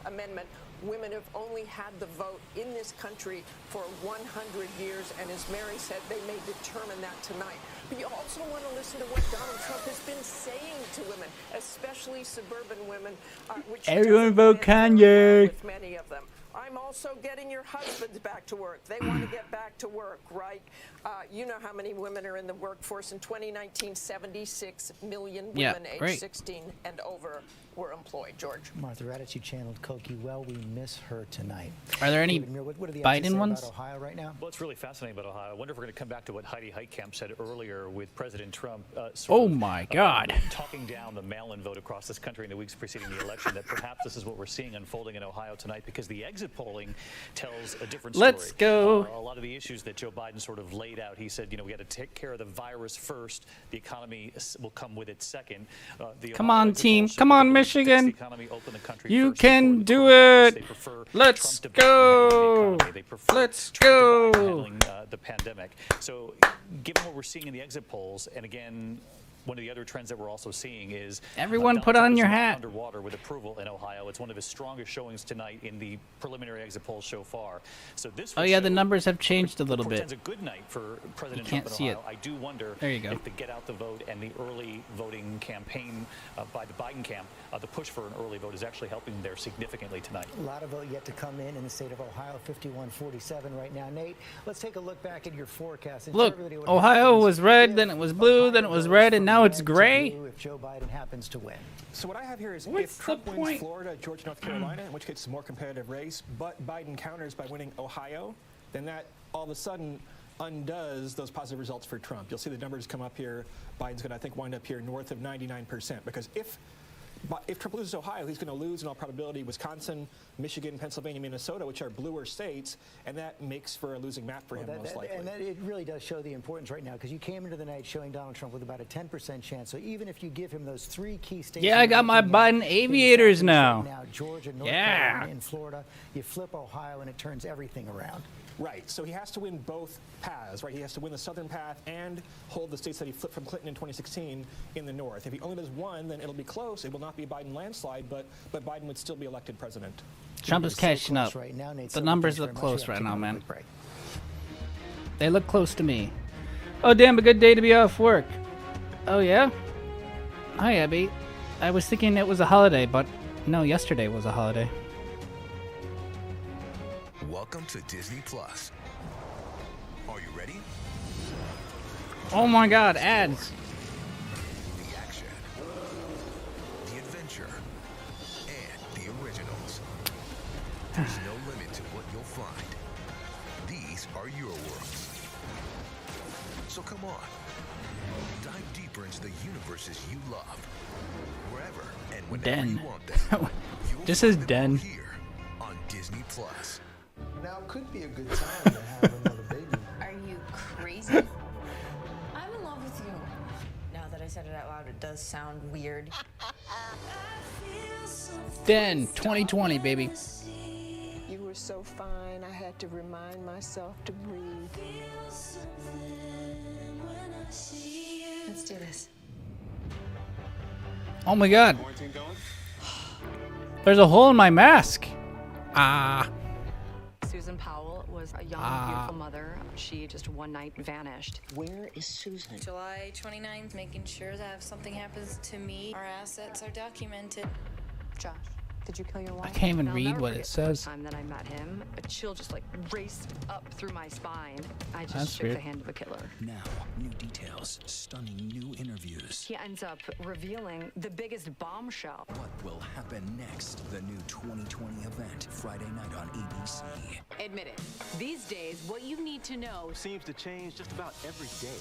Amendment. Women have only had the vote in this country for 100 years, and as Mary said, they may determine that tonight. But you also want to listen to what Donald Trump has been saying to women, especially suburban women. Which everyone vote Kanye. With many of them. I'm also getting your husbands back to work. They want to get back to work, right? You know how many women are in the workforce. In 2019, 76 million women aged 16 and over were employed, George. Martha Raddatz, you channeled Cokie well. We miss her tonight. Are there any what the Biden ones? About Ohio right now? Well, it's really fascinating about Ohio. I wonder if we're going to come back to what Heidi Heitkamp said earlier with President Trump. Talking down the mail-in vote across this country in the weeks preceding the election, that perhaps this is what we're seeing unfolding in Ohio tonight, because the exit polling tells a different story. Let's go. A lot of the issues that Joe Biden sort of laid out, he said, we got to take care of the virus first. The economy will come with it second. Come on, team. Come on, Michigan. You can do it. Let's go. Let's go. Handling the pandemic. So, given what we're seeing in the exit polls, and again, one of the other trends that we're also seeing is everyone put on your hat. Underwater with approval in Ohio. It's one of his strongest showings tonight in the preliminary exit polls so far. So this. Oh yeah, the numbers have changed a little bit. It's a good night for President Trump in see Ohio. it. I do wonder if the get out the vote and the early voting campaign by the Biden camp, the push for an early vote, is actually helping there significantly tonight. A lot of vote yet to come in the state of Ohio, 51-47 right now. Nate, let's take a look back at your forecast. Look, Ohio was red, then it was blue, then it was red, and now it's gray. If Joe Biden happens to win. So what I have here is if Trump wins Florida, Georgia, North Carolina, in which case it's a more competitive race, but Biden counters by winning Ohio, then that all of a sudden undoes those positive results for Trump. You'll see the numbers come up here. Biden's going to, I think, wind up here north of 99%, because if Trump loses Ohio, he's going to lose in all probability Wisconsin, Michigan, Pennsylvania, Minnesota, which are bluer states, and that makes for a losing map for him most likely. And it really does show the importance right now, because you came into the night showing Donald Trump with about a 10% chance. So even if you give him those 3 key states, yeah, I got my Biden aviators now. Georgia, North Carolina, and Florida, you flip Ohio, and it turns everything around. Right. So he has to win both paths, right? He has to win the southern path and hold the states that he flipped from Clinton in 2016 in the north. If he only does one, then it'll be close. It will not be a Biden landslide, but Biden would still be elected president. Trump is catching up. The numbers look close right now, man. They look close to me. Oh, damn, a good day to be off work. Oh, yeah? Hi, Abby. I was thinking it was a holiday, but no, yesterday was a holiday. Welcome to Disney Plus. Are you ready? Oh my god, ads. The action, the adventure, and the originals. There's no limit to what you'll find. These are your worlds. So come on, dive deeper into the universes you love. Wherever and whenever Den. you want them. This is Den. Here on Disney Plus. Now could be a good time to have another baby. Are you crazy? I'm in love with you. Now that I said it out loud, it does sound weird. Den 2020, baby. You were so fine, I had to remind myself to breathe. Let's do this. Oh my god. There's a hole in my mask. Ah. Susan Powell was a young, beautiful mother. She just one night vanished. Where is Susan? July 29th, making sure that if something happens to me, our assets are documented. Josh, did you kill your wife? I can't even I'll read never what forget it the says. first time that I met him, a chill just like raced up through my spine. I just That's shook weird. the hand of a killer. Now, new details, stunning new interviews. He ends up revealing the biggest bombshell. What will happen next? The new 2020 event, Friday night on ABC. Admit it. These days, what you need to know seems to change just about every day.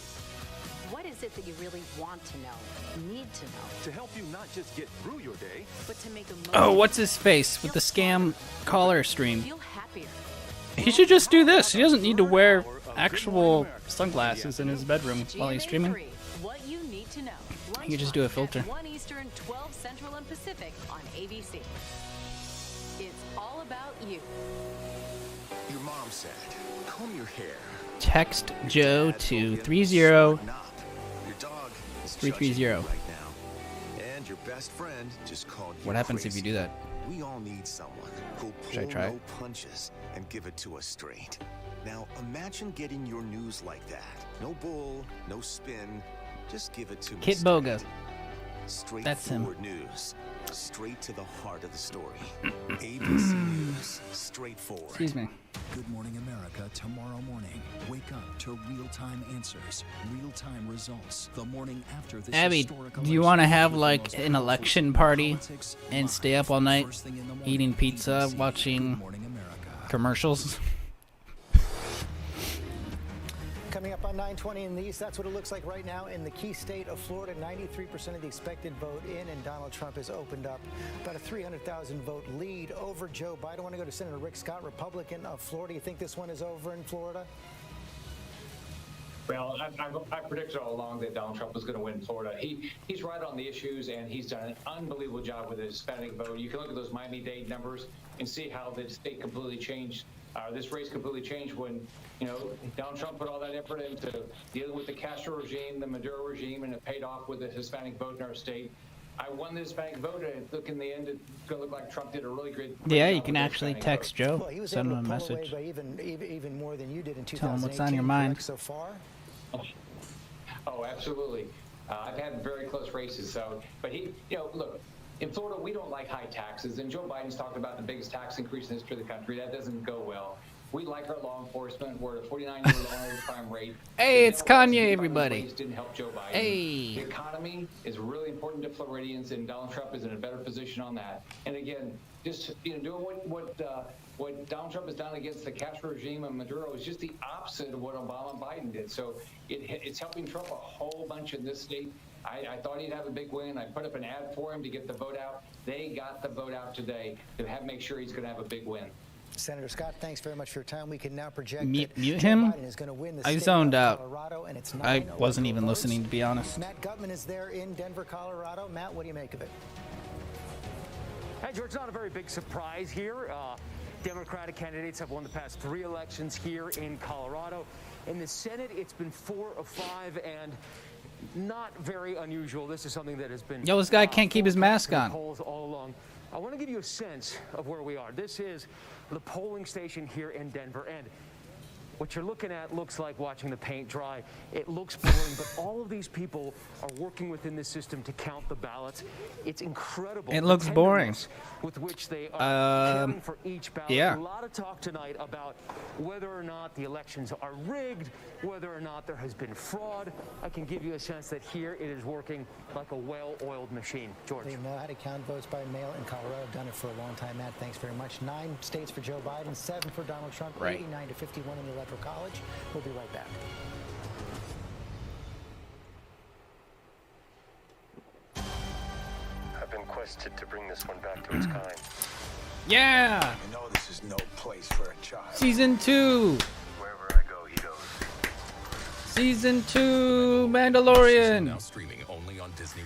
what is it that you really want to know, need to know, To help you not just get through your day, but to make a Oh, what's his face with the scam caller stream? feel happier. He should just do this. He doesn't need to wear actual sunglasses in his bedroom while he's streaming. What you need to know. He could just do a filter. 1 Eastern, 12 Central and Pacific on ABC. It's all about you. Your mom said, comb your hair. Text Joe to 30 Your dog is 330. judging you right now. And your best friend just called you What happens if crazy. you do that? We all need someone who'll Should I pull try no it? punches and give it to us straight. Now imagine getting your news like that. No bull, no spin. Just give it to me. Kit straight. Boga. That's him. Straightforward news. Straight to the heart of the story. ABC News. Straightforward. Excuse me. Good Morning America tomorrow morning. Wake up to real-time answers, real-time results. The morning after this Abby, historic do you election want to have with the like most an powerful election team in party politics and stay live up all night first thing in the morning, eating pizza, ABC, watching Good Morning America. commercials? Coming up on 920 in the East, that's what it looks like right now in the key state of Florida. 93% of the expected vote in, and Donald Trump has opened up about a 300,000 vote lead over Joe Biden. I want to go to Senator Rick Scott, Republican of Florida. You think this one is over in Florida? Well, I predicted all along that Donald Trump was going to win Florida. He's right on the issues, and he's done an unbelievable job with the Hispanic vote. You can look at those Miami-Dade numbers and see how the state completely changed. This race completely changed when, Donald Trump put all that effort into dealing with the Castro regime, the Maduro regime, and it paid off with the Hispanic vote in our state. I won the Hispanic vote, and look, in the end, it's going to look like Trump did a really great Yeah, job you can with the actually Hispanic text vote. Joe, Well, he was send able him a to pull away message. by even more than you did in 2018. Tell him what's on your mind. correct, so far? Oh, absolutely. I've had very close races. So, but look, in Florida, we don't like high taxes. And Joe Biden's talked about the biggest tax increase in the history of the country. That doesn't go well. We like our law enforcement. We're at a 49-year low crime rate. Hey, it's The Democrats Kanye, in everybody. ways didn't help Joe Biden. Hey. The economy is really important to Floridians, and Donald Trump is in a better position on that. And again, just doing what Donald Trump has done against the Castro regime and Maduro is just the opposite of what Obama and Biden did. So it's helping Trump a whole bunch in this state. I thought he'd have a big win. I put up an ad for him to get the vote out. They got the vote out today to make sure he's going to have a big win. Senator Scott, thanks very much for your time. We can now project Mute that him? Joe Biden is going to win the I state zoned of out. Colorado, and it's I 9 wasn't electoral even votes. listening, to be honest. Matt Gutman is there in Denver, Colorado. Matt, what do you make of it? Hey, George, not a very big surprise here. Democratic candidates have won the past 3 elections here in Colorado. In the Senate, it's been 4 of 5, and not very unusual. This is something that has been Yo, this guy can't keep his mask on. polls all along. I want to give you a sense of where we are. This is the polling station here in Denver, and What you're looking at looks like watching the paint dry. It looks boring, but all of these people are working within the system to count the ballots. It's incredible. It looks boring. With which they are caring for each ballot. Yeah. A lot of talk tonight about whether or not the elections are rigged, whether or not there has been fraud. I can give you a sense that here it is working like a well-oiled machine. George. They know how to count votes by mail in Colorado. I've done it for a long time, Matt. Thanks very much. 9 states for Joe Biden, 7 for Donald Trump, Right. 89 to 51 in the Electoral College. We'll be right back. I've been quested to bring this one back to its kind. Yeah! You know this is no place for a child. Season 2! Wherever I go, he goes. Season 2 Mandalorian! Now streaming only on Disney+.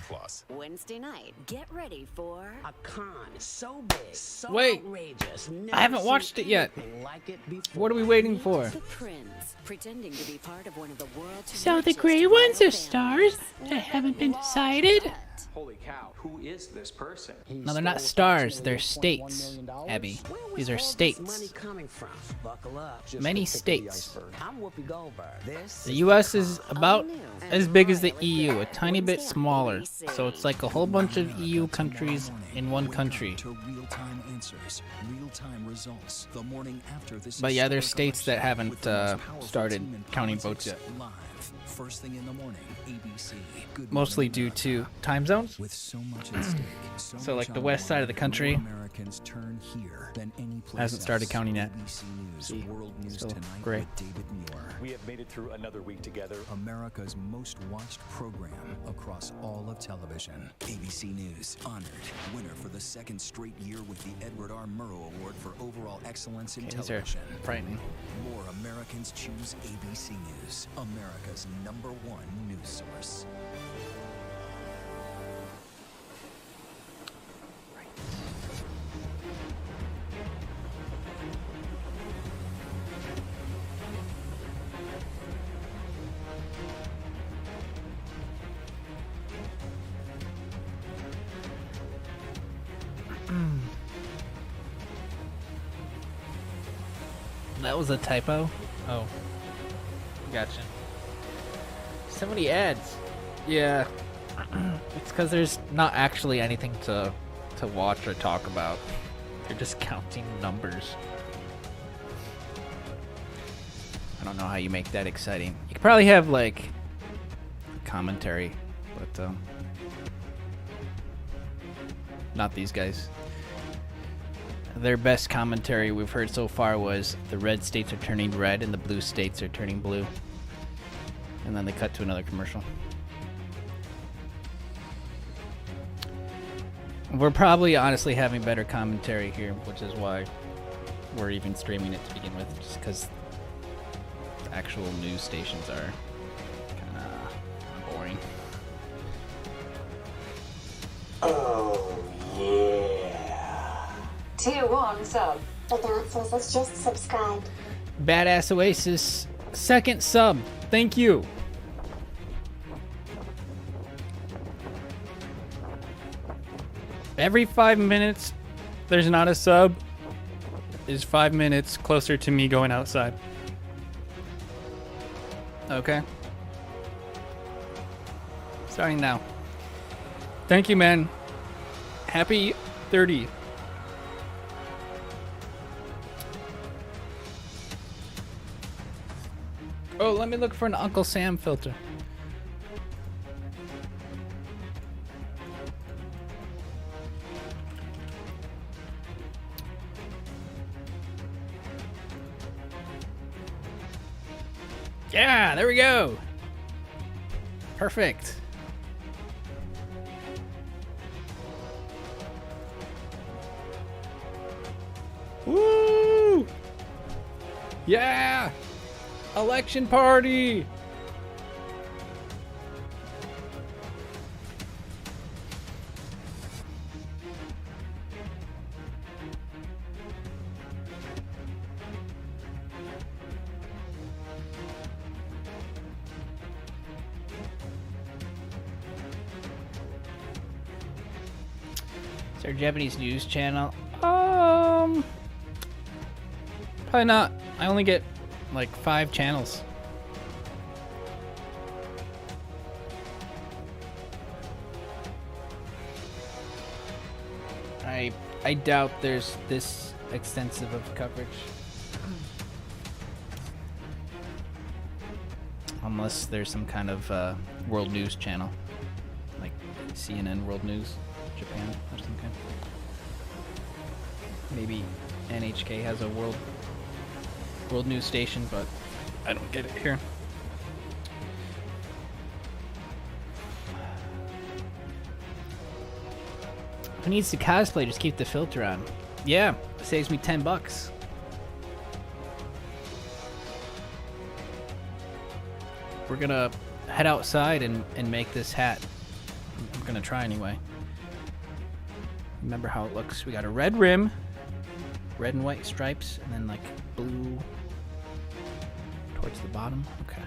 Wednesday night, get ready for a con so big, so Wait, outrageous. I haven't watched it yet. Like it before. What are we waiting for? The Prince, pretending to be part of one of the world's So the richest gray royal ones are families. stars that haven't been decided? Holy cow, who is this person? No, they're not stars, they're states, Abby. These are Money states. coming from? Buckle up. Many states. I'm Whoopi Goldberg. This The US is about as big as the EU, a tiny bit smaller. So it's like a whole bunch of EU countries in one country. To real-time answers, real-time results. The morning after this. But yeah, there's historic states that election haven't with the most powerful started team in counting politics votes yet. Live, first thing in the morning, ABC. Good Mostly Morning due America. to time zones. With so much at stake, So like much the on west side of the line, country more Americans turn here than any place hasn't started else. counting yet. ABC News, See, World News still Tonight gray. with David Muir. We have made it through another week together. America's most watched program across all of television. ABC News, honored winner for the second straight year with the Edward R. Murrow Award for overall excellence in These are television. frightening. More Americans choose ABC News, America's #1 news source. That was a typo? Oh. Gotcha. So many ads. Yeah. It's because there's not actually anything to watch or talk about. They're just counting numbers. I don't know how you make that exciting. You could probably have, like, commentary, but, not these guys. Their best commentary we've heard so far was the red states are turning red and the blue states are turning blue. And then they cut to another commercial. We're probably honestly having better commentary here, which is why we're even streaming it to begin with, just because the actual news stations are kind of boring. Oh, yeah. Tier 1 sub. But that says let's just subscribe. Badass Oasis, second sub. Thank you. Every 5 minutes, there's not a sub, is 5 minutes closer to me going outside. Okay. Starting now. Thank you, man. Happy 30. Oh, let me look for an Uncle Sam filter. Yeah, there we go. Perfect. Woo! Yeah! Election party! Is there a Japanese news channel? Probably not. I only get like 5 channels. I doubt there's this extensive of coverage. Unless there's some kind of world news channel. Like CNN World News, Japan or something. Maybe NHK has a world news station, but I don't get it here. Who needs to cosplay? Just keep the filter on. Yeah, it saves me $10. We're gonna head outside and make this hat. I'm gonna try anyway. Remember how it looks. We got a red rim, red and white stripes, and then like blue towards the bottom. Okay.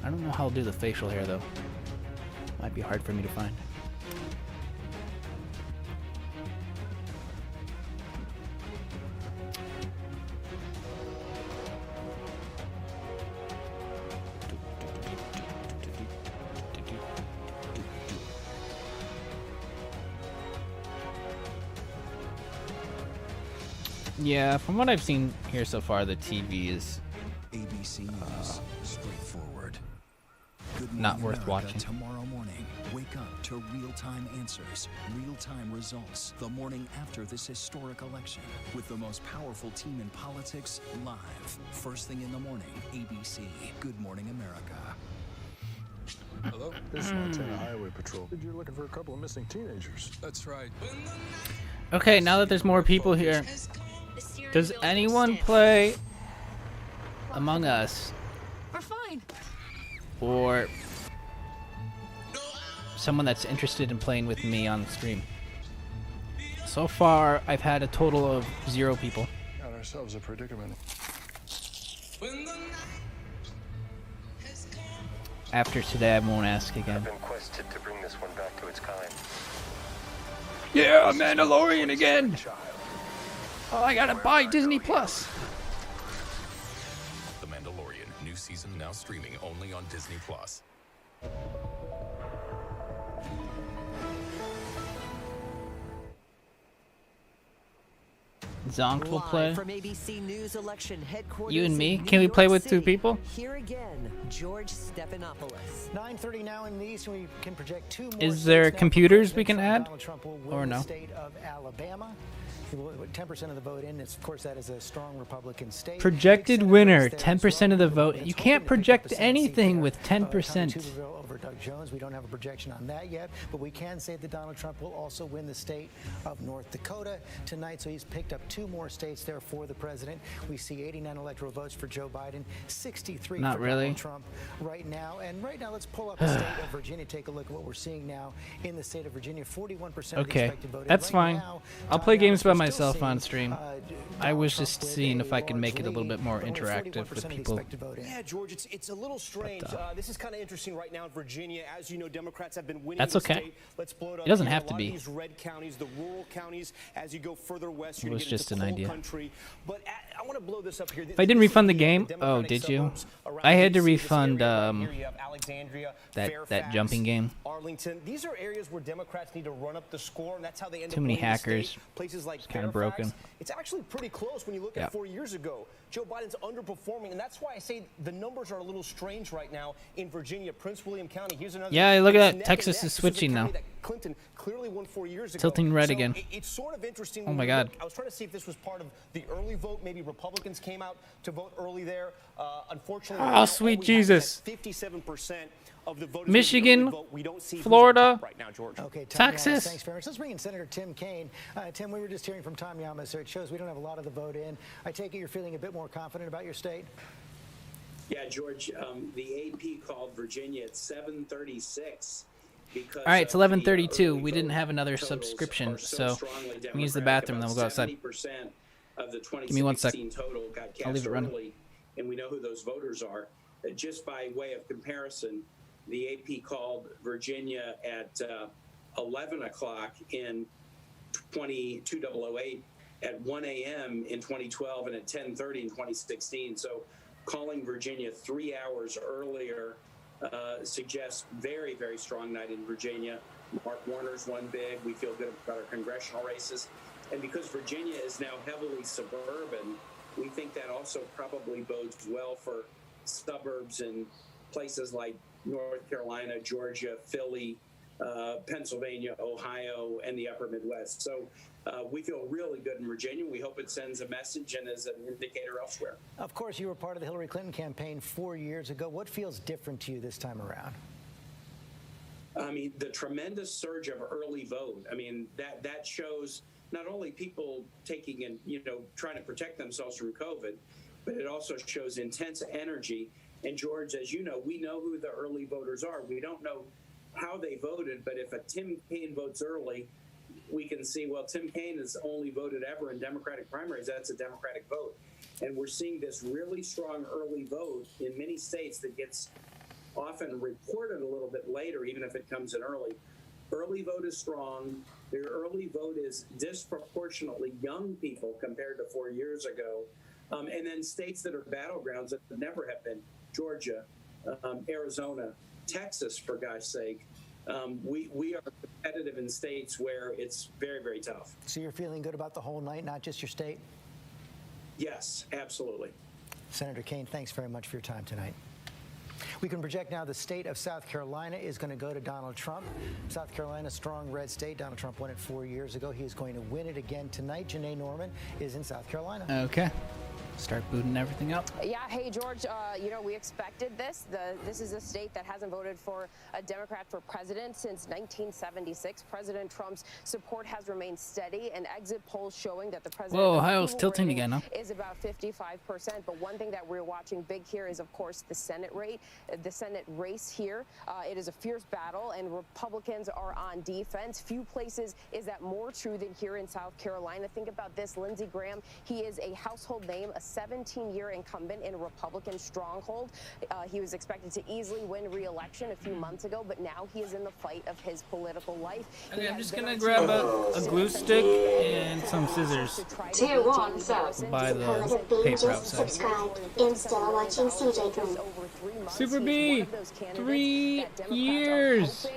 I don't know how I'll do the facial hair though. Might be hard for me to find. Yeah, from what I've seen here so far, the TV is ABC News, straightforward. Good not Morning worth America watching. Tomorrow morning, wake up to real-time answers, real-time results. The morning after this historic election, with the most powerful team in politics live. First thing in the morning, ABC. Good Morning America. Hello, this is Montana Highway Patrol. You're looking for a couple of missing teenagers. That's right. Okay, now that there's more people here, does anyone play Among Us? We're fine. Or someone that's interested in playing with me on the stream? So far, I've had a total of 0 people. Got ourselves a predicament. After today, I won't ask again. I've been quested to bring this one back to its kind. Yeah, Mandalorian again! Oh, I gotta buy Disney Plus. The Mandalorian, new season now streaming only on Disney Plus. Zonk will play. From ABC News election headquarters You and me? in New Can we play York with 2 City, people? Here again, George Stephanopoulos. 9:30 now in the East, and we can project 2 more. Is there states now for computers we President can add? Donald Trump will win Or no? The state of Alabama. 10% of the vote in. Of course, that is a strong Republican state. Projected winner, 10% of the vote. You can't project anything with 10%. Over Doug Jones. We don't have a projection on that yet, but we can say that Donald Trump will also win the state of North Dakota tonight. So he's picked up 2 more states there for the president. We see 89 electoral votes for Joe Biden, 63 Not for really. Donald Trump right now. And right now, let's pull up the state of Virginia. Take a look at what we're seeing now in the state of Virginia. 41% of the Okay, expected vote. that's Right fine. now, I'll play games by we're still myself on seeing, stream. I was just seeing if I can make it a little bit more but only interactive 41% with of the people. expected vote in. Yeah, George, it's a little strange. This is kind of interesting right now in Virginia. As you know, Democrats have been winning That's the okay. state. Let's blow it up. It doesn't here. have A to lot be. of these red counties, the rural counties, as you go further west, It you're was going to get just into an coal idea. country. But I want to blow this up here. If I didn't refund the game, oh, did you? I had to refund that jumping game. Arlington. These are areas where Democrats need to run up the score, and that's how they end Too up many winning the hackers. state. Places like It's kinda Fairfax. broken. It's actually pretty close when you look at Yeah. 4 years ago. Joe Biden's underperforming, and that's why I say the numbers are a little strange right now in Virginia, Prince William County. Here's another. Yeah, look at it's that. neck Texas and is neck. This a switching county now. that Clinton clearly won 4 years ago. Tilting red So again. It's sort of interesting. Oh when my we God. look- I was trying to see if this was part of the early vote. Maybe Republicans came out to vote early there. Unfortunately, Oh, right now, sweet all we have is Jesus. that 57% of the voters Michigan, who vote. We don't see who's on Florida, top right now, George. Okay, Tom Texas. Yamas, thanks very much. Let's bring in Senator Tim Kaine. Tim, we were just hearing from Tom Yamas, so it shows we don't have a lot of the vote in. I take it you're feeling a bit more confident about your state? Yeah, George, the AP called Virginia at 7:36. All right, it's 11:32. We didn't have another subscription, so let me use the bathroom, then we'll go outside. 70% of the Give me 1 sec. 2016 total got I'll leave cast it running. early, and we know who those voters are. Just by way of comparison, the AP called Virginia at 11 o'clock in 2008, at 1 a.m. in 2012 and at 10:30 in 2016. So calling Virginia 3 hours earlier suggests very, very strong night in Virginia. Mark Warner's won big. We feel good about our congressional races. And because Virginia is now heavily suburban, we think that also probably bodes well for suburbs in places like North Carolina, Georgia, Philly, Pennsylvania, Ohio, and the upper Midwest. So we feel really good in Virginia. We hope it sends a message and is an indicator elsewhere. Of course, you were part of the Hillary Clinton campaign 4 years ago. What feels different to you this time around? I mean, the tremendous surge of early vote. I mean, that shows not only people taking and, trying to protect themselves from COVID, but it also shows intense energy. And George, as you know, we know who the early voters are. We don't know how they voted, but if a Tim Kaine votes early, we can see, well, Tim Kaine has only voted ever in Democratic primaries. That's a Democratic vote. And we're seeing this really strong early vote in many states that gets often reported a little bit later, even if it comes in early. Early vote is strong. The early vote is disproportionately young people compared to 4 years ago. And then states that are battlegrounds that never have been, Georgia, Arizona, Texas, for gosh sake. We are competitive in states where it's very, very tough. So you're feeling good about the whole night, not just your state? Yes, absolutely. Senator Kaine, thanks very much for your time tonight. We can project now the state of South Carolina is going to go to Donald Trump. South Carolina, strong red state. Donald Trump won it 4 years ago. He is going to win it again tonight. Janae Norman is in South Carolina. Okay. Start booting everything up. Yeah, hey, George, we expected this. This is a state that hasn't voted for a Democrat for president since 1976. President Trump's support has remained steady, and exit polls showing that the president Ohio's tilting again, huh? is about 55%. But one thing that we're watching big here is, of course, the Senate race here. It is a fierce battle, and Republicans are on defense. Few places is that more true than here in South Carolina. Think about this. Lindsey Graham, he is a household name, a 17-year incumbent in a Republican stronghold. He was expected to easily win re-election a few months ago, but now he is in the fight of his political life. Okay, I'm just gonna grab a glue stick and some scissors. Tier 1 sub. By the paper outside. Subscribed and still watching CJ Group. Super B, 3 years.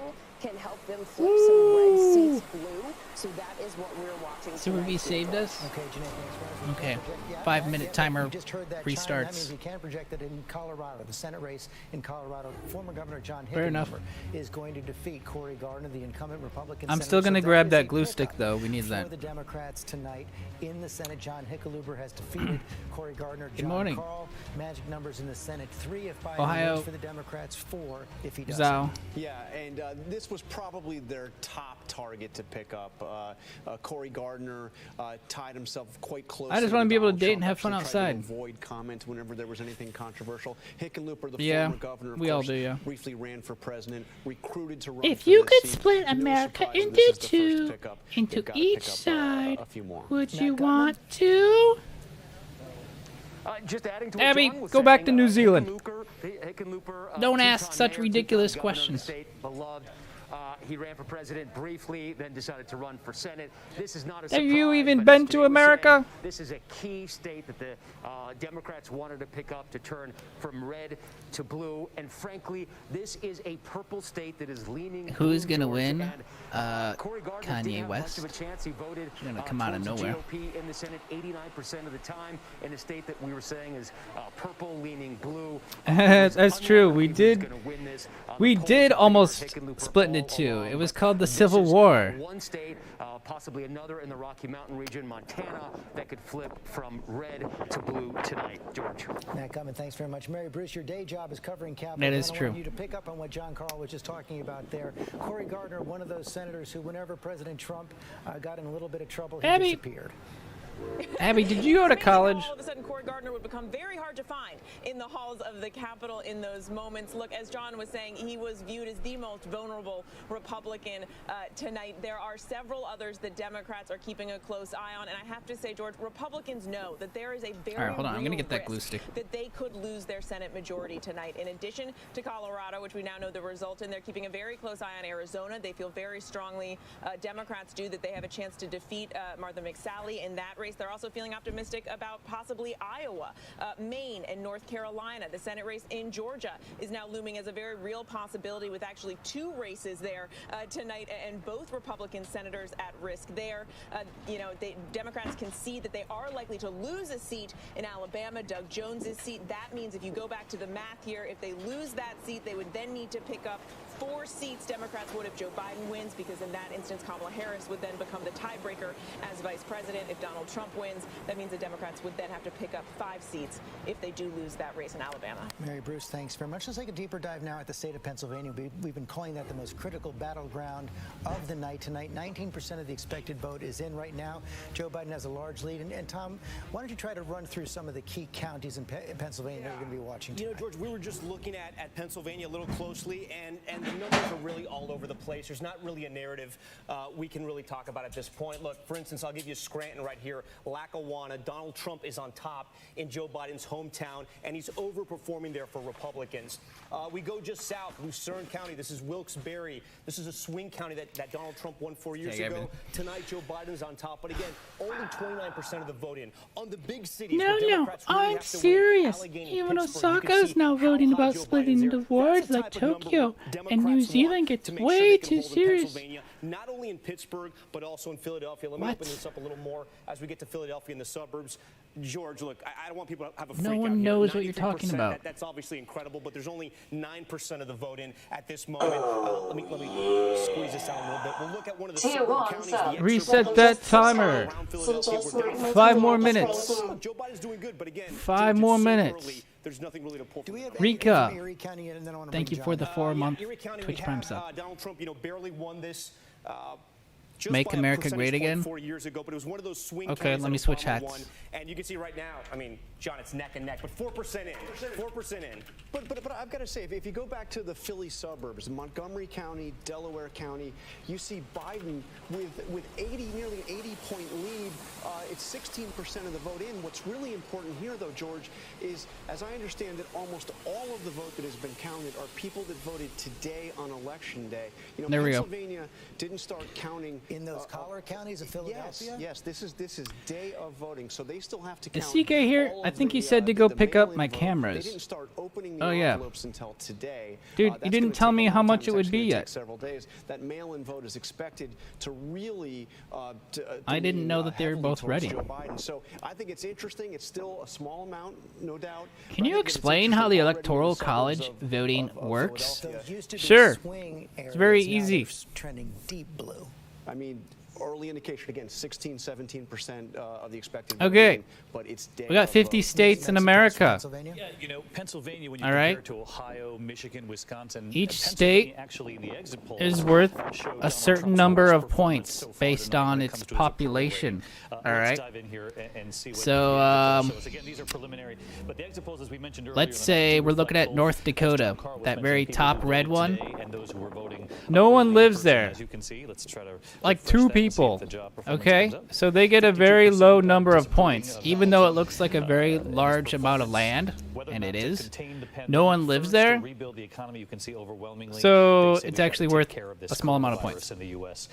Can help them flip some red seats blue. So that is what we're watching. Super B saved us. Okay, 5-minute timer restarts. That means we can project that in Colorado, the Senate race in Colorado, former Governor John Fair enough. Hickenlooper is going to defeat Cory Gardner, the incumbent Republican. I'm still gonna grab that glue stick though. We need that. For the Democrats tonight in the Senate, John Hickenlooper has defeated Cory Gardner. Good morning. Carl, magic numbers in the Senate: 3 if Biden Ohio. wins for the Democrats, 4 if he doesn't. Zao. Yeah, and this was probably their top target to pick up. Cory Gardner tied himself quite close. I just want to be able to date and have fun outside. Avoid comment whenever there was anything controversial. Hickenlooper, the Yeah, former governor, of we all course, do, yeah. briefly ran for president, recruited to run If for you this could seat. split No America surprise, into this is the first two, pickup. into They've got to each pick up, side, a few more. would you want to? Just adding to what Abby, John was go back to saying, New Zealand. Hickenlooper, Don't ask two-time such mayor, ridiculous two-time governor of the questions. state, beloved. He ran for president briefly, then decided to run for Senate. This is not a Have surprise. you even but been as to Jay was America? saying, this is a key state that the Democrats wanted to pick up to turn from red to blue. And frankly, this is a purple state that is leaning. Who's blue, gonna George. win? And, Cory Gardner didn't Kanye have West. much of a chance. He voted He's gonna come out of towards the nowhere. GOP in the Senate 89% of the time in a state that we were saying is purple leaning blue. That's true. We did almost split into two. It was called the Civil War. One state, possibly another in the Rocky Mountain region, Montana, that could flip from red to blue tonight. George. Matt Gutman, thanks very much. Mary Bruce, your day job is covering Capitol. That is I true. want you to pick up on what John Carl was just talking about there. Cory Gardner, one of those senators who, whenever President Trump got in a little bit of trouble, he Abby. disappeared. Abby, did you go to college? All of a sudden, Cory Gardner would become very hard to find in the halls of the Capitol in those moments. Look, as John was saying, he was viewed as the most vulnerable Republican tonight. There are several others that Democrats are keeping a close eye on. And I have to say, George, Republicans know that there is a very All right, hold on. I'm real gonna get that risk glue stick. that they could lose their Senate majority tonight. In addition to Colorado, which we now know the result in, they're keeping a very close eye on Arizona. They feel very strongly, Democrats do, that they have a chance to defeat Martha McSally in that race. race. They're also feeling optimistic about possibly Iowa, Maine, and North Carolina. The Senate race in Georgia is now looming as a very real possibility, with actually 2 races there tonight, and both Republican senators at risk there. Democrats can see that they are likely to lose a seat in Alabama, Doug Jones's seat. That means if you go back to the math here, if they lose that seat, they would then need to pick up 4 seats. Democrats would if Joe Biden wins, because in that instance, Kamala Harris would then become the tiebreaker as vice president. If Donald Trump wins, that means the Democrats would then have to pick up 5 seats if they do lose that race in Alabama. Mary Bruce, thanks very much. Let's take a deeper dive now at the state of Pennsylvania. We've been calling that the most critical battleground of the night tonight. 19% of the expected vote is in right now. Joe Biden has a large lead. And Tom, why don't you try to run through some of the key counties in Pennsylvania that we're going to be watching tonight? George, we were just looking at Pennsylvania a little closely, and the numbers are really all over the place. There's not really a narrative we can really talk about at this point. Look, for instance, I'll give you Scranton right here. Lackawanna, Donald Trump is on top in Joe Biden's hometown, and he's overperforming there for Republicans. We go just south, Lucerne County. This is Wilkes-Barre. This is a swing county that Donald Trump won 4 years ago. Tonight, Joe Biden's on top, but again, only 29% of the vote in. On the big cities, No, I'm serious. Even Osaka is now voting about splitting into wards like Tokyo, and New Zealand gets way too serious. Not only in Pittsburgh, but also in Philadelphia. Let me open this up a little more as we get to Philadelphia and the suburbs. George, look, I don't want people to have a freak out. No one knows what you're talking about. That's obviously incredible, but there's only 9% of the vote in at this moment. Let me squeeze this out a little bit. We'll look at one of the suburban counties. Reset that timer. 5 more minutes. Joe Biden's doing good, but again, 5 more minutes. there's nothing really to pull. Rika, thank you for the 4-month Twitch Prime sub. Donald Trump, barely won this. Make America Great Again? 4 years ago, but it was one of those swing Okay, let me switch hats. won. And you can see right now, I mean, John, it's neck and neck, but 4% in. 4% in. But I've got to say, if you go back to the Philly suburbs, Montgomery County, Delaware County, you see Biden with nearly an 80-point lead. It's 16% of the vote in. What's really important here, though, George, is, as I understand it, almost all of the vote that has been counted are people that voted today on Election Day. There we go. Pennsylvania didn't start counting in those collar counties of Philadelphia. Yes, this is day of voting, so they still have to count. Is CK here? I think he said to go pick up my cameras. They didn't start opening the Oh yeah, envelopes until today. dude, you didn't tell me how much it would be yet. Several days. That mail-in vote is expected to really. I didn't know that they were both ready. Joe Biden. So I think it's interesting. It's still a small amount, no doubt. Can you explain how the Electoral College voting works? Sure. It's very easy. Trending deep blue. I mean, early indication, again, 16, 17% of the expected Okay. voting, but it's We got 50 states in America. Yeah, Pennsylvania, when you All compare right. it to Ohio, Michigan, Wisconsin, Each Pennsylvania state actually in the exit polls is worth show a Donald certain Trump's number worst of performance points so far based tonight on when it its comes to approval population. rating. All Let's right. dive in here and see what So, the exit polls show us. Again, these are preliminary, but the exit polls, as we mentioned earlier, let's say we're looking at North Dakota, that very top red one. and those who were voting No one lives there. as you can see. Let's try to Like refresh 2 that and see if people. the job performance Okay, comes up. so they get a very low number of points, even though it looks like a very large amount of land, and it is. No one lives there, rebuild the economy. You can see overwhelmingly. so they say it's we've actually got to worth take care of this a small amount of coronavirus points. in the U.S.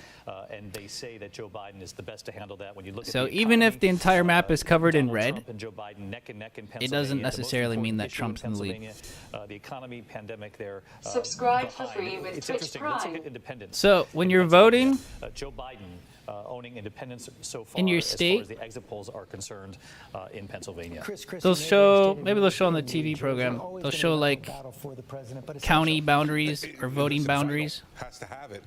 And they say that Joe Biden is the best to handle that. When you look at So the even if economy, the entire map is covered in red, Trump and Joe Biden neck and neck in it Pennsylvania. doesn't The most necessarily mean important that issue Trump's in the lead. Pennsylvania, the economy, pandemic there. Subscribe for behind. free with It's Twitch interesting. Let's look Prime. at independence. So when you're voting Joe Biden owning independence so far in your as far state, as the exit polls are concerned in Pennsylvania. they'll show, maybe they'll show on the TV program, they'll show like county boundaries or voting boundaries. Has to have it.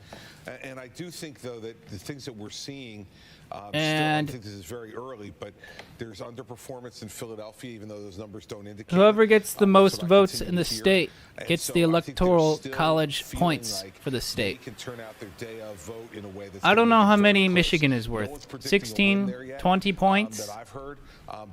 And I do think, though, that the things that we're seeing, And still, I think this is very early, but there's underperformance in Philadelphia, even though those numbers don't indicate. Whoever gets the most what I votes continue in the to hear. state And gets so the I think Electoral they're still College feeling points like for the state. They can turn out their day of vote in a way that's I don't gonna know how make it many very Michigan close. is No worth. one's predicting a 16, win there yet, 20 points. that I've heard,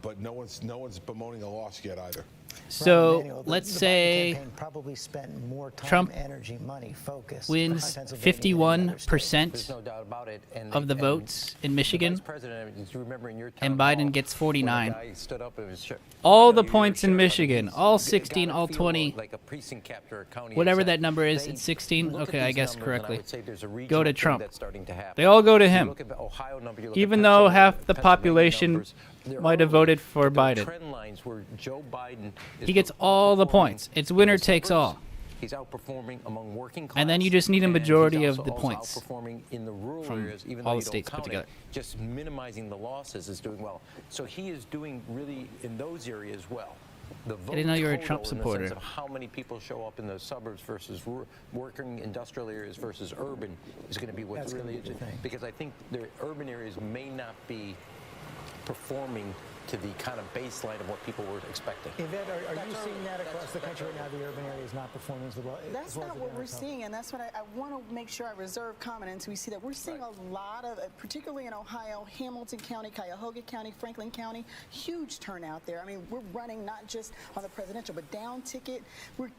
but no one's bemoaning a loss yet either. So Manuel, let's the Biden say campaign probably spent more time, Trump energy, money, focus wins on Pennsylvania than the other states. 51% of the votes in Michigan, and Biden gets 49. All the points in Michigan, all 16, all 20, whatever that number is, it's 16. Okay, I guess correctly. Go to Trump. They all go to him, even though half the population might have voted for Biden. He gets all the points. It's winner takes all. He's outperforming among working class. And then you just need a majority of the also points outperforming in the rural from areas, even all though the you states don't put count together. it. Just minimizing the losses is doing well. So he is doing really in those areas well. The vote I didn't know you were a Trump total in the supporter. sense of how many people show up in the suburbs versus working industrial areas versus urban is going to be what's That's really gonna be the thing. because I think the urban areas may not be performing to the kind of baseline of what people were expecting. Yvette, are you seeing that across the country right now? The urban area is not performing as well. That's as well not as what the we're downtown? seeing, and that's what I want to make sure I reserve comment until we see that. We're seeing a lot of, particularly in Ohio, Hamilton County, Cuyahoga County, Franklin County, huge turnout there. I mean, we're running not just on the presidential, but down ticket. We're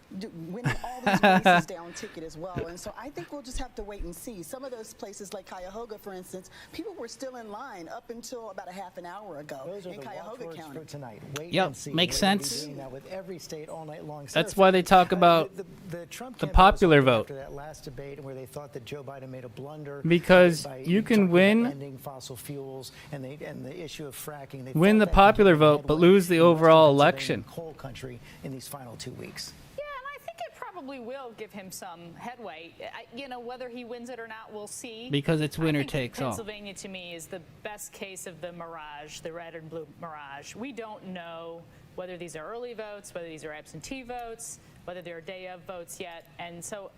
winning all these races down ticket as well. And so I think we'll just have to wait and see. Some of those places like Cuyahoga, for instance, people were still in line up until about a half an hour ago Those are in the Cuyahoga watchwords County. for tonight. Wait Yep, and see. makes We're gonna be sense. doing that with every state all night long. That's Sarah, why they talk about the Trump the campaign popular was vote. after that last debate where they thought that Joe Biden made a blunder Because by you can talking win- about ending fossil fuels and the issue of fracking. They Win thought the that could popular give them vote, but headway lose the in western overall Pennsylvania election. and coal country in these final 2 weeks. Yeah, and I think it probably will give him some headway. Whether he wins it or not, we'll see. Because it's winner I think takes all. Pennsylvania, to me, is the best case of the mirage, the red and blue mirage. We don't know whether these are early votes, whether these are absentee votes, whether they're day of votes yet. And so,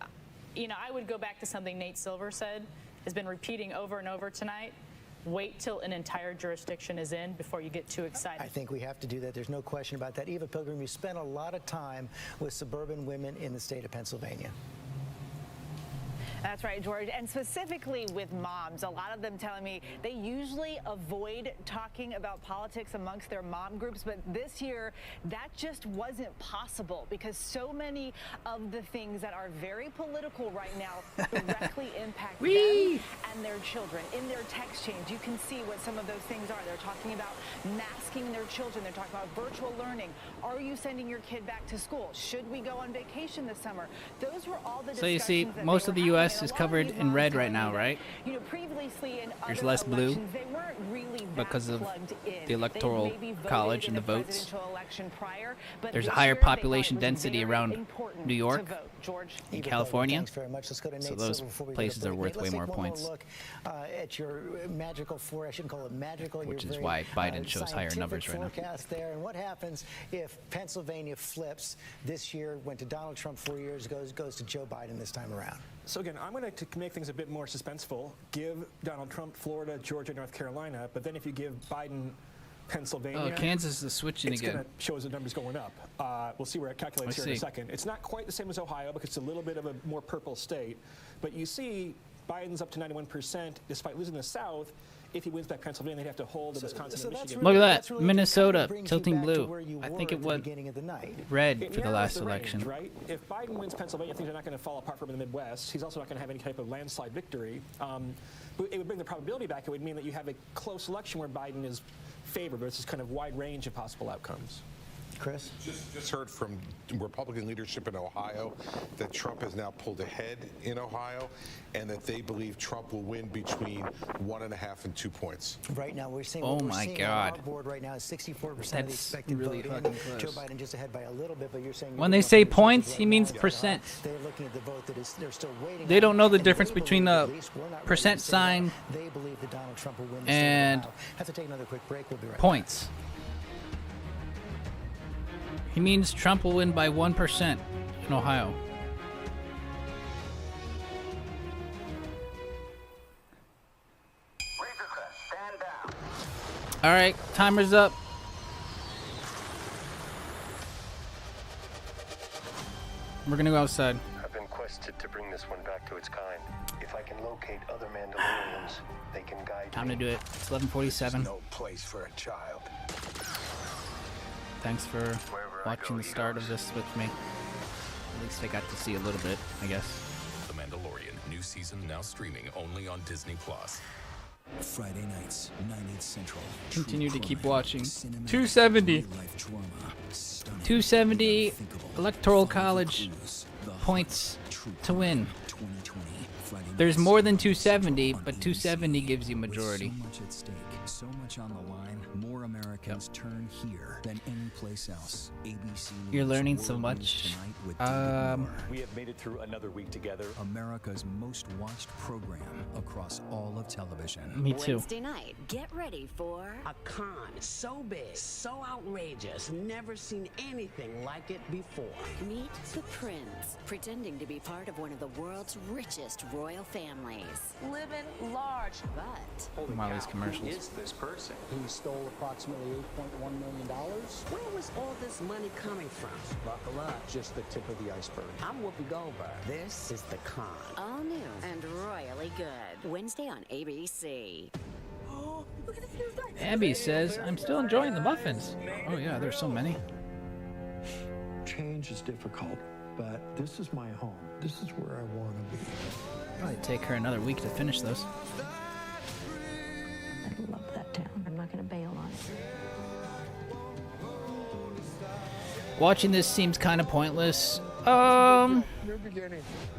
I would go back to something Nate Silver said, has been repeating over and over tonight. Wait till an entire jurisdiction is in before you get too excited. I think we have to do that. There's no question about that. Eva Pilgrim, you spent a lot of time with suburban women in the state of Pennsylvania. That's right, George. And specifically with moms, a lot of them telling me they usually avoid talking about politics amongst their mom groups. But this year, that just wasn't possible because so many of the things that are very political right now directly impact them and their children. In their text chains, you can see what some of those things are. They're talking about masking their children. They're talking about virtual learning. Are you sending your kid back to school? Should we go on vacation this summer? Those were all the So you see, discussions that most they of the were U.S. having. is And a lot of covered these in moms red telling right now, me that, right? Previously in There's other less blue elections, they weren't really that because of plugged in. the electoral They maybe voted college in and the votes. presidential election prior, but There's a this higher year they thought it population was density very around important New York to vote. George? and California. Thanks very much. Let's go to So Nate those Silver before we go to places are break. worth Nate, way let's more take one points. look at your magical I shouldn't call it magical. Which your is very, why Biden shows higher scientific numbers right now. forecast there. And what happens if Pennsylvania flips this year? Went to Donald Trump 4 years ago, goes to Joe Biden this time around. So again, I'm going to make things a bit more suspenseful. Give Donald Trump Florida, Georgia, North Carolina, but then if you give Biden Pennsylvania, Oh, Kansas is switching it's again. going to show us the numbers going up. We'll see where it calculates I here in a see. second. It's not quite the same as Ohio because it's a little bit of a more purple state, but you see Biden's up to 91% despite losing the South. If he wins back Pennsylvania, they'd have to hold in Wisconsin and Michigan. Look at that, Minnesota tilting blue. I think it went red It for the narrows last range, election. right? If Biden wins Pennsylvania, things are not going to fall apart from in the Midwest. He's also not going to have any type of landslide victory. But it would bring the probability back. It would mean that you have a close election where Biden is favored, but it's this kind of wide range of possible outcomes. Chris? Just heard from Republican leadership in Ohio that Trump has now pulled ahead in Ohio and that they believe Trump will win between 1.5 and 2 points. Right now, we're seeing Oh what we're my seeing God. on our board right now is 64% of the That's expected really vote in. fucking close. Joe Biden just ahead by a little bit, but you're saying When they say points, he means percent. They're looking at the vote that is they're still waiting. They on, don't know the and difference they between believe, a at least, we're not ready to percent say that. sign They believe that Donald Trump will win the and state of Ohio. Have to take another quick break. We'll be right points. He means Trump will win by 1% in Ohio. All right, timer's up. We're gonna go outside. I've been quested to bring this one back to its kind. If I can locate other Mandalorians, they can guide Time me. to do it. It's 11:47. No place for a child. Thanks for Wherever watching the start of this with me. At least I got to see a little bit, I guess. The Mandalorian, new season now streaming only on Disney+. Friday nights, 9/8 Central. Continue to keep watching. 270. 270 Electoral College points to win. There's more than 270, but 270 gives you majority. So much at stake, so much on the line. More Americans turn here than any place else. ABC News. You're learning so much. We have made it through another week together. America's most watched program across all of television. Me too. Wednesday night, get ready for a con so big, so outrageous, never seen anything like it before. Meet the Prince, pretending to be part of one of the world's richest royal families. Living large, but Miley's commercials. Who is this person? He stole approximately $8.1 million. Where was all this money coming from? Buckle up. Just the tip of the iceberg. I'm Whoopi Goldberg. This is The Con. All new and royally good. Wednesday on ABC. Oh, look at the Abby says, I'm still enjoying the muffins. Oh yeah, there's so many. Change is difficult, but this is my home. This is where I want to be. Probably take her another week to finish those. I love that town. I'm not going to bail on it. Watching this seems kind of pointless.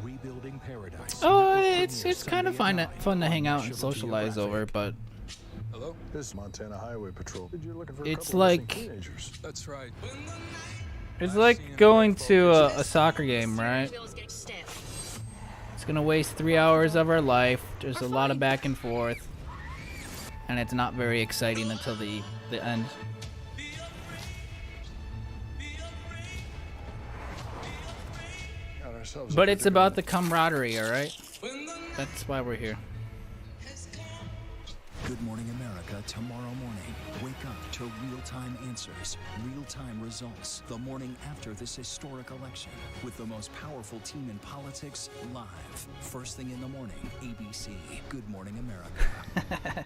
Rebuilding Paradise. Oh, it's kind of fun to hang out and socialize over, but Hello, this is Montana Highway Patrol. You're looking for a it's couple of missing like teenagers. That's right. it's like going to a soccer game, right? It's gonna waste 3 hours of our life. There's a lot of back and forth, and it's not very exciting until the end. But it's about the camaraderie, all right? That's why we're here. Good Morning America tomorrow morning. Wake up to real-time answers, real-time results. The morning after this historic election with the most powerful team in politics live. First thing in the morning, ABC. Good Morning America.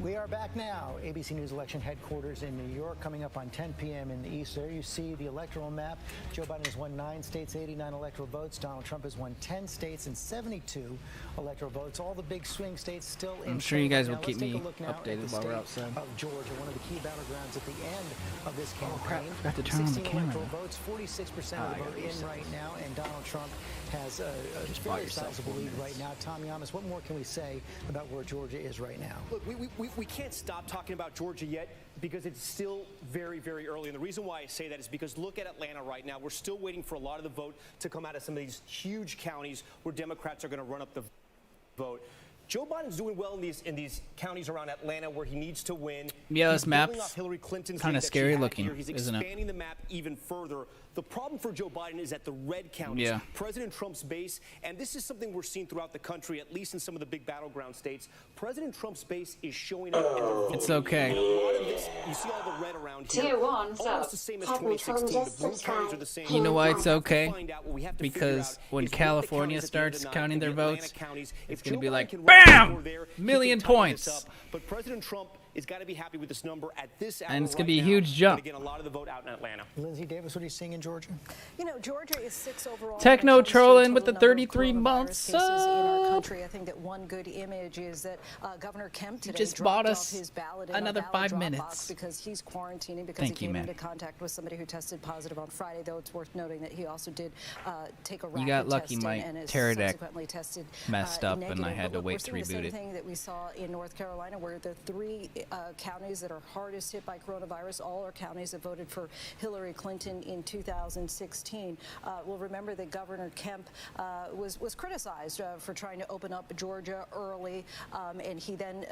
We are back now. ABC News election headquarters in New York. Coming up on 10 p.m. in the east. There you see the electoral map. Joe Biden has won 9 states, 89 electoral votes. Donald Trump has won 10 states and 72 electoral votes. All the big swing states still in. I'm sure you guys will keep me updated while we're outside. Of Georgia, one of the key battlegrounds at the end of this campaign. Oh crap! Forgot to turn on the 16 camera. electoral votes, 46% of the vote in right now, and Donald Trump has a very sizable lead right now. Tom Yamas, what more can we say about where Georgia is right now? Look, we can't stop talking about Georgia yet because it's still very, very early. And the reason why I say that is because look at Atlanta right now. We're still waiting for a lot of the vote to come out of some of these huge counties where Democrats are going to run up the vote. Joe Biden's doing well in these counties around Atlanta where he needs to win. Yeah, this map's kind of scary looking, He's isn't it? expanding the map even further. The problem for Joe Biden is at the red counties. Yeah. President Trump's base, and this is something we're seeing throughout the country, at least in some of the big battleground states. President Trump's base is showing up. And It's okay. And a lot of this, you see all the red around here. Almost the same as 2016. The blue counties are the same. You know why it's okay? Because when California starts counting their votes, it's going to be like, BAM! Million points. But President Trump has got to be happy with this number at this hour. And it's going to be a right huge now. jump. Again, a lot of the vote out in Atlanta. Lindsay Davis, what are you seeing in Georgia? You know, Georgia is 6 overall. Techno trolling with the 33 months. In our country, I think that one good image is that Governor Kemp today just dropped bought us off his ballot in another a ballot 5 drop minutes. box because he's quarantining because Thank he you, came man. into contact with somebody who tested positive on Friday. Though it's worth noting that he also did take a rapid You got lucky, test my and is Teradek subsequently tested messed up, and negative. I had But to look, wait we're to seeing the reboot same it. thing that we saw in North Carolina, where the 3 counties that are hardest hit by coronavirus, all are counties that voted for Hillary Clinton in 2016. We'll remember that Governor Kemp was criticized for trying to open up Georgia early, and he then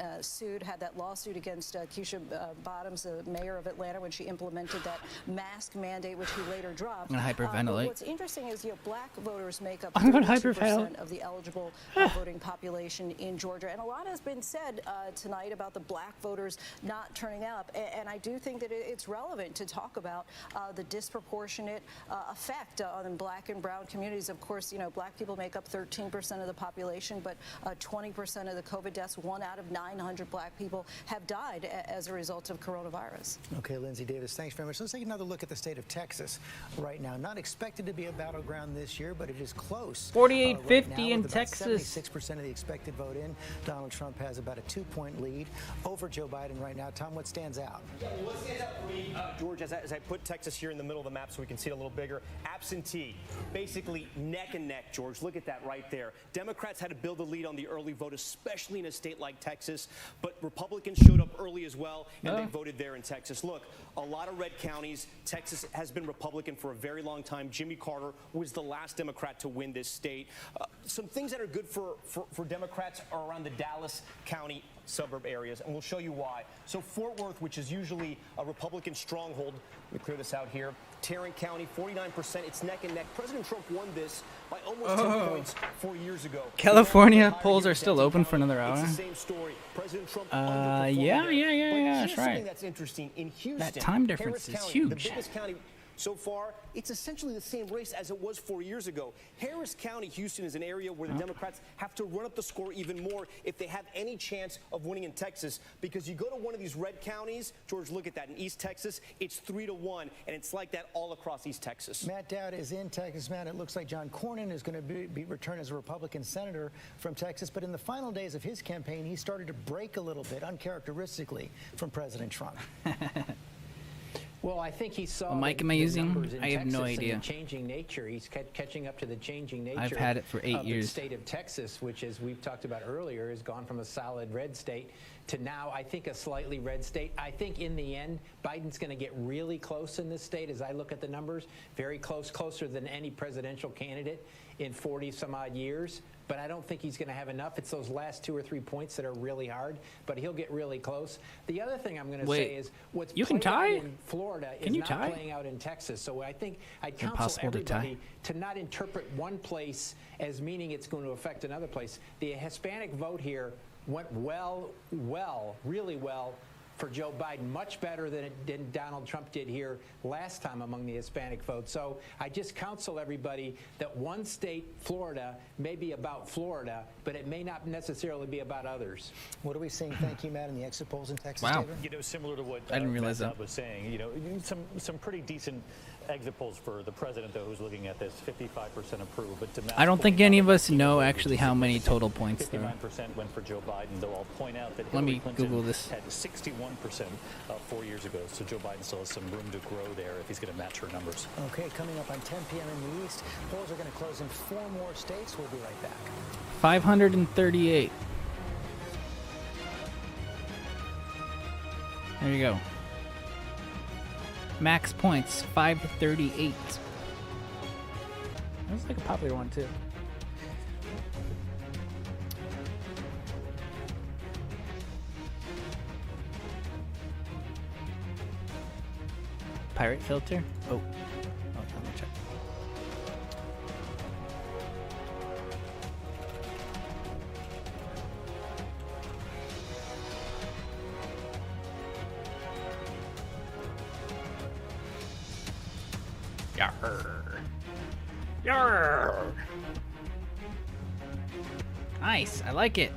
had that lawsuit against Keisha Bottoms, the mayor of Atlanta, when she implemented that mask mandate, which he later dropped. I'm gonna hyperventilate. But what's interesting is, black voters make up I'm gonna 32% hyperventilate. of the eligible voting population in Georgia, and a lot has been said tonight about the black voter voters not turning up. And I do think that it's relevant to talk about the disproportionate effect on black and brown communities. Of course, black people make up 13% of the population, but 20% of the COVID deaths, 1 out of 900 black people have died as a result of coronavirus. Okay, Lindsay Davis, thanks very much. Let's take another look at the state of Texas right now. Not expected to be a battleground this year, but it is close. 48-50 right now, in with about Texas. 76% of the expected vote in. Donald Trump has about a 2-point lead over Joe Biden right now. Tom, what stands out? What stands out for me, George, as I put Texas here in the middle of the map so we can see it a little bigger, absentee, basically neck and neck, George. Look at that right there. Democrats had to build a lead on the early vote, especially in a state like Texas, but Republicans showed up early as well, and they voted there in Texas. Look, a lot of red counties. Texas has been Republican for a very long time. Jimmy Carter was the last Democrat to win this state. Some things that are good for Democrats are around the Dallas County suburb areas, and we'll show you why. So Fort Worth, which is usually a Republican stronghold, let me clear this out here. Tarrant County, 49%. It's neck and neck. President Trump won this by almost 10 points 4 years ago. California polls are still open for another hour. It's the same story. President Trump Yeah, that's right. Something that's interesting in Houston. That time difference Harris is County, huge. The biggest county so far, it's essentially the same race as it was 4 years ago. Harris County, Houston, is an area where the Democrats have to run up the score even more if they have any chance of winning in Texas. Because you go to one of these red counties, George, look at that. In East Texas, it's 3-1, and it's like that all across East Texas. Matt Dowd is in Texas. Matt, it looks like John Cornyn is going to be returned as a Republican senator from Texas. But in the final days of his campaign, he started to break a little bit, uncharacteristically, from President Trump. Well, I think he saw What mic the, am I the using? numbers in I have no Texas and idea. the changing nature. He's catching up to the changing nature. I've had it for 8 of years. The state of Texas, which, as we've talked about earlier, has gone from a solid red state to now, I think, a slightly red state. I think in the end, Biden's going to get really close in this state. As I look at the numbers, very close, closer than any presidential candidate in 40 some odd years. But I don't think he's going to have enough. It's those last 2 or 3 points that are really hard, but he'll get really close. The other thing I'm going to say is what's playing out in Florida is not playing out in Texas. So I think I'd counsel everybody to not interpret one place as meaning it's going to affect another place. The Hispanic vote here went really well for Joe Biden, much better than Donald Trump did here last time among the Hispanic vote. So I just counsel everybody that one state, Florida, may be about Florida, but it may not necessarily be about others. What are we seeing? Thank you, Matt, in the exit polls in Texas. Wow. David? Similar to what I didn't realize Matt that was saying, some pretty decent exit polls for the president, though, who's looking at this, 55% approve. But I don't think any of us know actually how many total points there are. 59% went for Joe Biden, though I'll point out that Let Hillary me Clinton Google this. had 61% 4 years ago. So Joe Biden still has some room to grow there if he's going to match her numbers. Okay, coming up on 10 p.m. in the East, polls are going to close in 4 more states. We'll be right back. 538. There you go. Max points, 538. That's like a popular one, too. Pirate filter? Oh, let me check. Yarr. Yarr. Nice, I like it.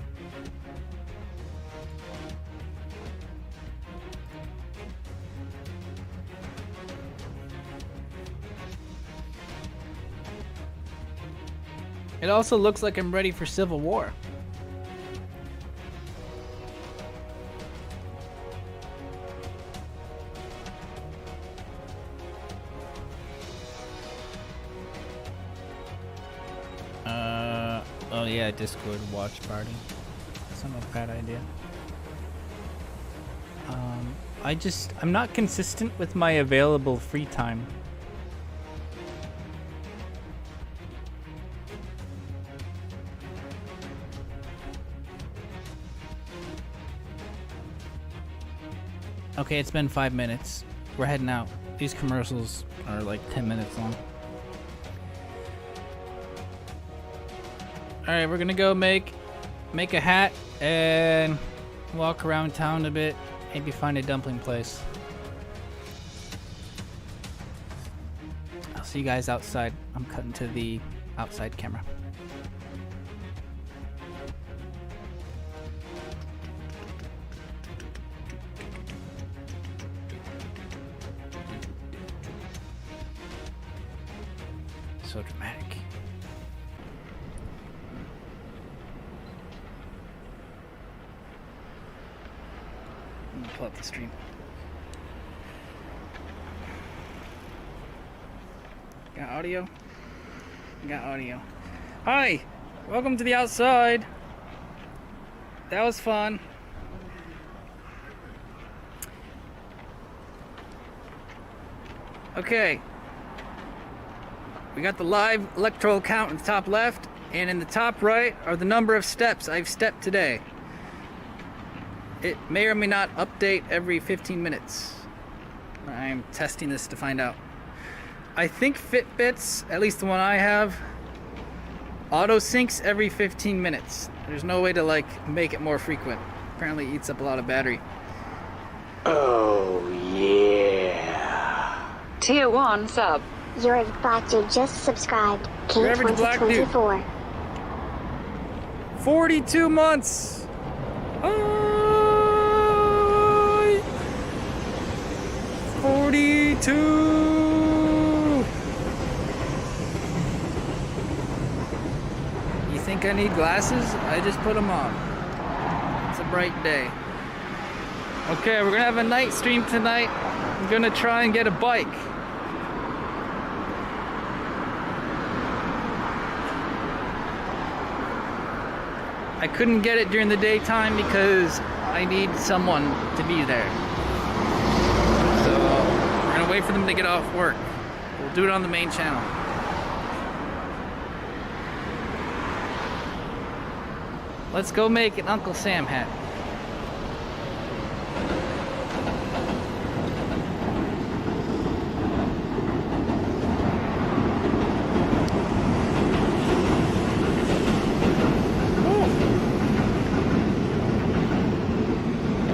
It also looks like I'm ready for Civil War. Oh yeah, Discord watch party. That's not a bad idea. I'm not consistent with my available free time. Okay, it's been 5 minutes. We're heading out. These commercials are like 10 minutes long. All right, we're gonna go make a hat and walk around town a bit. Maybe find a dumpling place. I'll see you guys outside. I'm cutting to the outside camera. So dramatic. I'm gonna pull up the stream. Got audio? Got audio. Hi! Welcome to the outside. That was fun. Okay. We got the live electoral count in the top left, and in the top right are the number of steps I've stepped today. It may or may not update every 15 minutes. I'm testing this to find out. I think Fitbits, at least the one I have, auto syncs every 15 minutes. There's no way to like make it more frequent. Apparently it eats up a lot of battery. Oh yeah. Tier 1 sub. You're a bot you just subscribed. Your average black dude. 2024. 42 months! Hi! 42! You think I need glasses? I just put them on. It's a bright day. Okay, we're gonna have a night stream tonight. I'm gonna try and get a bike. I couldn't get it during the daytime because I need someone to be there. So we're gonna wait for them to get off work. We'll do it on the main channel. Let's go make an Uncle Sam hat.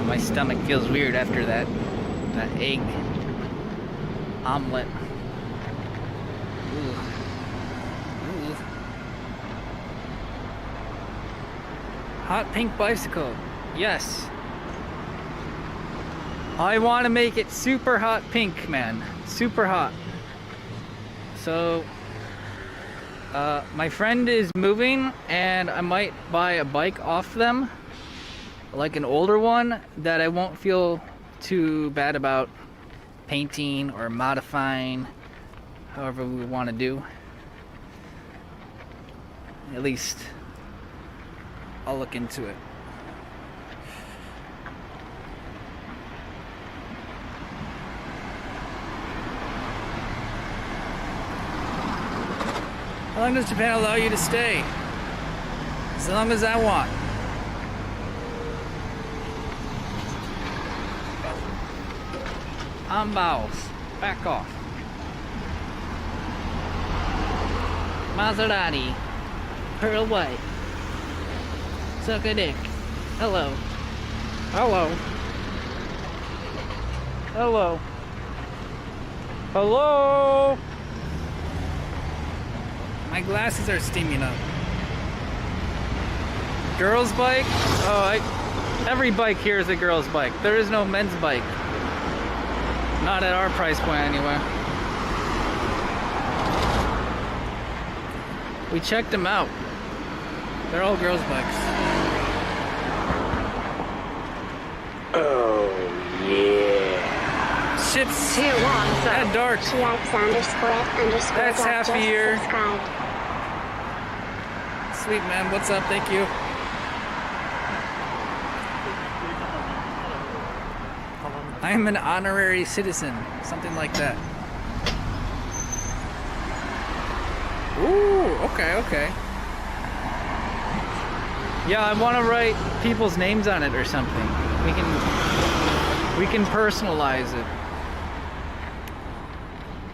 My stomach feels weird after that egg omelet. Ooh. Ooh. Hot pink bicycle. Yes. I want to make it super hot pink, man. Super hot. So, my friend is moving and I might buy a bike off them. Like an older one that I won't feel too bad about painting or modifying, however we want to do. At least I'll look into it. How long does Japan allow you to stay? As long as I want. Ambaus, back off. Maserati, Pearl White, suck a dick. Hello. Hello. Hello. Hello. My glasses are steaming up. Girls' bike? Oh, every bike here is a girl's bike. There is no men's bike. Not at our price point, anyway. We checked them out. They're all girls' bikes. Oh yeah. Ships Tier 1 at dark. That's half a year. Sweet man, what's up? Thank you. I am an honorary citizen, something like that. Ooh, okay. Yeah, I want to write people's names on it or something. We can personalize it.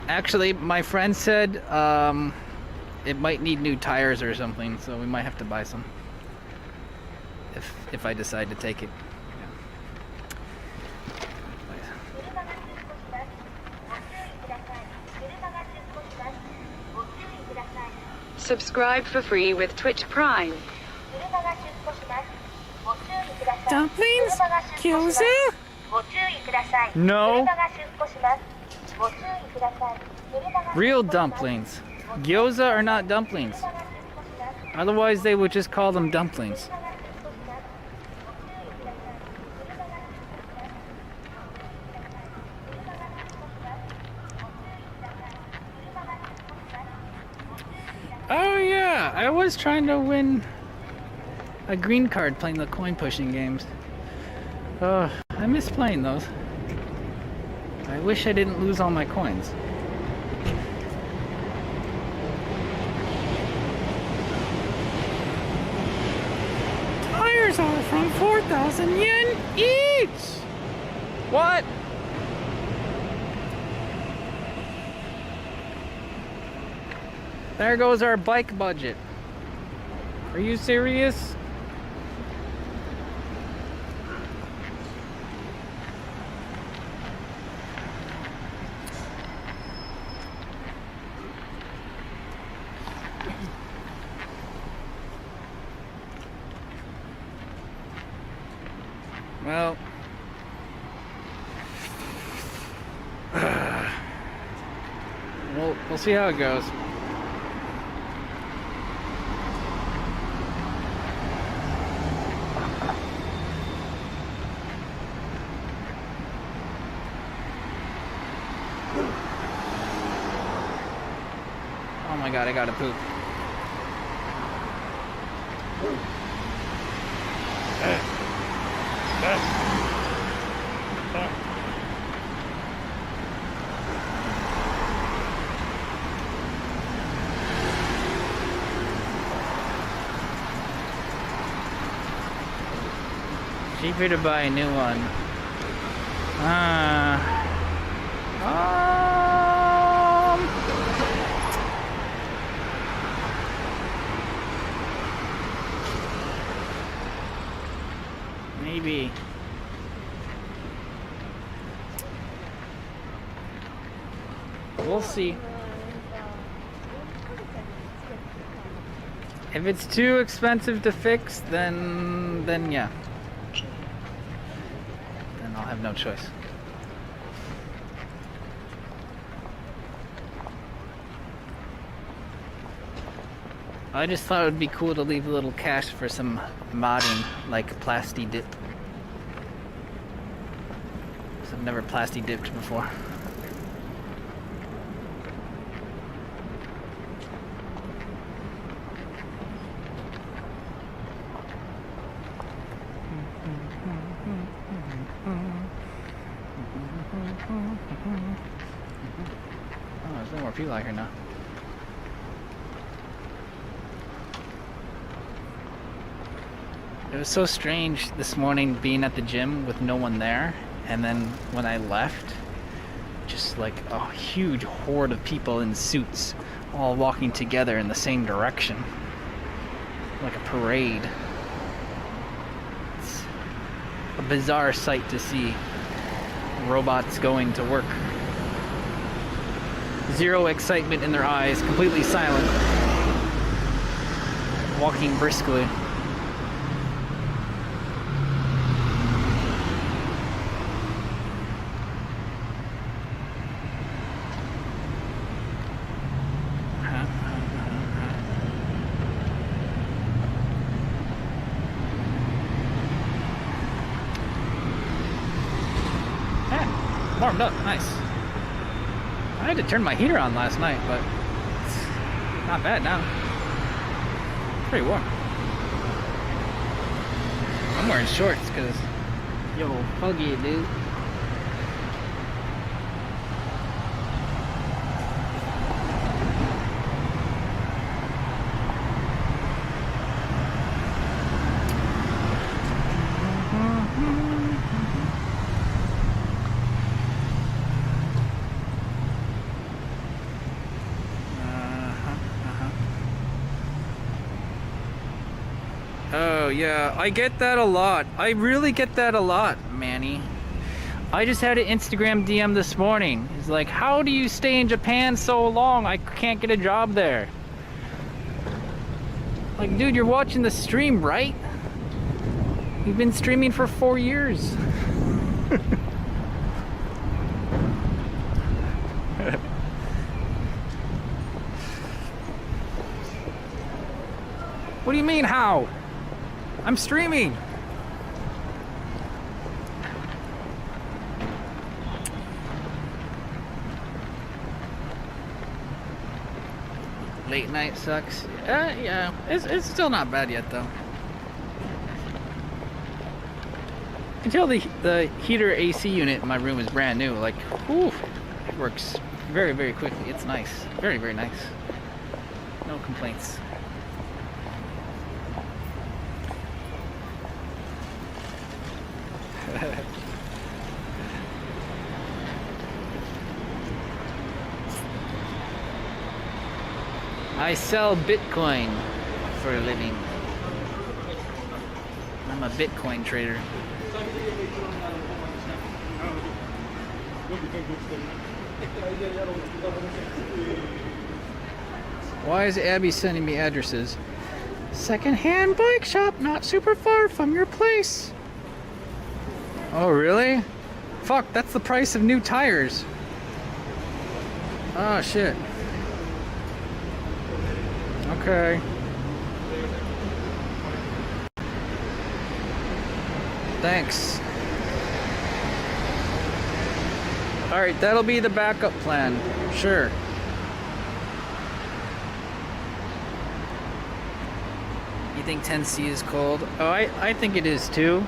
Actually, my friend said it might need new tires or something, so we might have to buy some if I decide to take it. Subscribe for free with Twitch Prime. Dumplings? Gyoza? No. Real dumplings. Gyoza are not dumplings. Otherwise, they would just call them dumplings. Oh yeah, I was trying to win a green card playing the coin pushing games. Oh, I miss playing those. I wish I didn't lose all my coins. Tires are from 4,000 yen each! What? There goes our bike budget. Are you serious? Well, we'll see how it goes. Oh my god, I gotta poop. Cheaper to buy a new one. Maybe. We'll see. If it's too expensive to fix, then yeah. Then I'll have no choice. I just thought it would be cool to leave a little cash for some modding, like plasti dip. 'Cause I've never plasti dipped before. Oh, there's no more people out here now. It was so strange this morning being at the gym with no one there, and then when I left, just like a huge horde of people in suits all walking together in the same direction. Like a parade. It's a bizarre sight to see. Robots going to work. Zero excitement in their eyes, completely silent. Walking briskly. Warmed up, nice. I had to turn my heater on last night, but it's not bad now. It's pretty warm. I'm wearing shorts because, yo, huggy, dude. Oh yeah, I get that a lot. I really get that a lot, Manny. I just had an Instagram DM this morning. It's like, how do you stay in Japan so long? I can't get a job there. Like, dude, you're watching the stream, right? You've been streaming for 4 years. What do you mean, how? I'm streaming. Late night sucks. Yeah, it's still not bad yet, though. You can tell the heater AC unit in my room is brand new. Like, whew, it works very, very quickly. It's nice. Very, very nice. No complaints. I sell Bitcoin for a living. I'm a Bitcoin trader. Why is Abby sending me addresses? Second-hand bike shop not super far from your place. Oh, really? Fuck, that's the price of new tires. Oh, shit. Okay. Thanks. Alright, that'll be the backup plan. Sure. You think 10C is cold? Oh, I think it is too.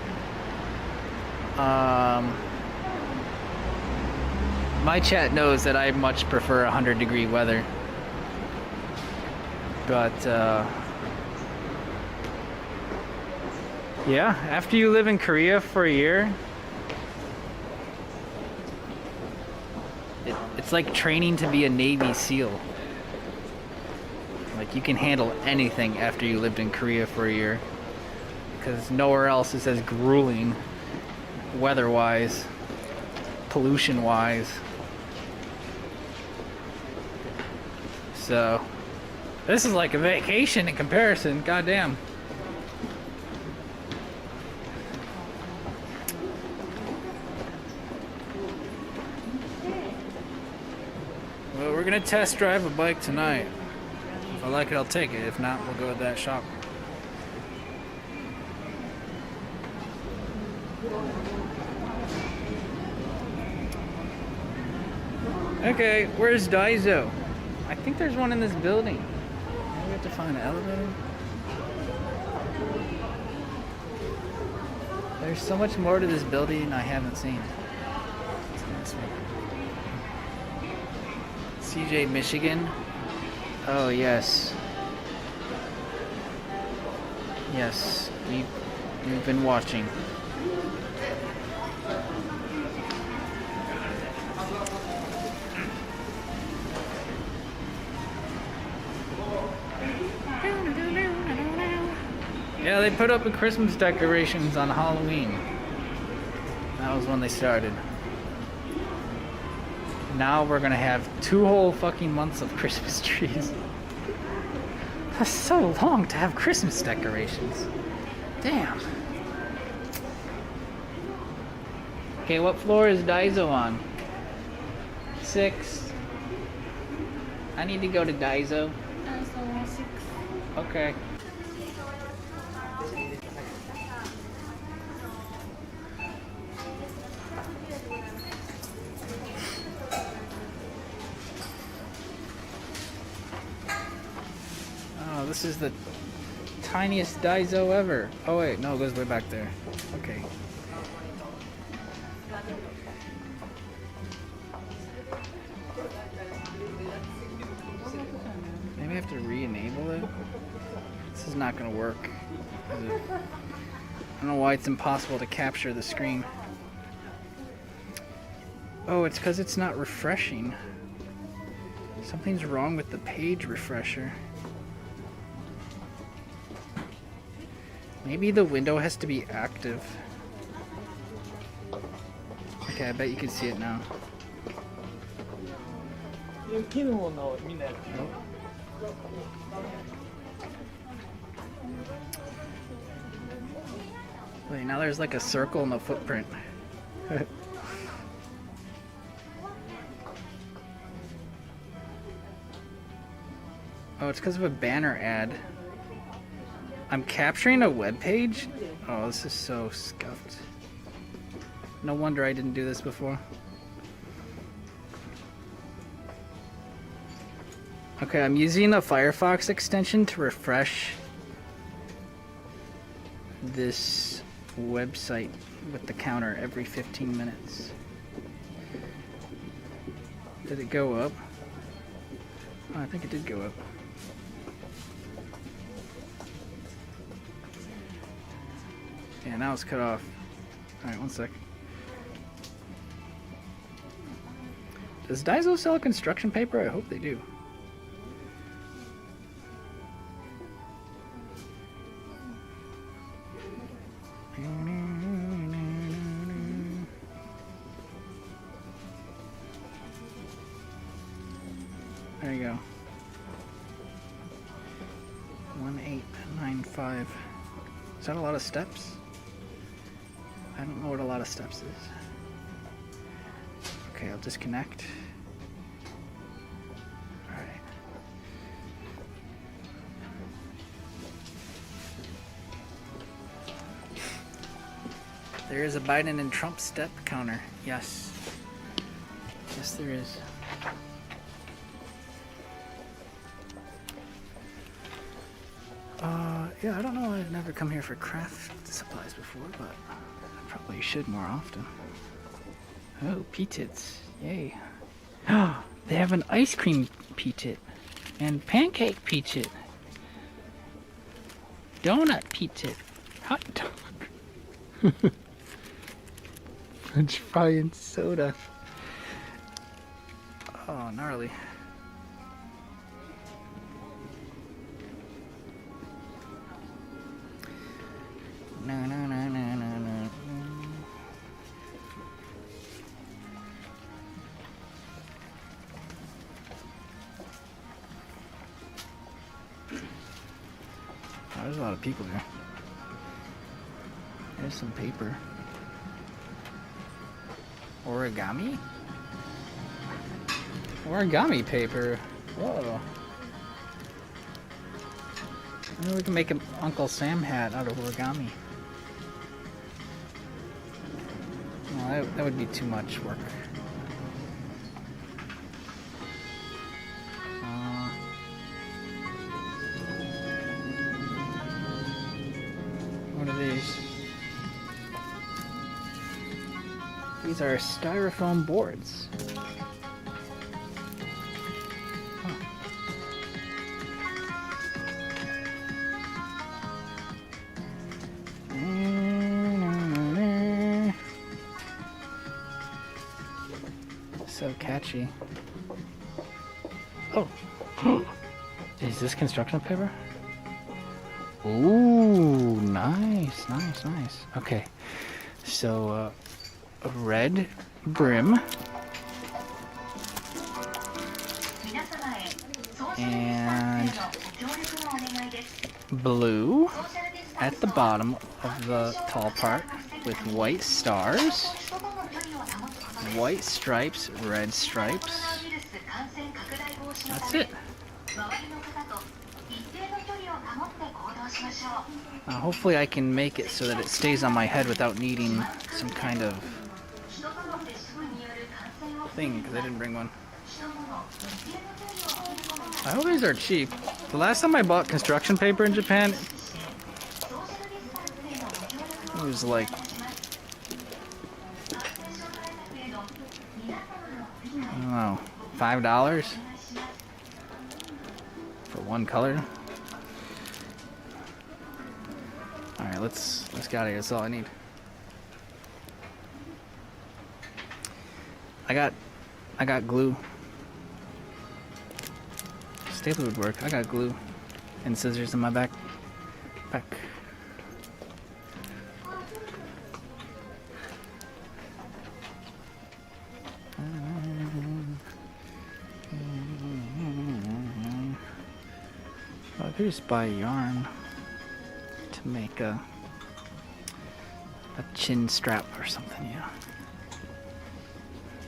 My chat knows that I much prefer 100-degree weather. But, yeah, after you live in Korea for a year, it's like training to be a Navy SEAL. Like, you can handle anything after you lived in Korea for a year. Because nowhere else is as grueling, weather-wise, pollution-wise. So, this is like a vacation in comparison, goddamn. Well, we're gonna test drive a bike tonight. If I like it, I'll take it. If not, we'll go to that shop. Okay, where's Daiso? I think there's one in this building. Maybe we have to find an elevator. There's so much more to this building I haven't seen. CJ, Michigan. Oh, yes. Yes, we've been watching. Yeah, they put up the Christmas decorations on Halloween. That was when they started. Now we're gonna have 2 whole fucking months of Christmas trees. That's so long to have Christmas decorations. Damn. Okay, what floor is Daiso on? 6. I need to go to Daiso. Daiso 6. Okay. Oh, this is the tiniest Daiso ever. Oh wait, no, it goes way back there. Okay. Maybe I have to re-enable it. This is not gonna work. I don't know why it's impossible to capture the screen. Oh, it's because it's not refreshing. Something's wrong with the page refresher. Maybe the window has to be active. Okay, I bet you can see it now. Wait, now there's like a circle in the footprint. Oh, it's because of a banner ad. I'm capturing a web page? Oh, this is so scuffed. No wonder I didn't do this before. Okay, I'm using a Firefox extension to refresh this website with the counter every 15 minutes. Did it go up? Oh, I think it did go up. Yeah, now it's cut off. Alright, one sec. Does Daiso sell construction paper? I hope they do. There you go. 1895. Is that a lot of steps? I don't know what a lot of steps is. Okay, I'll disconnect. Alright. There is a Biden and Trump step counter. Yes. Yes, there is. Yeah, I don't know. I've never come here for craft supplies before, but I probably should more often. Oh, P-tits. Yay. Oh, they have an ice cream P-tit and pancake P-tit. Donut P-tit. Hot dog. French fry and soda. Oh, gnarly. No, no, no, no, no, no. Oh, there's a lot of people here. There's some paper. Origami? Origami paper. Whoa. Maybe we can make an Uncle Sam hat out of origami. No, that would be too much work. What are these? These are styrofoam boards. So catchy. Oh. Is this construction paper? Ooh, nice, nice, nice. Okay. So, a red brim. And blue at the bottom of the tall part with white stars. White stripes, red stripes. That's it. Hopefully I can make it so that it stays on my head without needing some kind of thing, because I didn't bring one. I hope these are cheap. The last time I bought construction paper in Japan, it was like I don't know, $5 for one color. All right, let's get out of here. That's all I need. I got glue. Stapler would work. I got glue and scissors in my backpack. I could just buy yarn. to make a chin strap or something,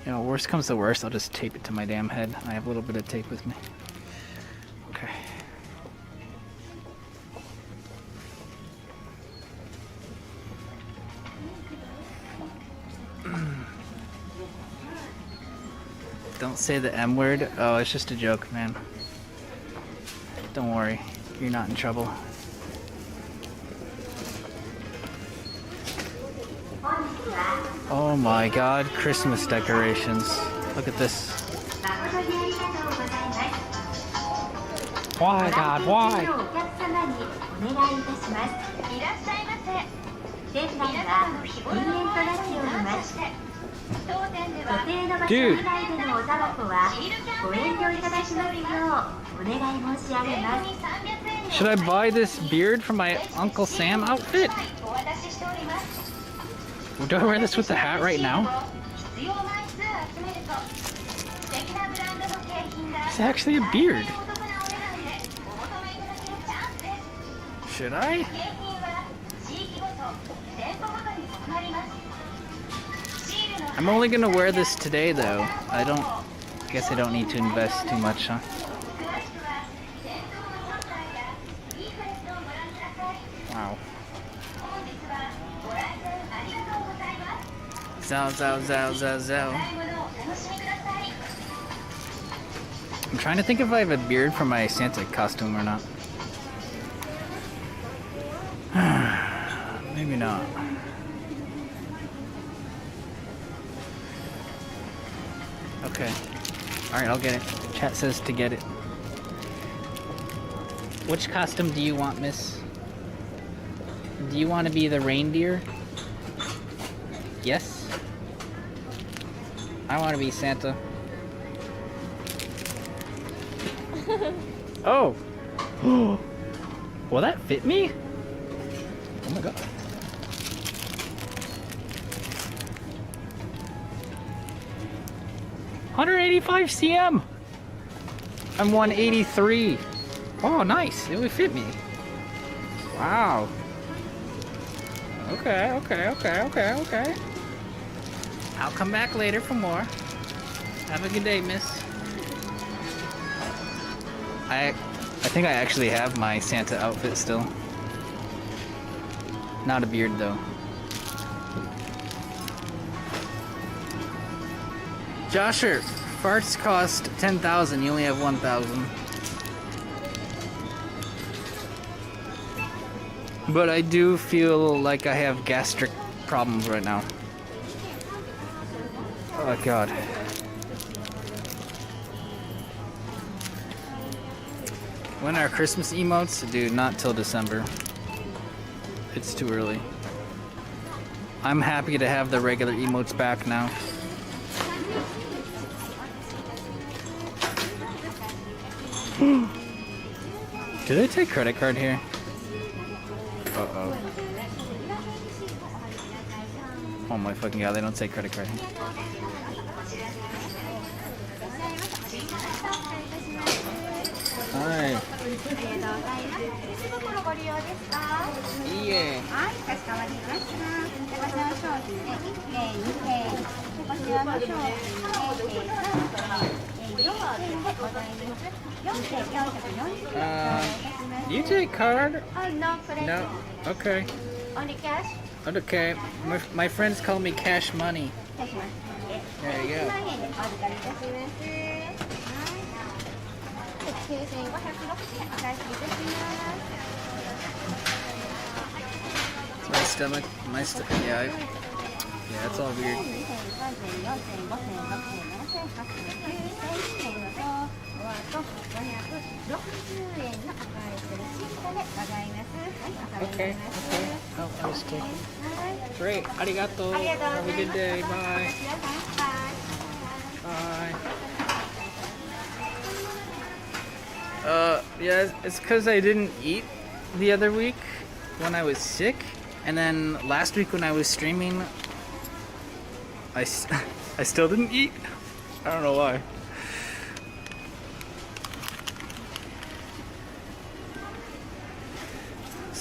You know, worst comes to worst, I'll just tape it to my damn head. I have a little bit of tape with me. Okay. Don't say the M word. Oh, it's just a joke, man. Don't worry. You're not in trouble. Oh my god, Christmas decorations. Look at this. Why, God, why? Dude. Should I buy this beard for my Uncle Sam outfit? Do I wear this with the hat right now? It's actually a beard. Should I? I'm only gonna wear this today though. I guess I don't need to invest too much, huh? Wow. Zow, zow, zow, zow, zow. I'm trying to think if I have a beard for my Santa costume or not. Maybe not. Okay. Alright, I'll get it. Chat says to get it. Which costume do you want, miss? Do you want to be the reindeer? Yes? I want to be Santa. Oh! Will that fit me? Oh my god. $185 cm! I'm 183. Oh, nice. It would fit me. Wow. Okay. I'll come back later for more. Have a good day, miss. I think I actually have my Santa outfit still. Not a beard though. Josher, farts cost 10,000. You only have 1,000. But I do feel like I have gastric problems right now. Oh god. When are Christmas emotes? Dude, not till December. It's too early. I'm happy to have the regular emotes back now. Did I take credit card here? Uh-oh. Oh my fucking god, they don't take credit card here. Hi. Yeah. Do you take card? No. Okay. Only cash? Okay. My friends call me Cash Money. There you go. It's my stomach, yeah, it's all weird. Okay. I'll just take it. Great, arigato. Have a good day, bye. Bye. Yeah, it's because I didn't eat the other week when I was sick, and then last week when I was streaming, I still didn't eat. I don't know why.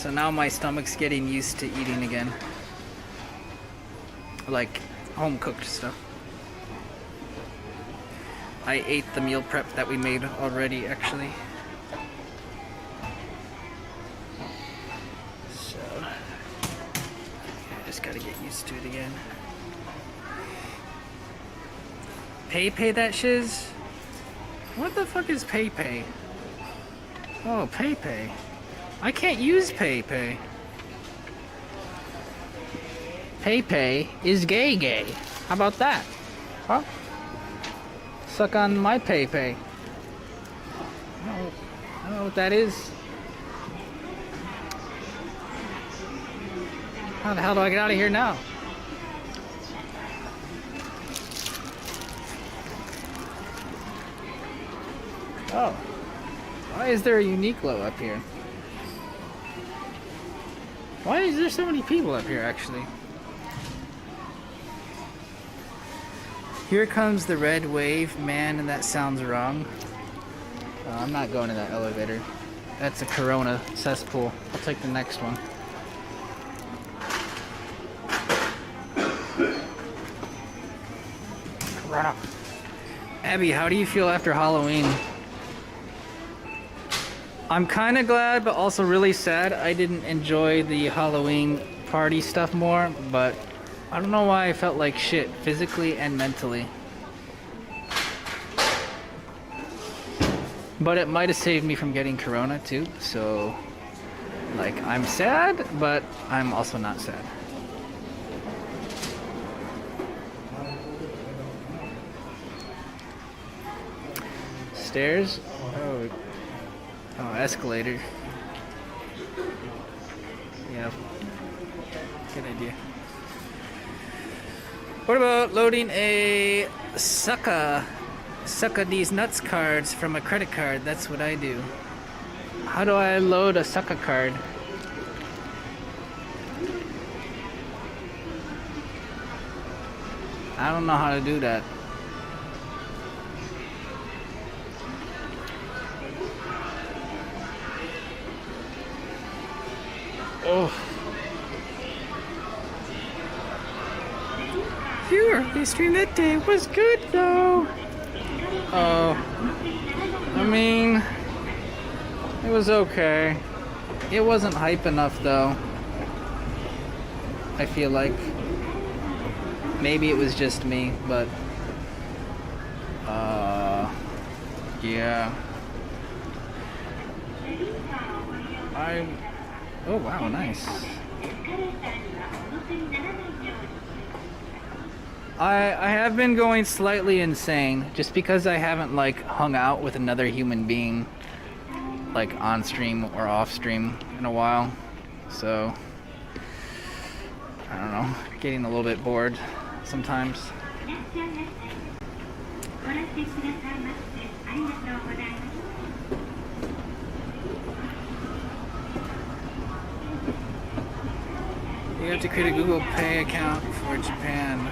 So now my stomach's getting used to eating again. Like home cooked stuff. I ate the meal prep that we made already, actually. So I just gotta get used to it again. Pay that shiz? What the fuck is pay? Oh, pay. I can't use pay. Pay is gay. How about that? Huh? Suck on my pay. I don't know what that is. How the hell do I get out of here now? Oh. Why is there a Uniqlo up here? Why is there so many people up here, actually? Here comes the red wave, man, and that sounds wrong. I'm not going to that elevator. That's a Corona cesspool. I'll take the next one. Corona. Abby, how do you feel after Halloween? I'm kind of glad, but also really sad I didn't enjoy the Halloween party stuff more, but I don't know why I felt like shit, physically and mentally. But it might have saved me from getting Corona too, so like I'm sad, but I'm also not sad. Stairs? Oh, escalator. Yeah. Good idea. What about loading a sucka these nuts cards from a credit card? That's what I do. How do I load a sucka card? I don't know how to do that. Oh. Your early stream that day was good though. Oh. I mean, it was okay. It wasn't hype enough though. I feel like. Maybe it was just me, but yeah. Oh wow, nice. I have been going slightly insane just because I haven't like hung out with another human being like on stream or off stream in a while. So I don't know, getting a little bit bored sometimes. You have to create a Google Pay account for Japan.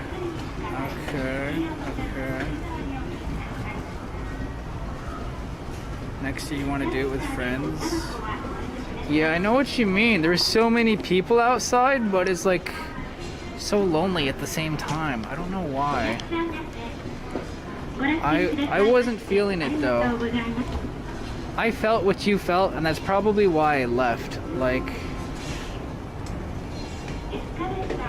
Okay. Next year you want to do it with friends? Yeah, I know what you mean. There's so many people outside, but it's like so lonely at the same time. I don't know why. I wasn't feeling it though. I felt what you felt, and that's probably why I left. Like,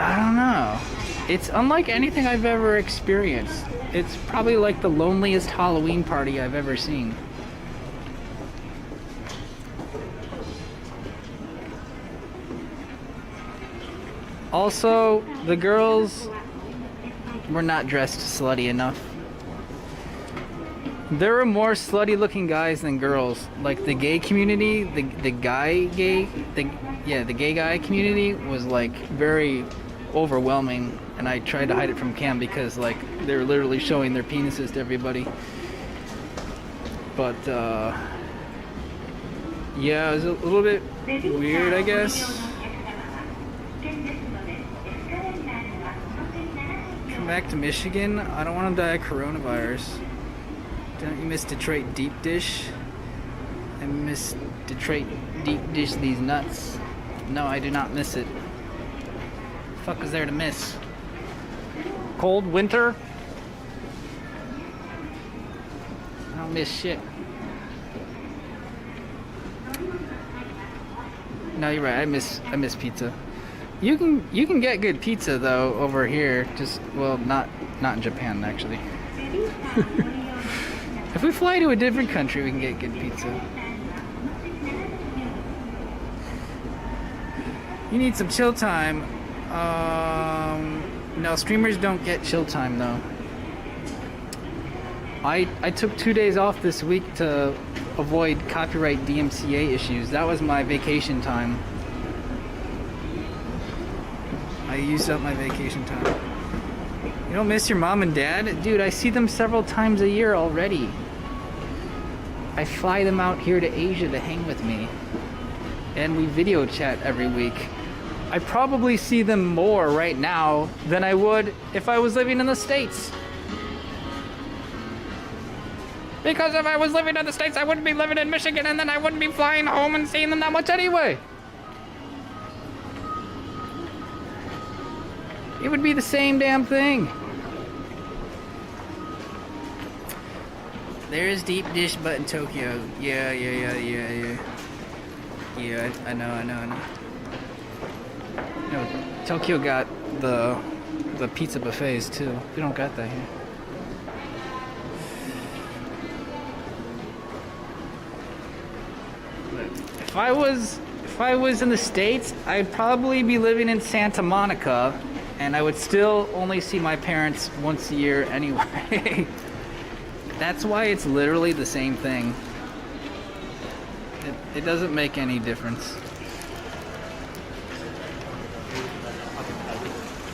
I don't know. It's unlike anything I've ever experienced. It's probably like the loneliest Halloween party I've ever seen. Also, the girls were not dressed slutty enough. There were more slutty looking guys than girls. Like the gay community, the gay guy community was like very overwhelming, and I tried to hide it from Cam because like they were literally showing their penises to everybody. But yeah, it was a little bit weird, I guess. Come back to Michigan? I don't want to die of coronavirus. Don't you miss Detroit deep dish? I miss Detroit deep dish these nuts. No, I do not miss it. Fuck is there to miss? Cold winter? I don't miss shit. No, you're right. I miss pizza. You can get good pizza though over here. Just well, not in Japan actually. If we fly to a different country, we can get good pizza. You need some chill time. No, streamers don't get chill time though. I took 2 days off this week to avoid copyright DMCA issues. That was my vacation time. I used up my vacation time. You don't miss your mom and dad? Dude, I see them several times a year already. I fly them out here to Asia to hang with me. And we video chat every week. I probably see them more right now than I would if I was living in the States. Because if I was living in the States, I wouldn't be living in Michigan, and then I wouldn't be flying home and seeing them that much anyway. It would be the same damn thing. There's deep dish butt in Tokyo. Yeah. Yeah, I know. You know, Tokyo got the pizza buffets too. We don't got that here. If I was in the States, I'd probably be living in Santa Monica, and I would still only see my parents once a year anyway. That's why it's literally the same thing. It doesn't make any difference.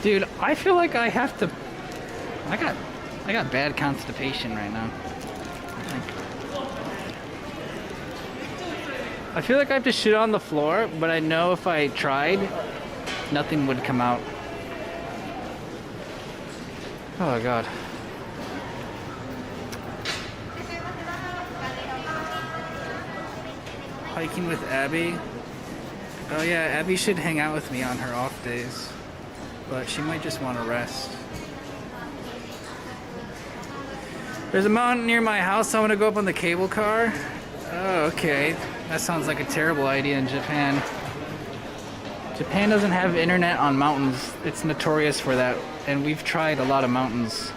Dude, I feel like I have to... I got bad constipation right now. I feel like I have to shit on the floor, but I know if I tried, nothing would come out. Oh god. Hiking with Abby? Oh yeah, Abby should hang out with me on her off days. But she might just want to rest. There's a mountain near my house. I want to go up on the cable car. Oh, okay. That sounds like a terrible idea in Japan. Japan doesn't have internet on mountains. It's notorious for that. And we've tried a lot of mountains.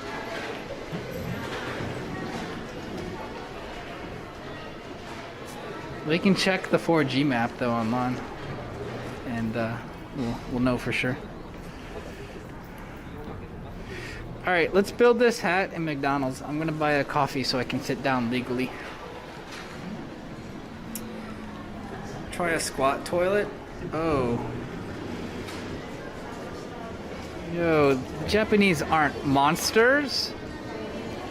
We can check the 4G map though online. And we'll know for sure. Alright, let's build this hat in McDonald's. I'm gonna buy a coffee so I can sit down legally. Try a squat toilet? Oh. Yo, Japanese aren't monsters.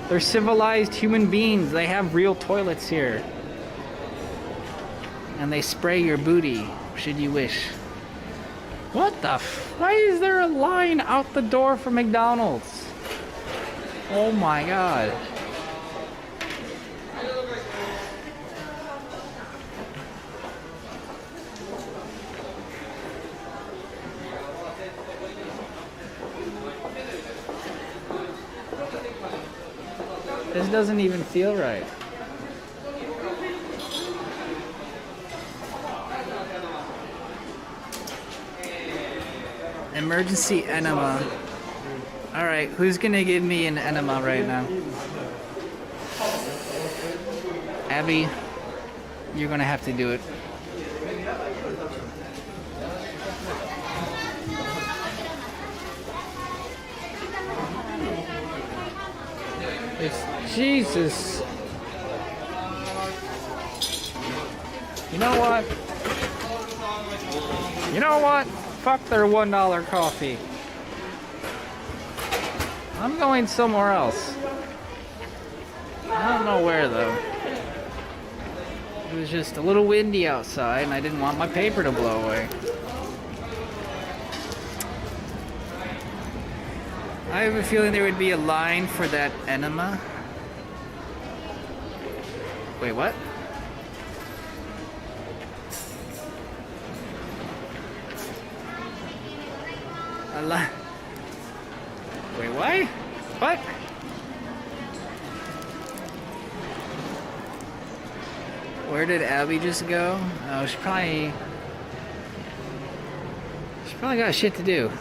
They're civilized human beings. They have real toilets here. And they spray your booty, should you wish. What the why is there a line out the door for McDonald's? Oh my god. This doesn't even feel right. Emergency enema. Alright, who's gonna give me an enema right now? Abby, you're gonna have to do it. Jesus. You know what? You know what? Fuck their $1 coffee. I'm going somewhere else. I don't know where though. It was just a little windy outside and I didn't want my paper to blow away. I have a feeling there would be a line for that enema. Wait, what? Wait, what? What? Where did Abby just go? Oh, she probably got shit to do.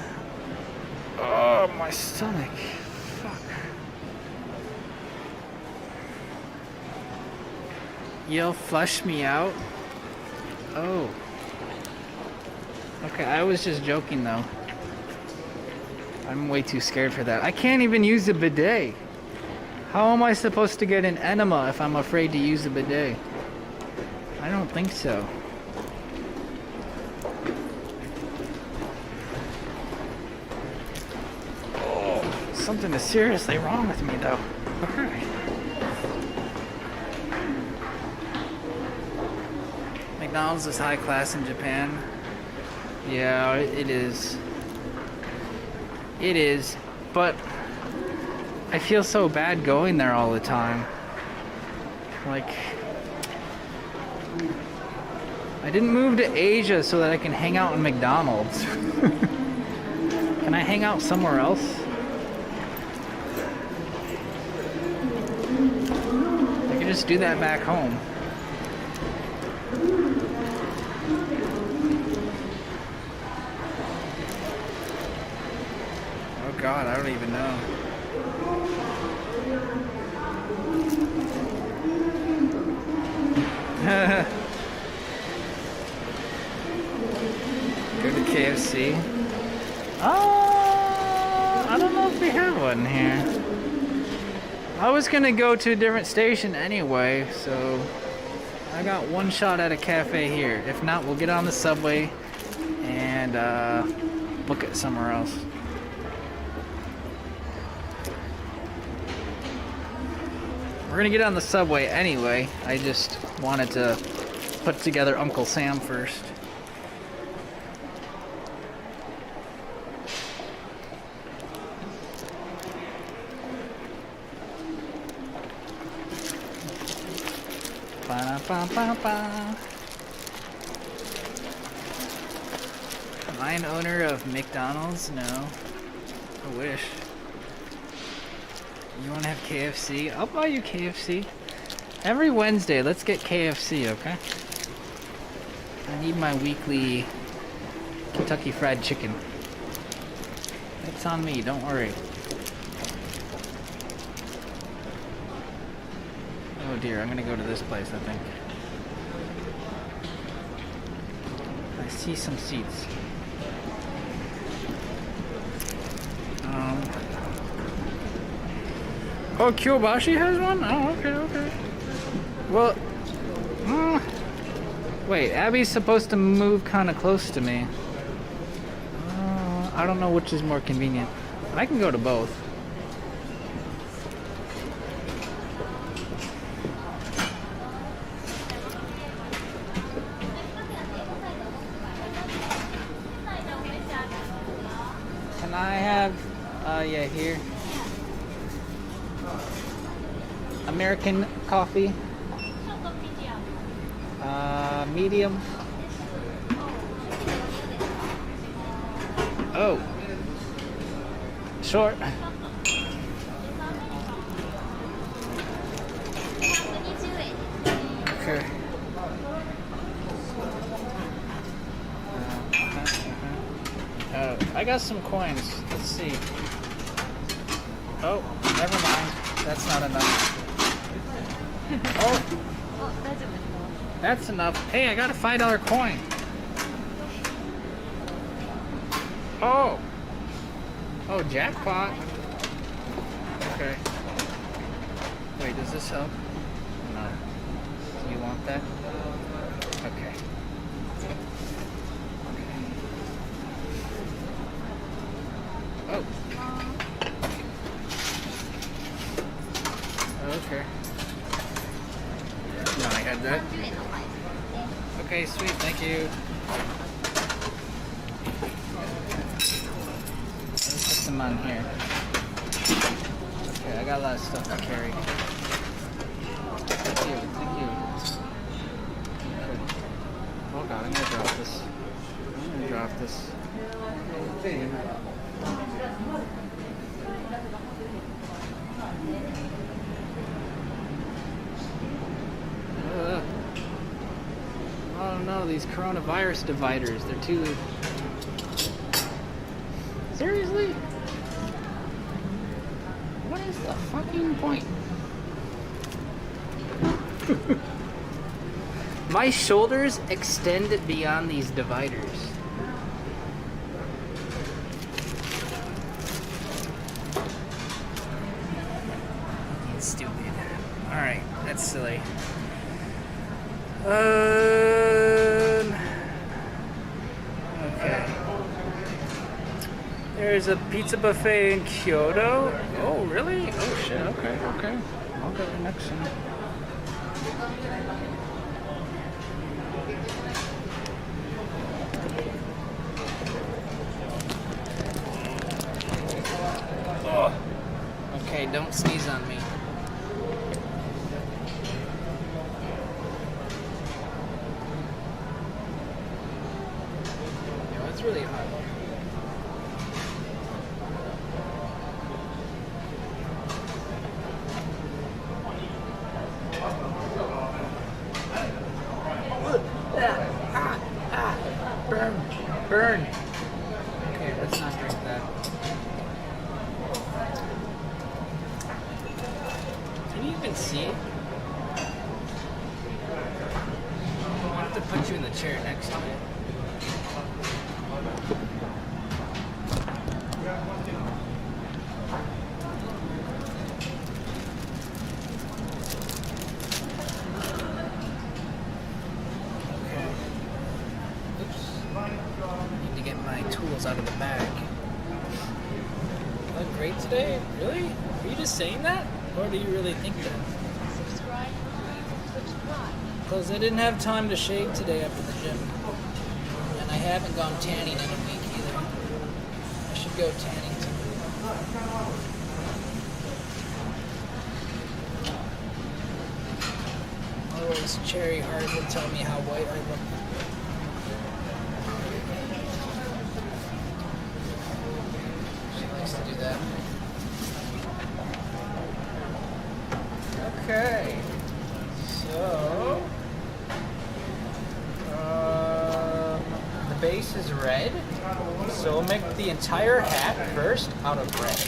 Oh, my stomach. Fuck. You'll flush me out? Oh. Okay, I was just joking though. I'm way too scared for that. I can't even use a bidet. How am I supposed to get an enema if I'm afraid to use a bidet? I don't think so. Oh, something is seriously wrong with me though. Okay. McDonald's is high class in Japan. Yeah, it is. It is, but I feel so bad going there all the time. Like, I didn't move to Asia so that I can hang out in McDonald's. Can I hang out somewhere else? I can just do that back home. God, I don't even know. Go to KFC. I don't know if we have one here. I was gonna go to a different station anyway, so I got one shot at a cafe here. If not, we'll get on the subway and book it somewhere else. We're gonna get on the subway anyway. I just wanted to put together Uncle Sam first. Ba-da-ba-ba-ba. Am I an owner of McDonald's? No. I wish. You want to have KFC? I'll buy you KFC. Every Wednesday, let's get KFC, okay? I need my weekly Kentucky Fried Chicken. It's on me, don't worry. Oh dear, I'm gonna go to this place, I think. I see some seats. Oh, Kyobashi has one? Oh, okay. Well, wait, Abby's supposed to move kind of close to me. I don't know which is more convenient. I can go to both. Can I have, yeah, here. American coffee. Medium. Oh. Short. Okay. I got some coins. Let's see. Oh, never mind. That's not enough. Oh, that's enough. Hey, I got a $5 coin. Oh. Oh, jackpot. Okay. Wait, does this help? No. Do you want that? Okay. Oh. Okay. No, I had that. Okay, sweet, thank you. Let's put them on here. Okay, I got a lot of stuff to carry. Thank you, thank you. Okay. Oh god, I'm gonna drop this. Oh no, these coronavirus dividers, they're too... Seriously? What is the fucking point? My shoulders extend beyond these dividers. Fucking stupid. Alright, that's silly. Okay. There's a pizza buffet in Kyoto. Oh, really? Oh, shit. Okay, okay. I'll go next one. Oh. Okay, don't sneeze on me. Yeah, it's really hot. Burn. Burn. Okay, let's not drink that. Can you even see? I'll have to put you in the chair next to it. Need to get my tools out of the bag. Look great today? Really? Are you just saying that? Or do you really think that? Subscribe. Because I didn't have time to shave today after the gym. And I haven't gone tanning in a week either. I should go tanning too. Otherwise, Cherry Heart will tell me how white I look. To do that. Okay, so the base is red, so we'll make the entire hat first out of red.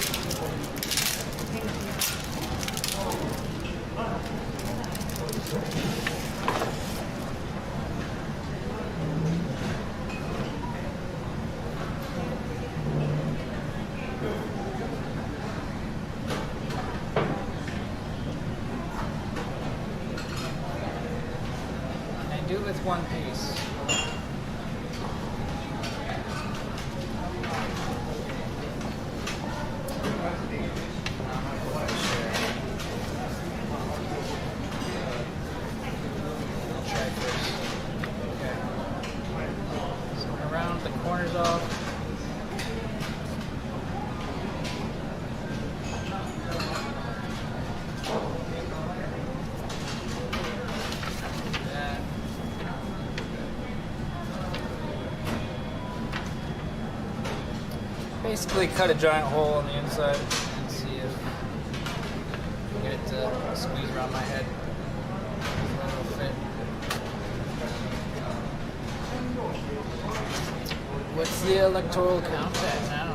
Do it with one piece. Try first. Okay. So around the corners off. Basically cut a giant hole on the inside and see if I can get it to squeeze around my head. It'll fit. What's the electoral count at now?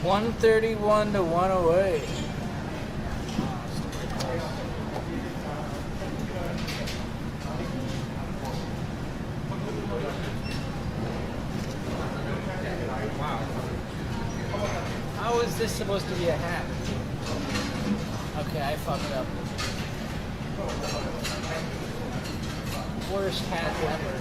$131 to $108. Wow. How is this supposed to be a hat? Okay, I fucked up. Worst hat ever.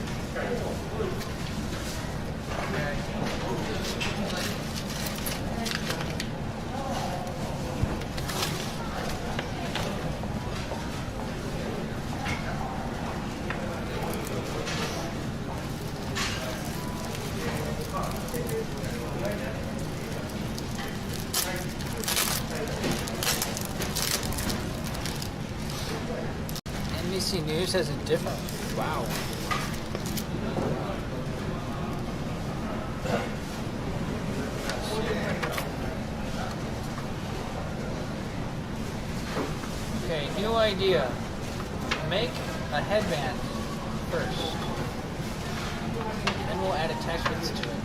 NBC News has a different. Wow. Okay, new idea. Make a headband first. Then we'll add attachments to it.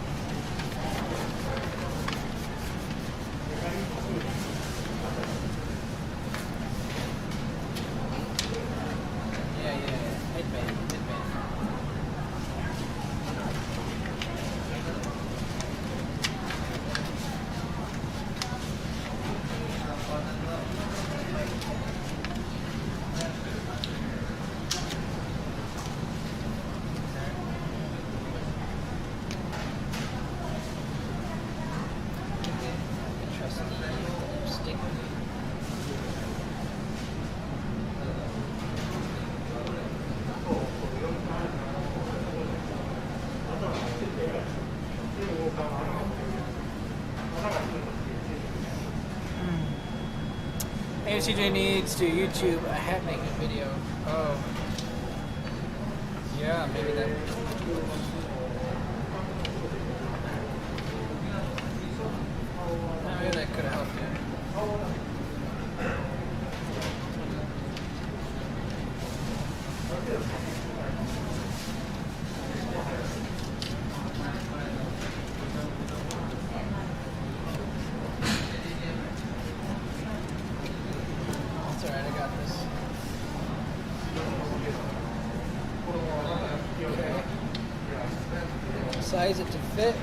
CJ needs to YouTube a hat making video. Oh. Yeah, maybe that. Maybe that could have helped you. Size it to fit.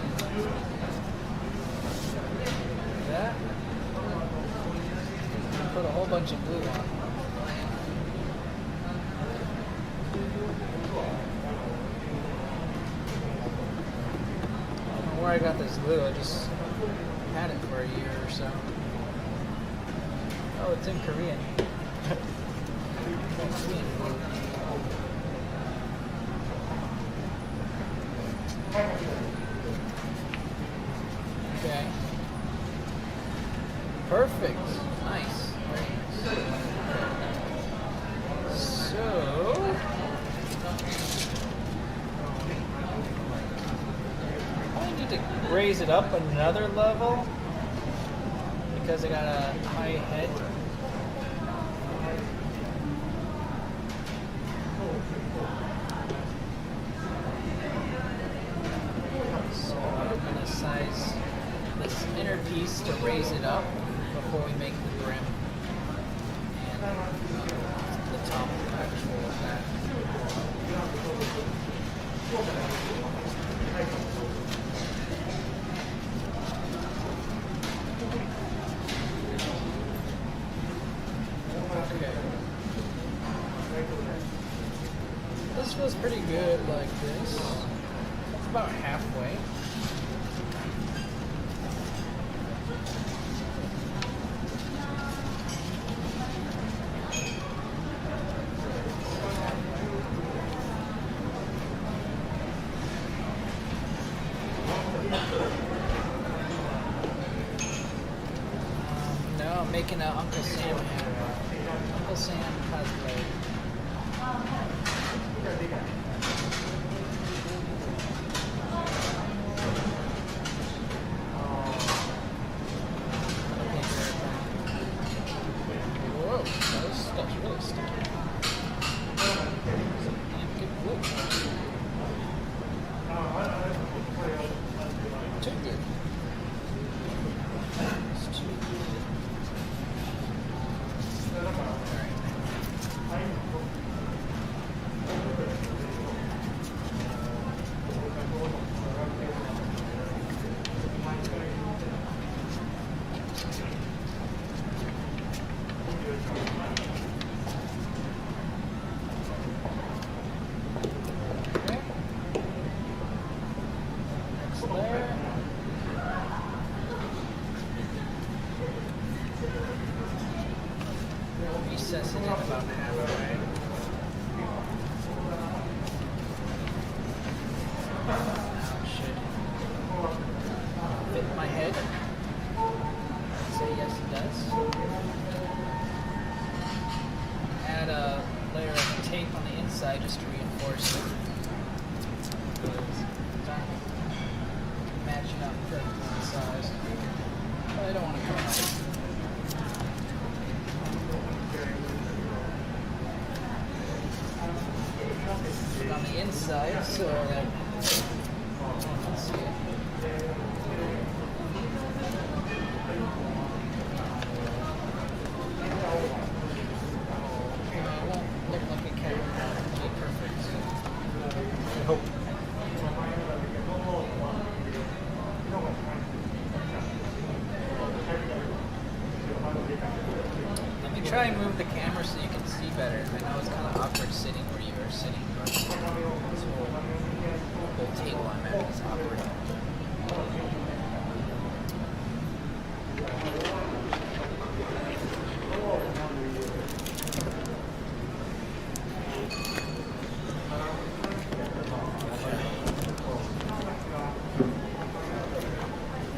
That. Put a whole bunch of glue on. I don't know where I got this glue. I just had it for a year or so. Oh, it's in Korean. Korean glue. Okay. Perfect. Nice. So I need to raise it up another level because I got a high head. Size this inner piece to raise it up before we make the brim and the top actual of that. Okay. This feels pretty good like this. It's about halfway. Making an Uncle Sam hat. Uncle Sam cosplay. Whoa, this stuff's really sticky. Damn good glue. Too good. It's too good. recess it in about halfway. Now it should fit my head. Say yes, it does. Add a layer of tape on the inside just to reinforce it. Matching up perfectly in size. But I don't want to cut it. On the inside, so that you can see it. It won't look like a cat. It'll be perfect. I hope. Let me try and move the camera so you can see better. I know it's kind of awkward sitting where you are sitting, but this whole table I'm at is awkward.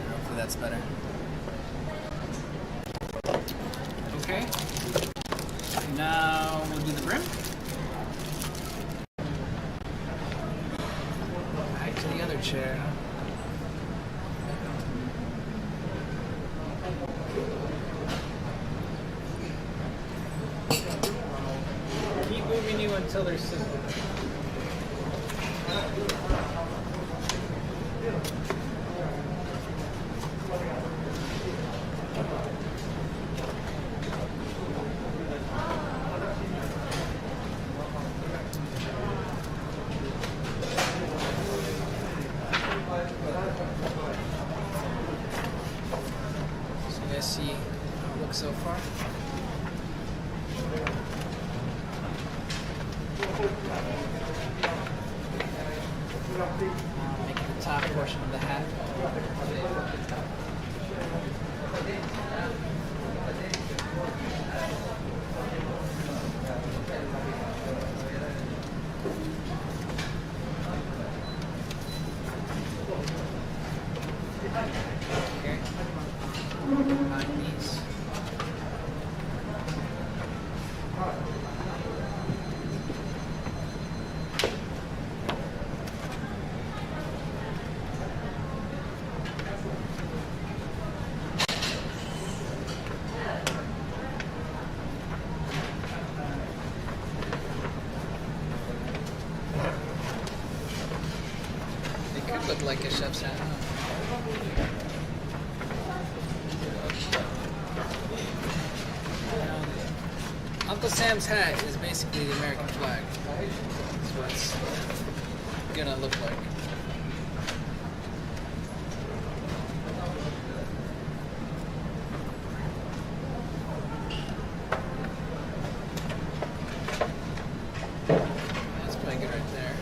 Hopefully that's better. Okay. Now we'll do the brim. Back to the other chair. Keep moving you until they're simple. So you guys see how it looks so far? Making the top portion of the hat. Okay. Behind these. They could look like a chef's hat, huh? Uncle Sam's hat is basically the American flag. That's what it's gonna look like. That's pretty good right there.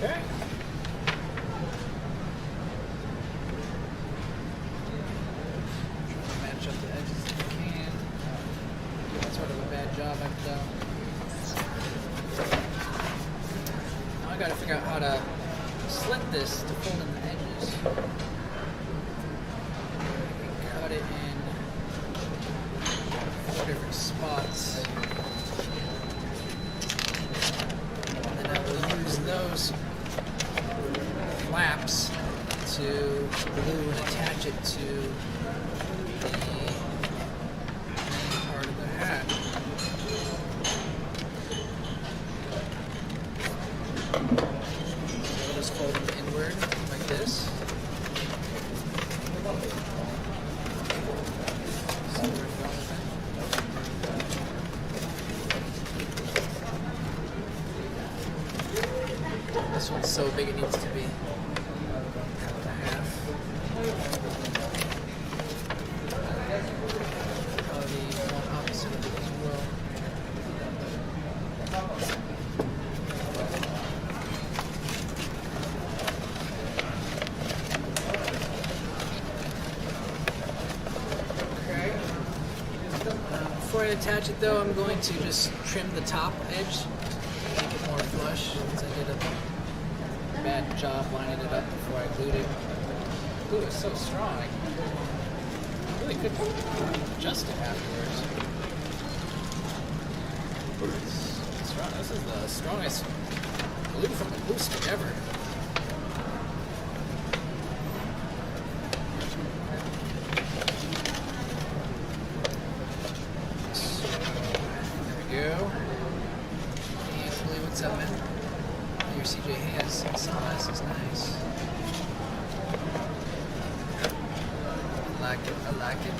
Okay. Match up the edges if you can. That's sort of a bad job I've done. Now I gotta figure out how to slit this to fold in the edges. Cut it in 4 different spots. And I will use those flaps to glue and attach it to the main part of the hat. So I'll just fold them inward like this. See where I'm going with it. This one's so big it needs to be cut to half. Probably one opposite of it as well. before I attach it though, I'm going to just trim the top edge, make it more flush, since I did a bad job lining it up before I glued it. Glue is so strong, I really could adjust it afterwards. It's strong. This is the strongest glue from the glue stick ever. What's up, man? Your CJ has sunglasses, nice. I like it, I like it.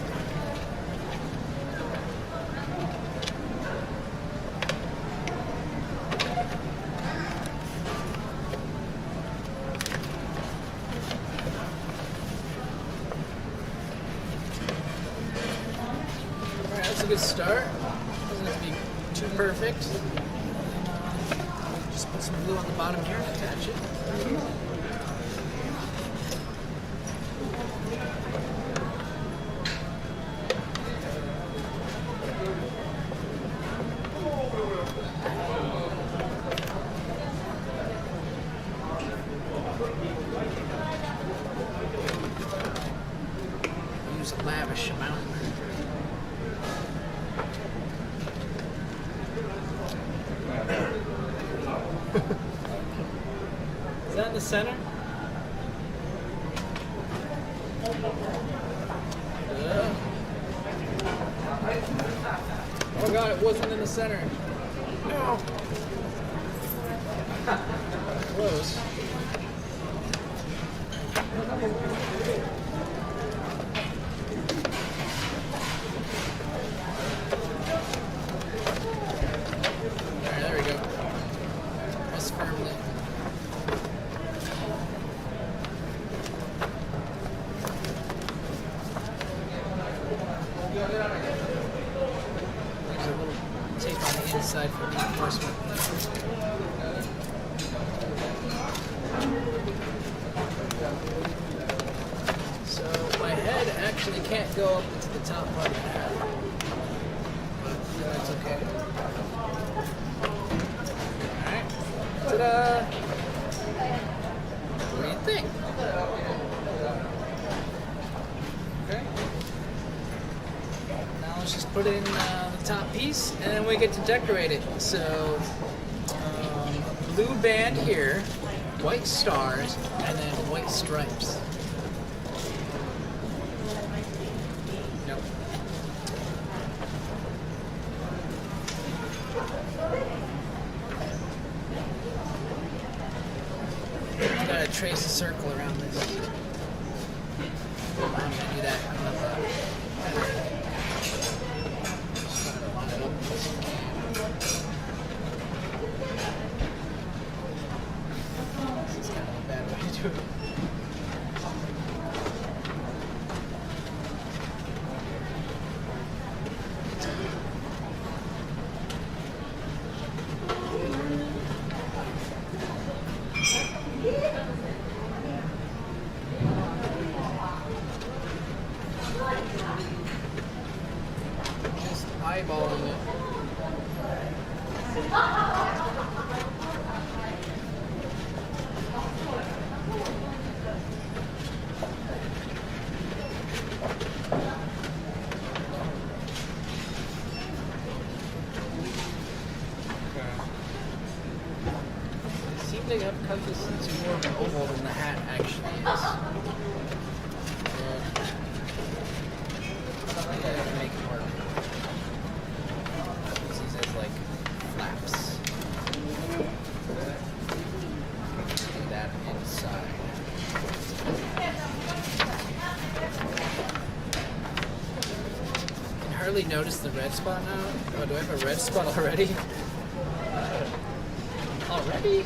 Alright, that's a good start. Doesn't have to be too perfect. Just put some glue on the bottom here and attach it. Use a lavish amount. Is that in the center? Oh god, it wasn't in the center. No. Close. Alright, there we go. Press firmly. There's a little tape on the inside for reinforcement. So my head actually can't go up to the top part of the hat. But that's okay. Alright. Ta-da! What do you think? Okay. Now let's just put in the top piece, and then we get to decorate it. So, blue band here, white stars, and then white stripes. Nope. I gotta trace a circle around this. I'm gonna do that. This is kind of a bad way to do it. Just eyeballing it. It seems they have cut this into more of an oval than the hat actually is. I think I can make it work. Use these as like flaps. Do that inside. I can hardly notice the red spot now. Oh, do I have a red spot already? Already?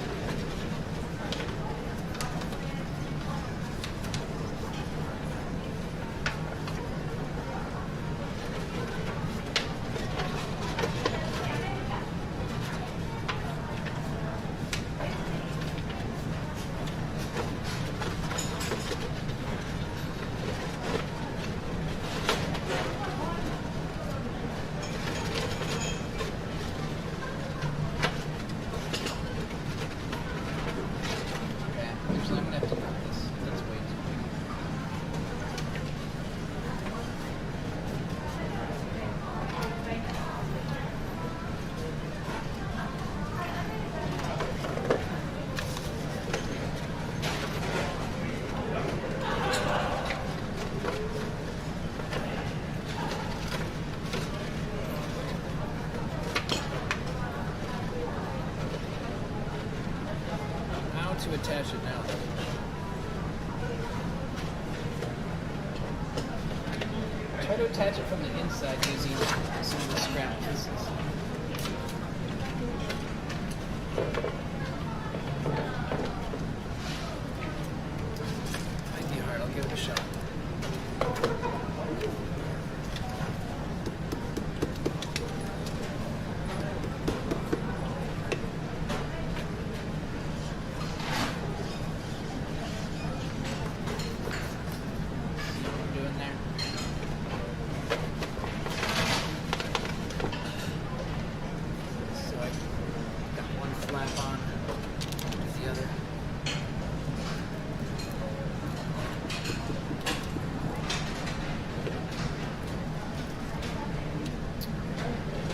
attach it now. Try to attach it from the inside using some of the scrap pieces. Might be hard, I'll give it a shot.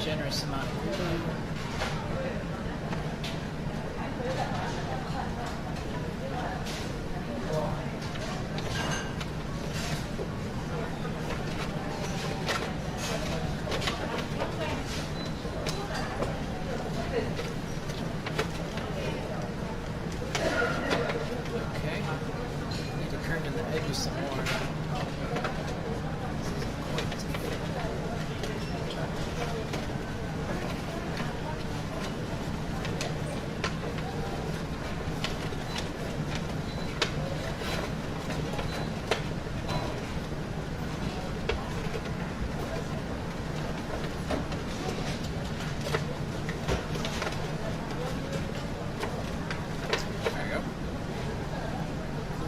Generous amount of glue. Okay, need to curve in the edges some more.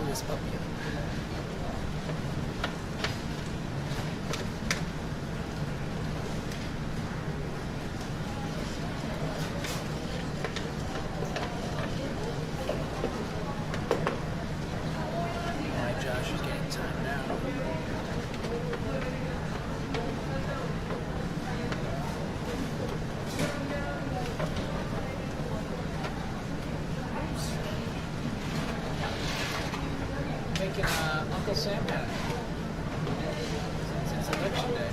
This puppy up. Alright, Josh is getting time now. Making Uncle Sam hat since it's election day.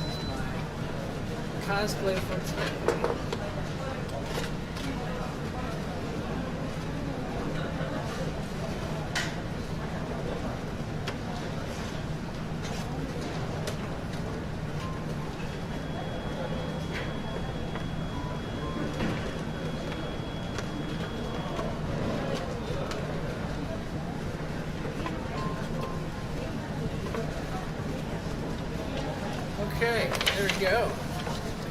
This is my cosplay for tonight. Okay, there we go.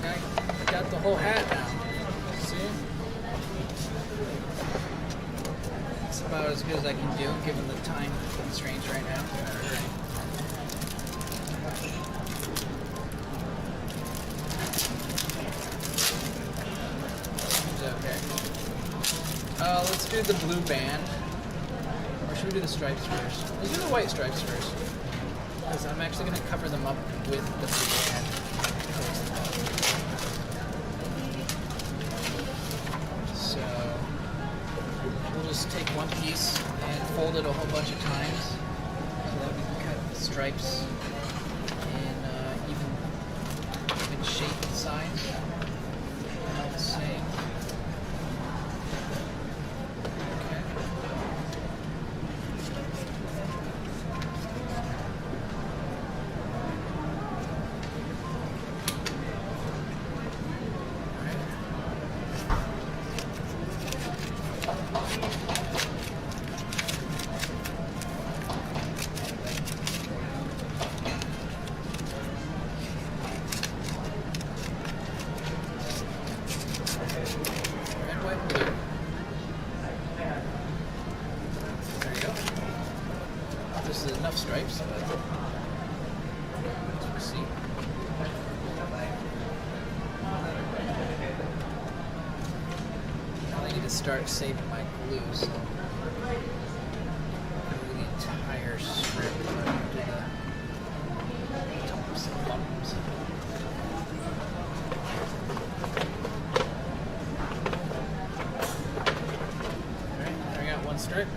I got the whole hat now. See? It's about as good as I can do given the time constraints right now. Okay. Let's do the blue band. Or should we do the stripes first? Let's do the white stripes first. Because I'm actually going to cover them up with the blue band. So we'll just take one piece and fold it a whole bunch of times so that we can cut the stripes in even shape and size. All the same. Enough stripes, but we'll see. Now I need to start saving my glue, so glue the entire strip right into the tops and bottoms. Alright, there I got one strip.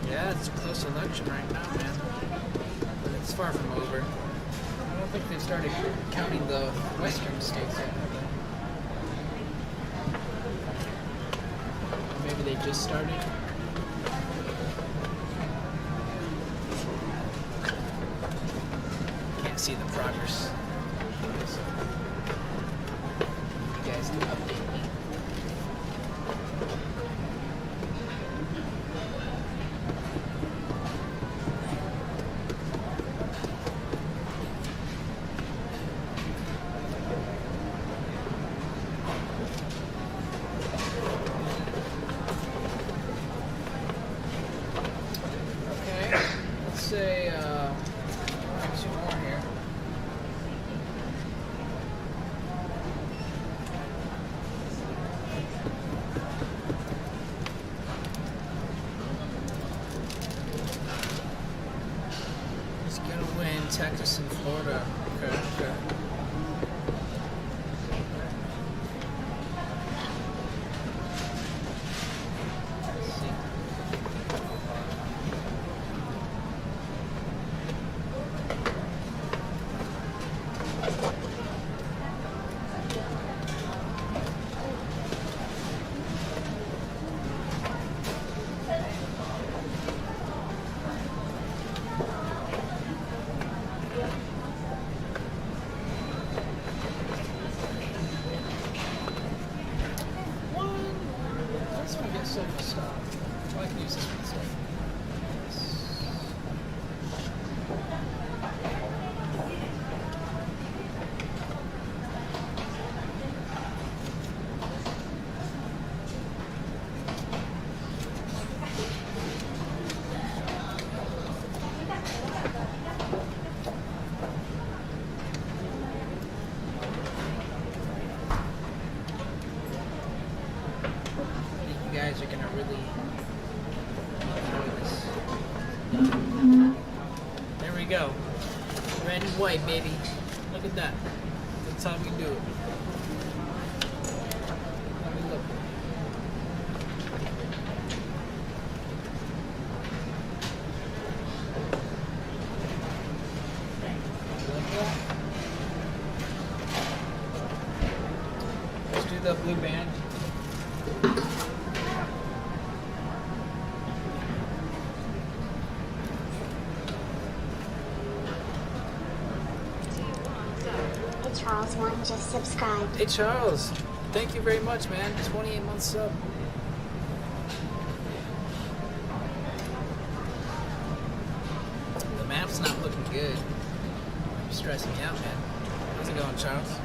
Yeah, it's a close election right now, man. But it's far from over. I don't think they've started counting the western states yet, have they? Or maybe they just started. Can't see the progress. You guys can update me. Texas and Florida. Okay, okay. White, baby. Look at that. That's how we do it. Let me look. Let's do the blue band. Charles One just subscribed. Hey Charles, thank you very much, man. 28 months sub. The map's not looking good. You're stressing me out, man. How's it going, Charles?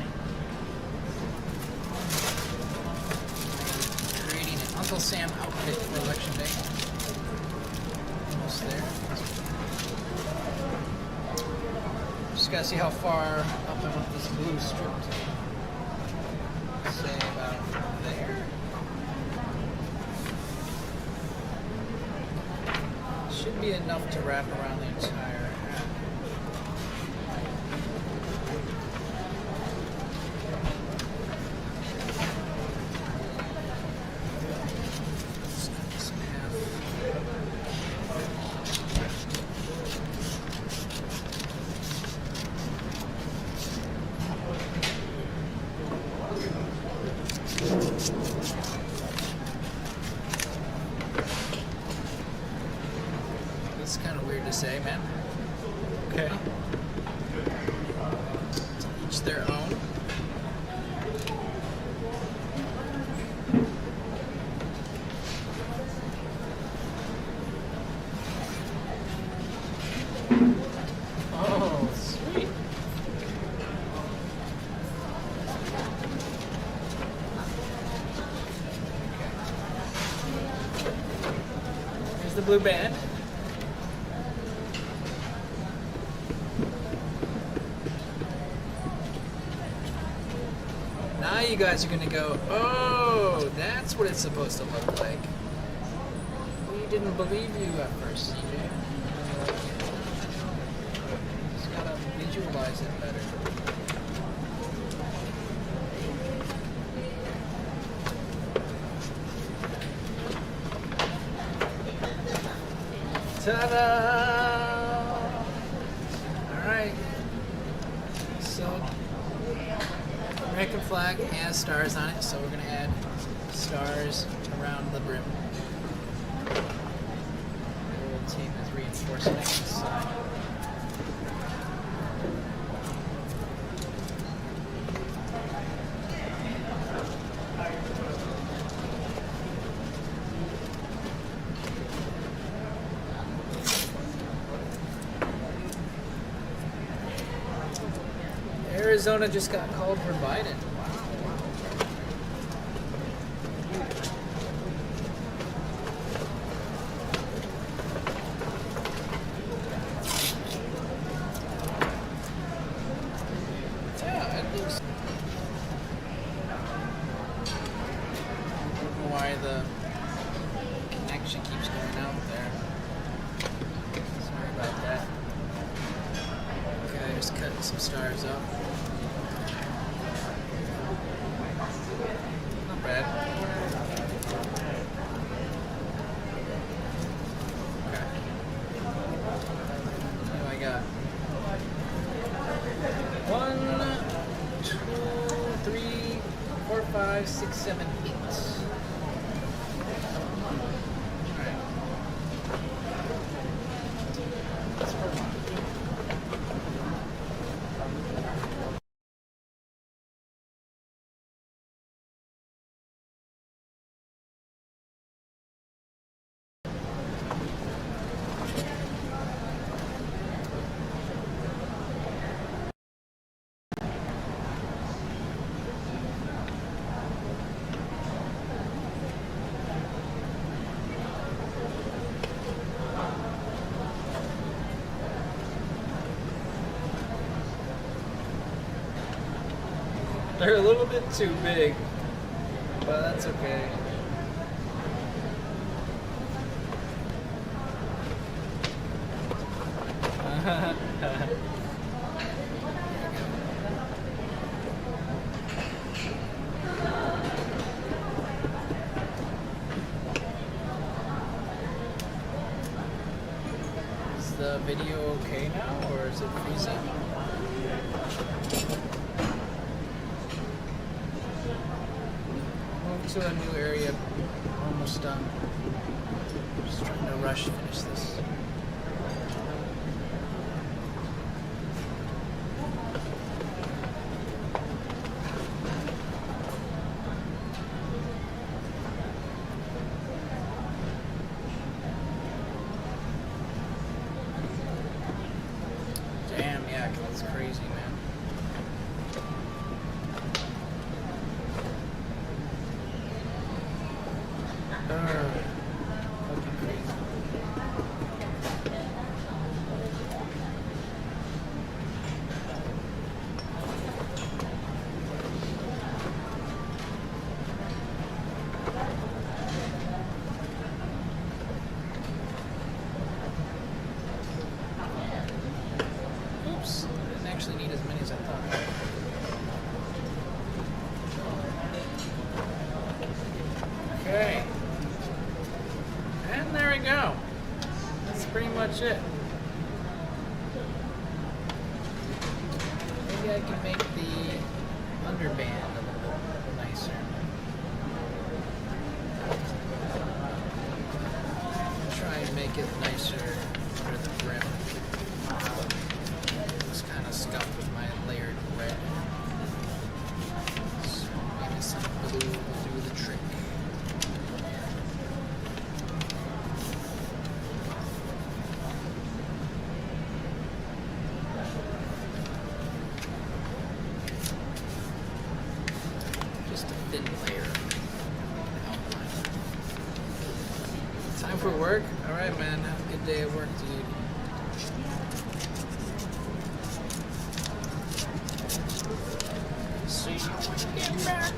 Creating an Uncle Sam outfit for Election Day. Almost there. Just gotta see how far up I want this blue strip to say about there. Should be enough to wrap around the entire hat. It's kind of weird to say, man. Okay. To each their own. Oh, sweet. Here's the blue band. Now you guys are gonna go, oh, that's what it's supposed to look like. We didn't believe you at first, CJ. Just gotta visualize it better. Ta-da! Alright. So, American flag has stars on it, so we're going to add stars around the brim. The whole team is reinforcing it inside. Arizona just got called for Biden. Yeah, it looks. I don't know why the connection keeps going out there. Sorry about that. Okay, just cutting some stars up. Not bad. Okay. What do I got? 1, 2, 3, 4, 5, 6, 7, 8. Alright. That's for one. They're a little bit too big, but that's okay. Is the video okay now, or is it freezing? To a new area, almost done. Just trying to rush to finish this. Damn, yeah, that's crazy, man. Fucking crazy. Oops, I didn't actually need as many as I thought. Okay. And there we go. That's pretty much it. Maybe I can make the underband a little nicer. Try and make it nicer under the brim. It's kind of scuffed with my layered red. So maybe some blue will do the trick. Just a thin layer outline. Time for work? Alright, man. Have a good day at work, dude. See you when you get back.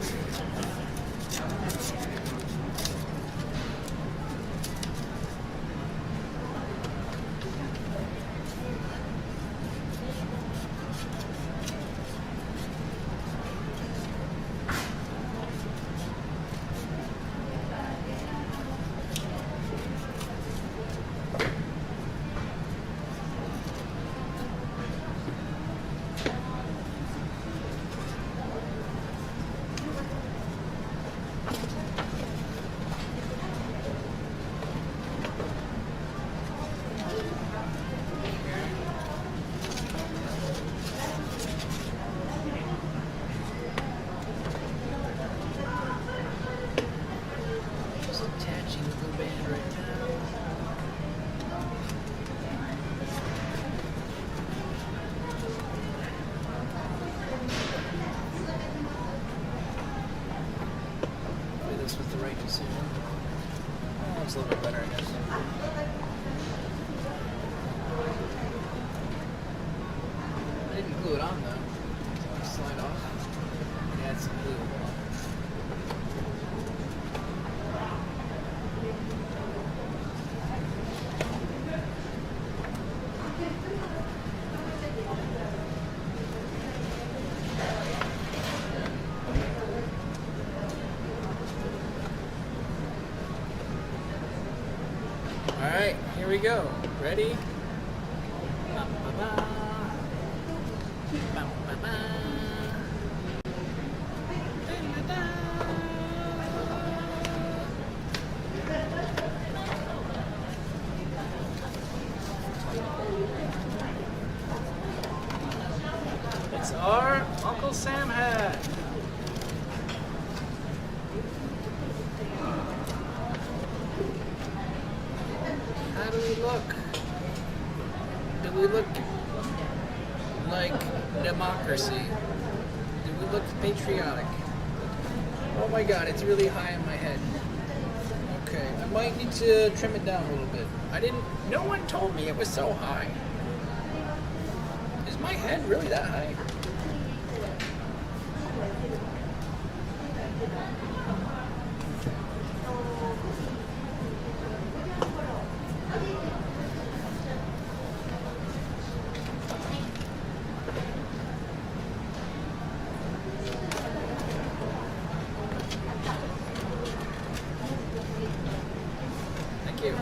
precision. Oh, it's a little bit better, I guess. I didn't glue it on though. So slide off. Yeah, it's glue. Alright, here we go. Ready? Ba-ba-ba. Ba-ba-ba. It's our Uncle Sam hat. How do we look? Do we look like democracy? Do we look patriotic? Oh my god, it's really high on my head. Okay, I might need to trim it down a little bit. No one told me it was so high. Is my head really that high? Thank you.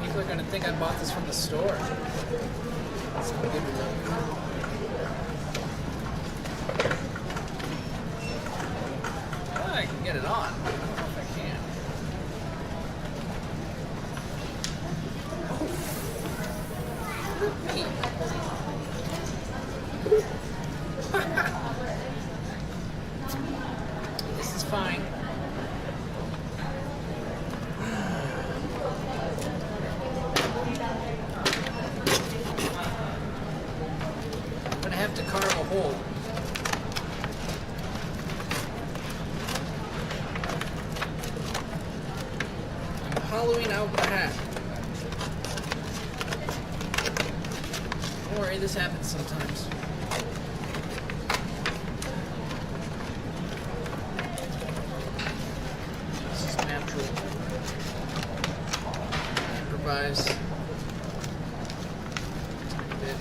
People are gonna think I bought this from the store. That's a good look. Oh, I can get it on. I don't know if I can. This is fine. I'm gonna have to carve a hole. I'm hollowing out the hat. Don't worry, this happens sometimes. This is natural. Improvise. A bit.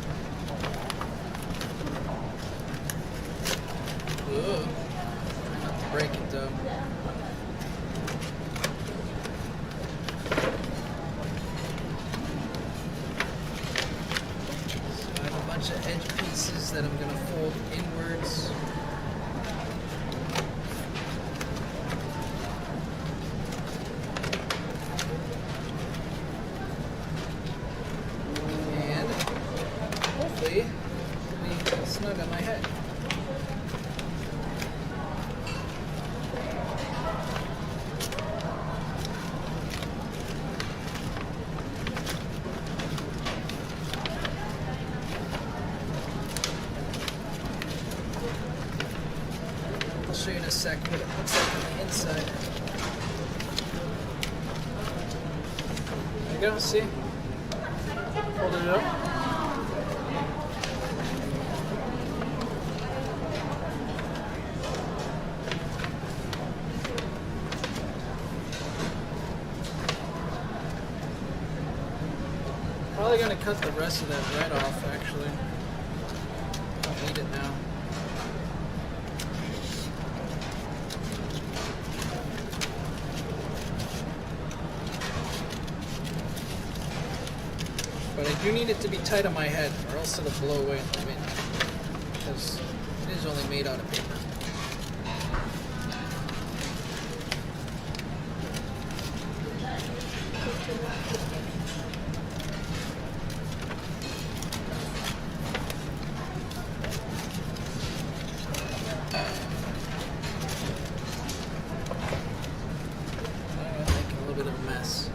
Ugh. Try not to break it though. So I have a bunch of edge pieces that I'm gonna fold inwards. And hopefully it'll be snug on my head. I'll show you in a sec what it looks like on the inside. There you go, see? Hold it up. Probably gonna cut the rest of that red off, actually. Don't need it now. But I do need it to be tight on my head, or else it'll blow away in the wind. Because it is only made out of paper. Making a little bit of a mess.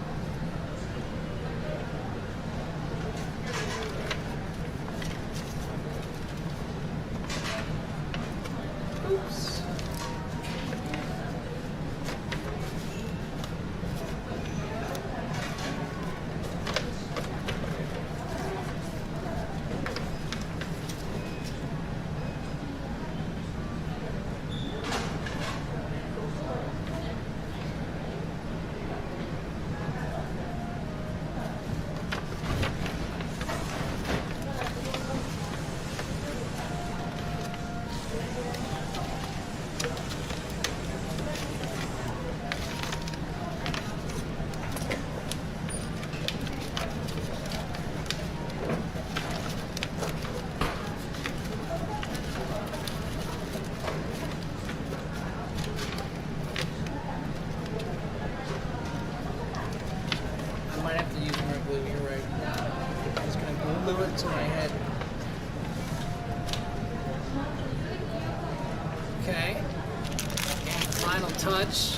glue it to my head. Okay. Final touch.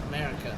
America.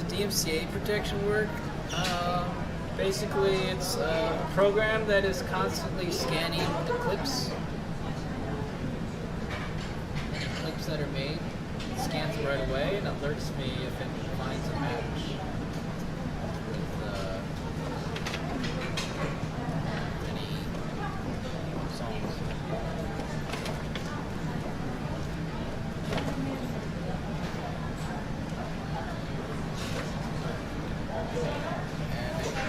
DMCA protection work. Basically, it's a program that is constantly scanning the clips that are made. It scans them right away and alerts me if it finds a match with any songs.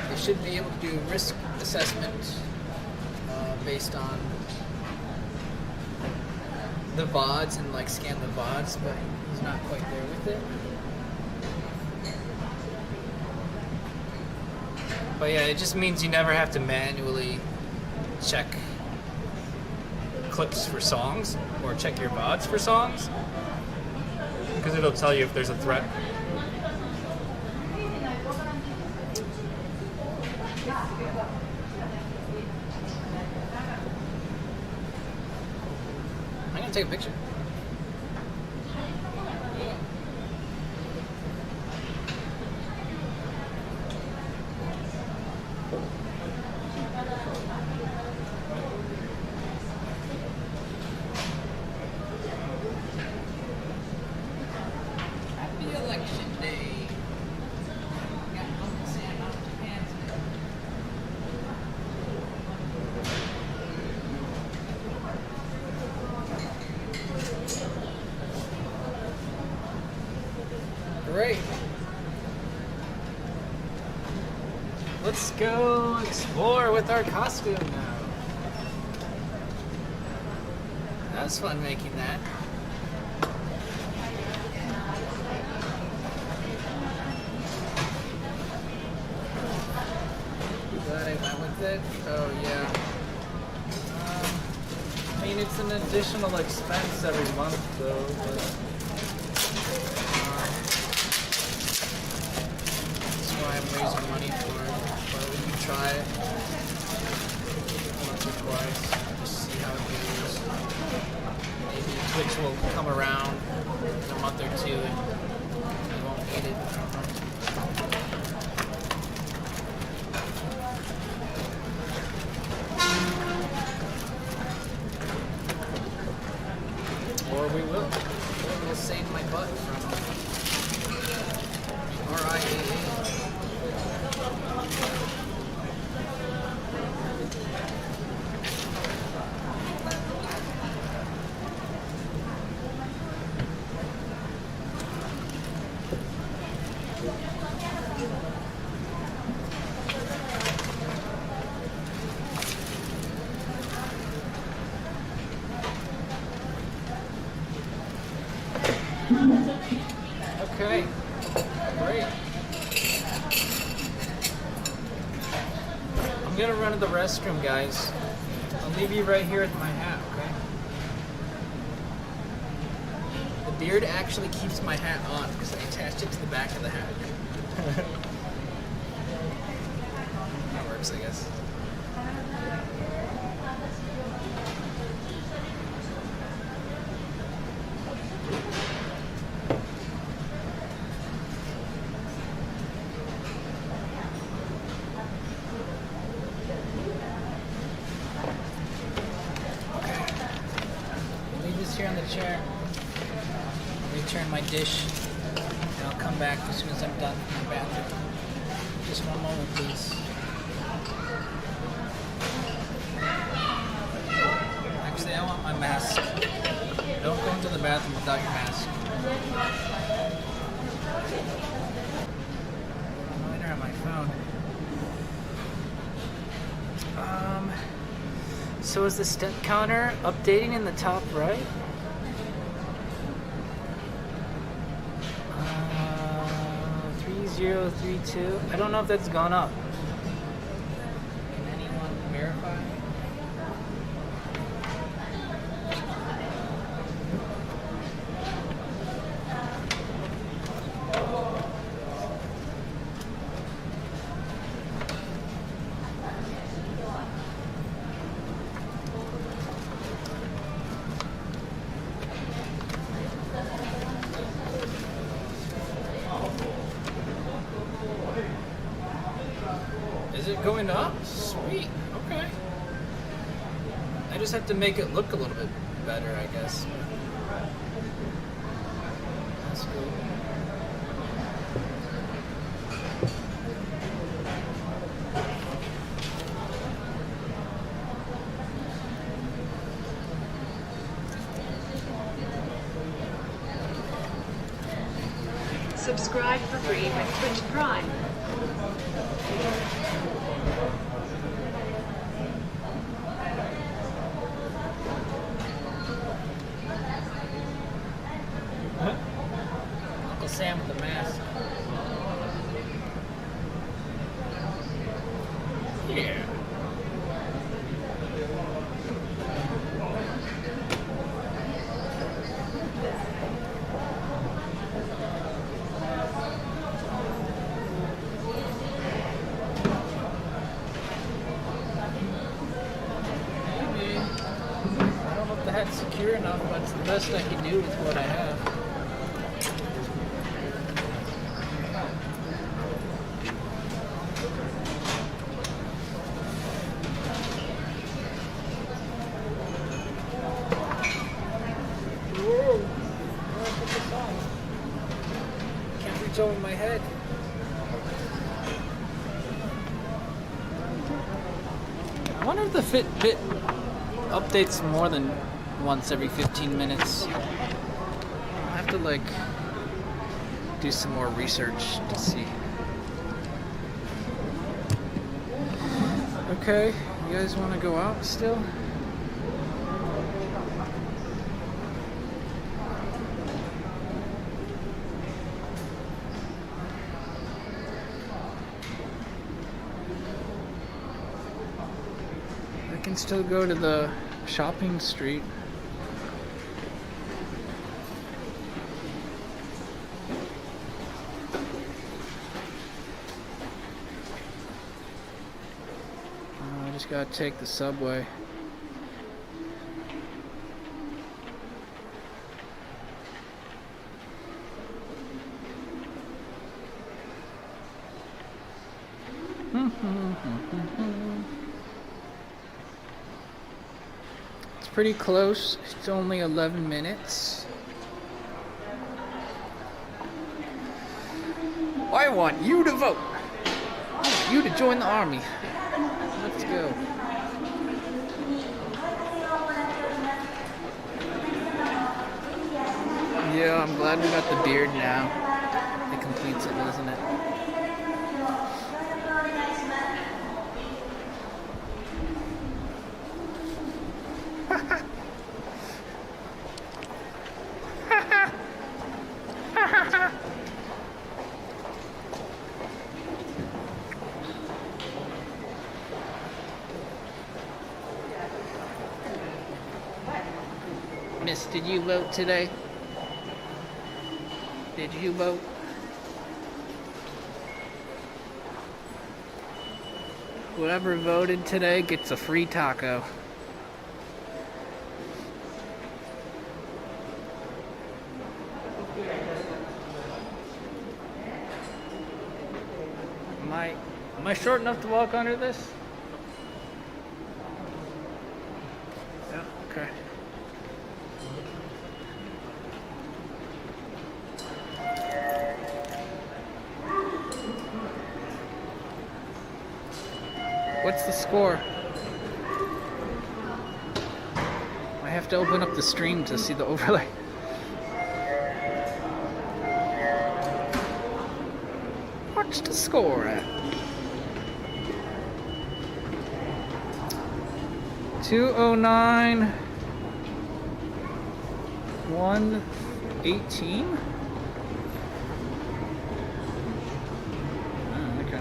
They should be able to do risk assessment based on the VODs and like scan the VODs, but he's not quite there with it. But yeah, it just means you never have to manually check clips for songs or check your VODs for songs, because it'll tell you if there's a threat. I'm gonna take a picture. Happy Election Day. Got Uncle Sam out of Japan today. Great. Let's go explore with our costume now. That was fun making that. Glad I went with it. Oh yeah. I mean, it's an additional expense every month though, but I'm raising money for it, but we can try it once or twice, just see how it goes. Maybe Twitch will come around in a month or two and we won't need it. I don't know. or we will. We'll save my butt from RIAA. Okay, great. I'm gonna run to the restroom, guys. I'll leave you right here with my hat, okay? The beard actually keeps my hat on because I attached it to the back of the hat. That works, I guess. Here on the chair. I'll return my dish and I'll come back as soon as I'm done in the bathroom. Just one moment, please. Actually, I want my mask. Don't go into the bathroom without your mask. Reminder on my phone. So is the step counter updating in the top right? 3032. I don't know if that's gone up. Can anyone verify? Is it going up? Sweet. Okay. I just have to make it look a little bit better, I guess. That's cool. Subscribe for free with Twitch Prime. Uncle Sam with the mask. Yeah. Secure enough, but it's the best I can do with what I have. Whoa! Where did I put this on? Can't reach over my head. I wonder if the Fitbit updates more than once every 15 minutes. I'll have to like do some more research to see. Okay, you guys want to go out still? I can still go to the shopping street. I just gotta take the subway. It's pretty close. It's only 11 minutes. I want you to vote. I want you to join the army. Let's go. Yeah, I'm glad we got the beard now. It completes it, doesn't it? Miss, did you vote today? Did you vote? Whoever voted today gets a free taco. Am I short enough to walk under this? Yeah, okay. What's the score? I have to open up the stream to see the overlay. What's the score at? 209 118. Okay.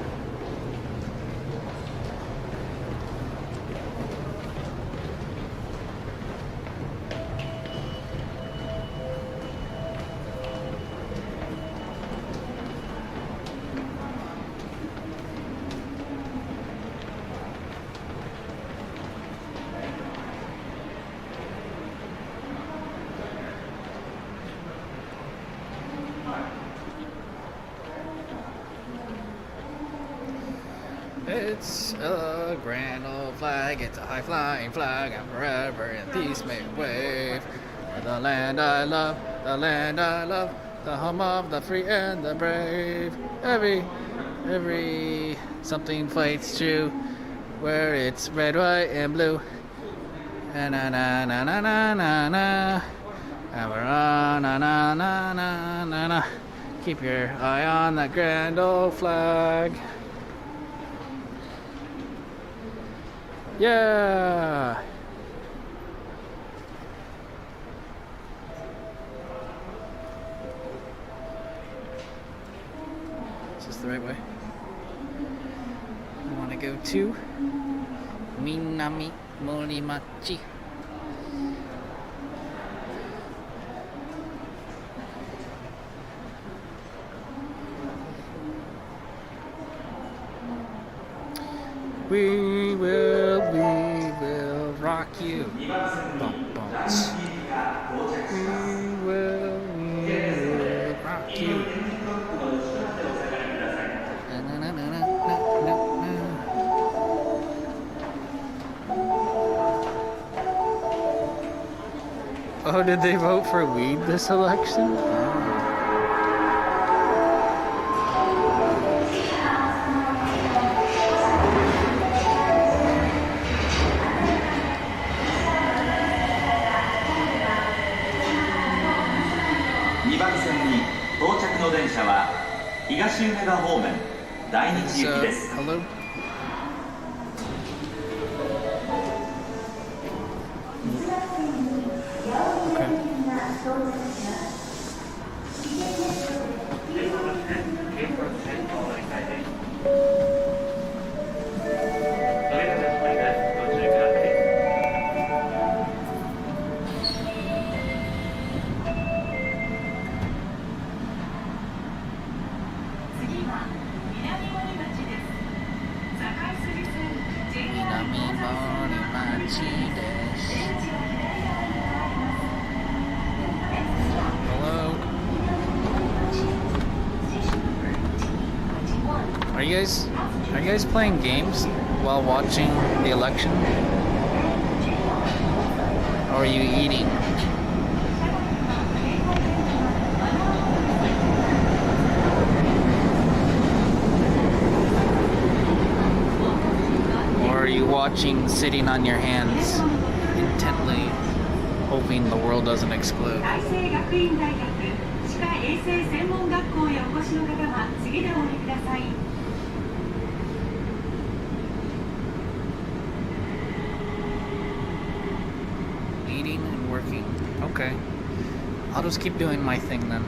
It's a grand old flag, it's a high flying flag, and forever in peace may it wave. The land I love, the land I love, the home of the free and the brave. Every something fights true, where it's red, white, and blue. Na na na na na na na na. And we're on na na na na na na. Keep your eye on that grand old flag. Yeah. Is this the right way? I want to go to Minami Morimachi. We will rock you. Bump, bumps. We will rock you. Oh, did they vote for weed this election? Hello? Are you guys playing games while watching the election? Or are you eating? Or are you watching, sitting on your hands, intently hoping the world doesn't explode? Eating and working. Okay. I'll just keep doing my thing then.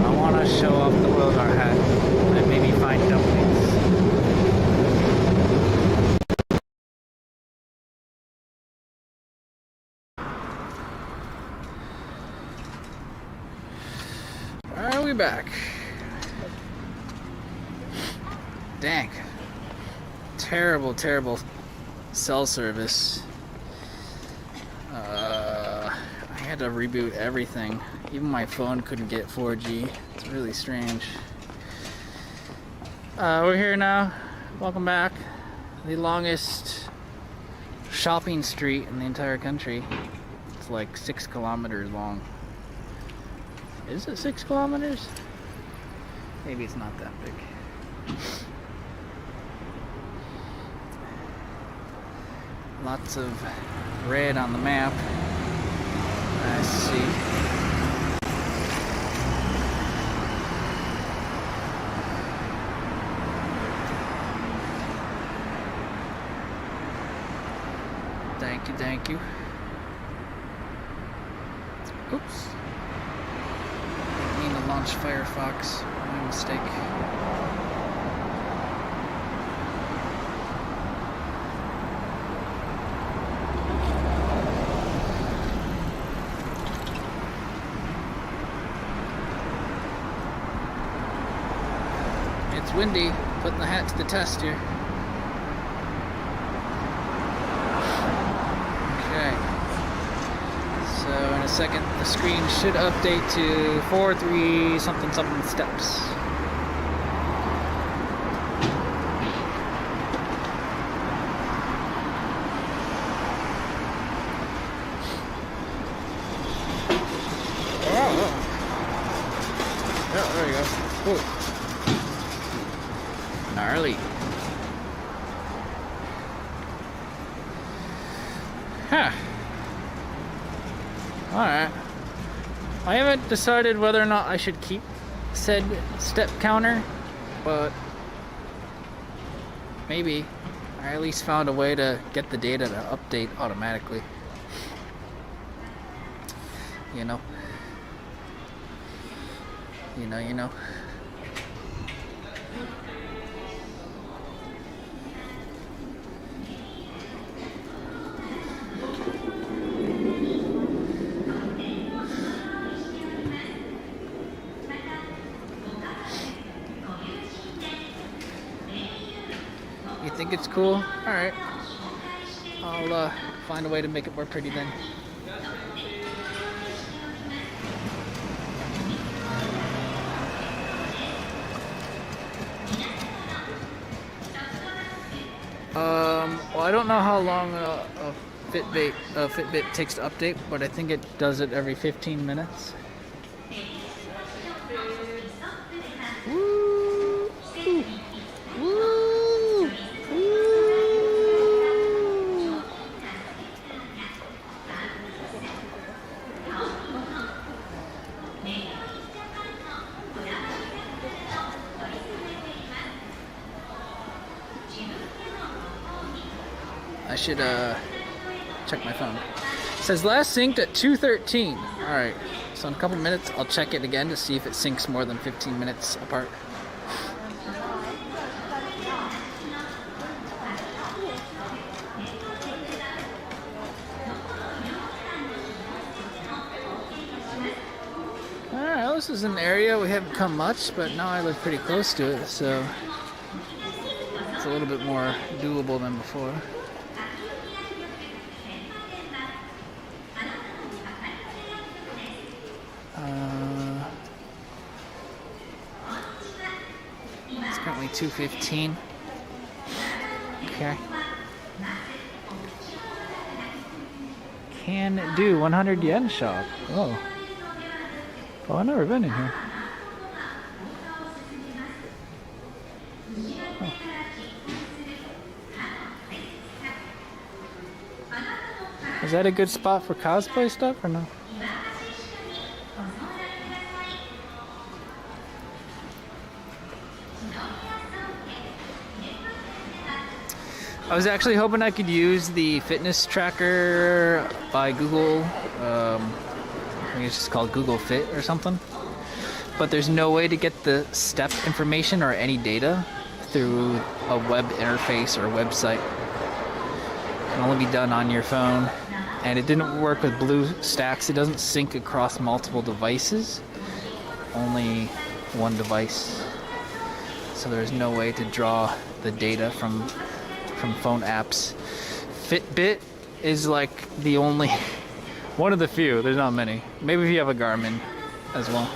I want to show off the world our hat and maybe find dumplings. Are we back? Dang. Terrible, terrible cell service. I had to reboot everything. Even my phone couldn't get 4G. It's really strange. We're here now. Welcome back. The longest shopping street in the entire country. It's like 6 kilometers long. Is it 6 kilometers? Maybe it's not that big. Lots of red on the map. Let's see. Thank you, thank you. Oops. Didn't mean to launch Firefox. My mistake. It's windy, putting the hat to the test here. Okay. So in a second, the screen should update to 4, 3, something, something steps. Oh, there you go. Ooh. Gnarly. Huh. Alright. I haven't decided whether or not I should keep said step counter, but maybe. I at least found a way to get the data to update automatically. You know. You know. You think it's cool? Alright. I'll find a way to make it more pretty then. Well, I don't know how long a Fitbit takes to update, but I think it does it every 15 minutes. Woo! Woo! Woo! I should check my phone. It says last synced at 2:13. Alright, so in a couple minutes I'll check it again to see if it syncs more than 15 minutes apart. Alright, this is an area we haven't come much, but now I live pretty close to it, so it's a little bit more doable than before. It's currently 2:15. Okay. Can do 100 yen shop. Oh. Oh, I've never been in here. Oh. Is that a good spot for cosplay stuff or no? I was actually hoping I could use the fitness tracker by Google. I think it's just called Google Fit or something. But there's no way to get the step information or any data through a web interface or website. It can only be done on your phone. And it didn't work with BlueStacks. It doesn't sync across multiple devices. Only one device. So there's no way to draw the data from phone apps. Fitbit is like the only one of the few. There's not many. Maybe if you have a Garmin as well.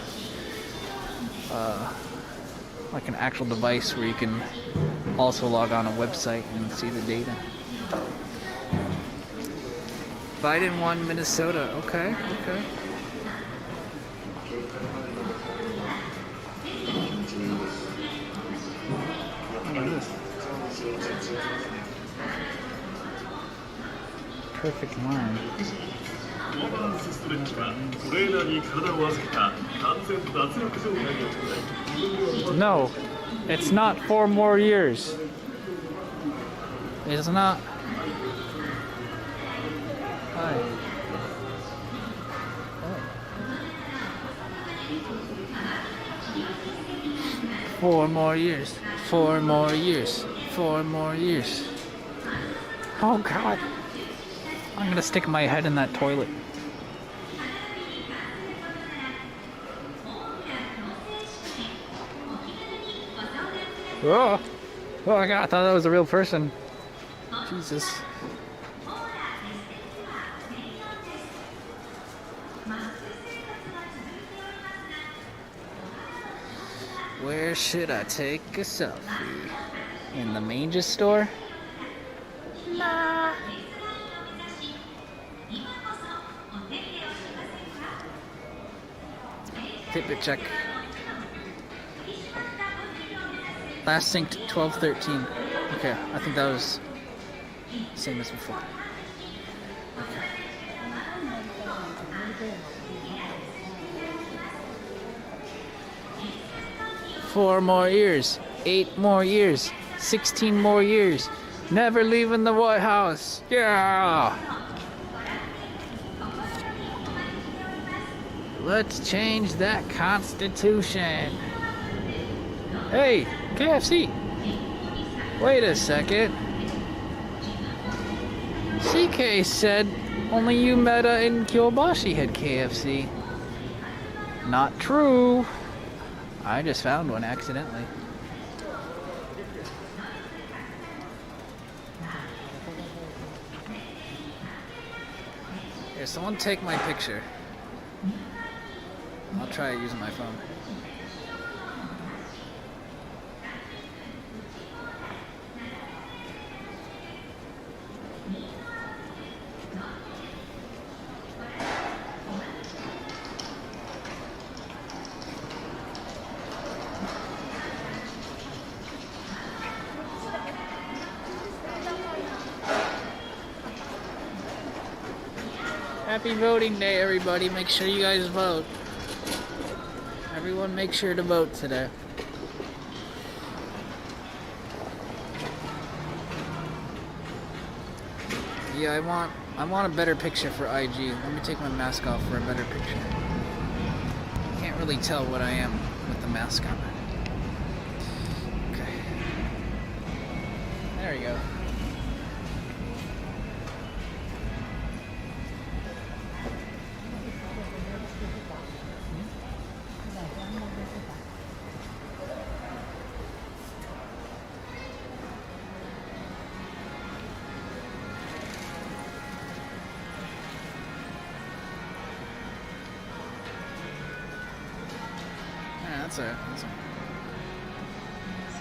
Like an actual device where you can also log on a website and see the data. Biden won Minnesota. Okay, okay. Perfect line. No, it's not 4 more years. It's not. Hi. Oh. 4 more years. 4 more years. 4 more years. Oh God. I'm gonna stick my head in that toilet. Oh! Oh my God, I thought that was a real person. Jesus. Where should I take a selfie? In the Manger store? Nah. Fitbit check. Last synced 12:13. Okay, I think that was same as before. Okay. Four more years, 8 more years, 16 more years. Never leaving the White House. Yeah. Let's change that Constitution. Hey, KFC. Wait a second. CK said only Umeda and Kyobashi had KFC. Not true. I just found one accidentally. Here, someone take my picture. I'll try it using my phone. Happy voting day, everybody. Make sure you guys vote. Everyone make sure to vote today. Yeah, I want a better picture for IG. Let me take my mask off for a better picture. Can't really tell what I am with the mask on. Okay. There we go.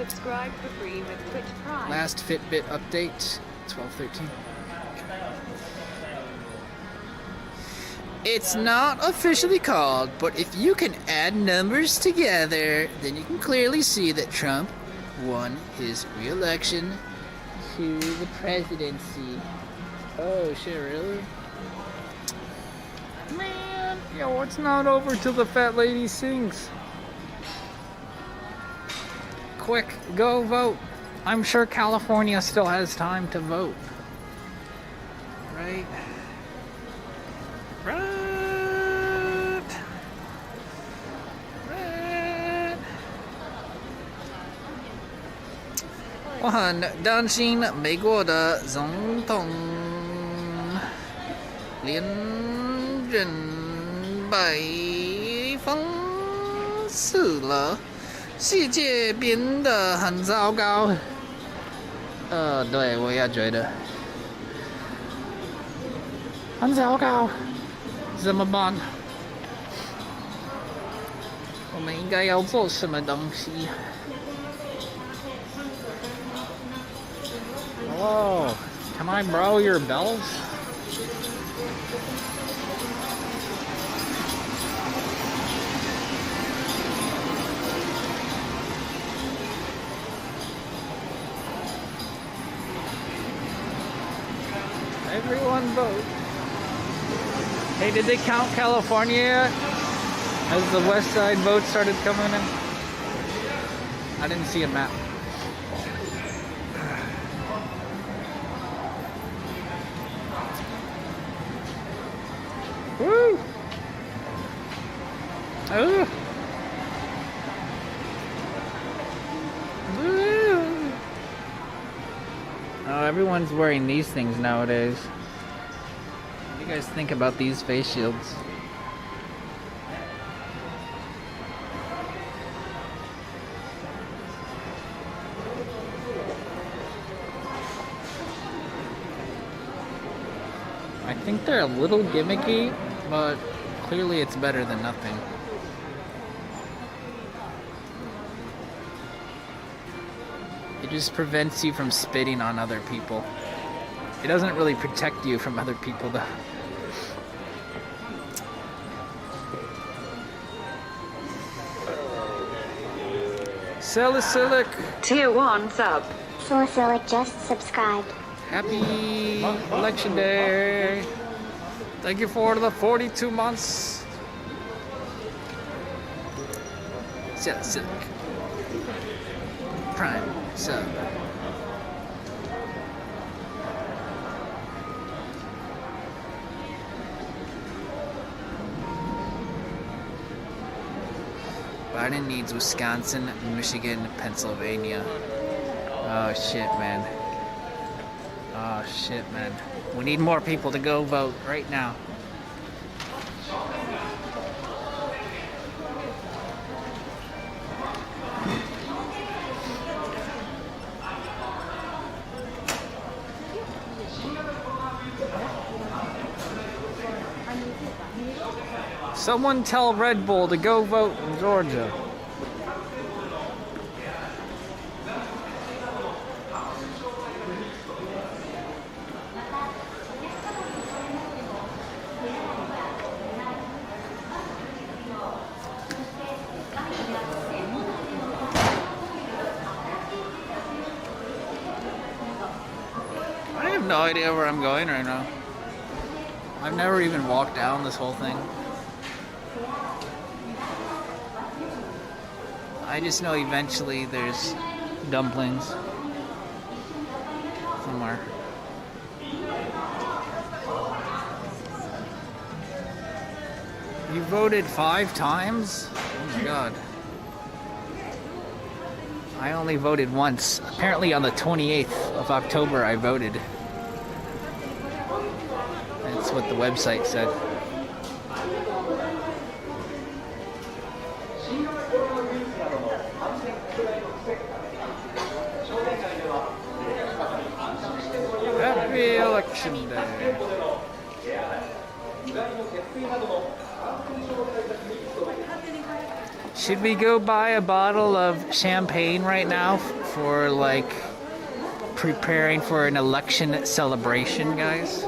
Subscribe for free with Twitch Prime. Last Fitbit update, 12:13. It's not officially called, but if you can add numbers together, then you can clearly see that Trump won his re-election to the presidency. Oh shit, really? Man, yo, it's not over till the fat lady sings. Quick, go vote. I'm sure California still has time to vote. Right? Right.我很担心美国的总统连任被封死了，世界变得很糟糕。对，我也觉得很糟糕，怎么办？我们应该要做什么东西？ Hello, can I borrow your bells? Everyone vote. Hey, did they count California yet? As the West Side vote started coming in? I didn't see a map. Woo! Oh! Woo! Oh, everyone's wearing these things nowadays. What do you guys think about these face shields? I think they're a little gimmicky, but clearly it's better than nothing. It just prevents you from spitting on other people. It doesn't really protect you from other people though. Salicylic! Tier 1 sub. Salicylic just subscribed. Happy Election Day! Thank you for the 42 months. Salicylic. Prime sub. Biden needs Wisconsin, Michigan, Pennsylvania. Oh shit, man. Oh shit, man. We need more people to go vote right now. Someone tell Red Bull to go vote in Georgia. I have no idea where I'm going right now. I've never even walked down this whole thing. I just know eventually there's dumplings somewhere. You voted 5 times? Oh my god. I only voted once. Apparently on the 28th of October I voted. That's what the website said. Happy Election Day. Should we go buy a bottle of champagne right now for like preparing for an election celebration, guys?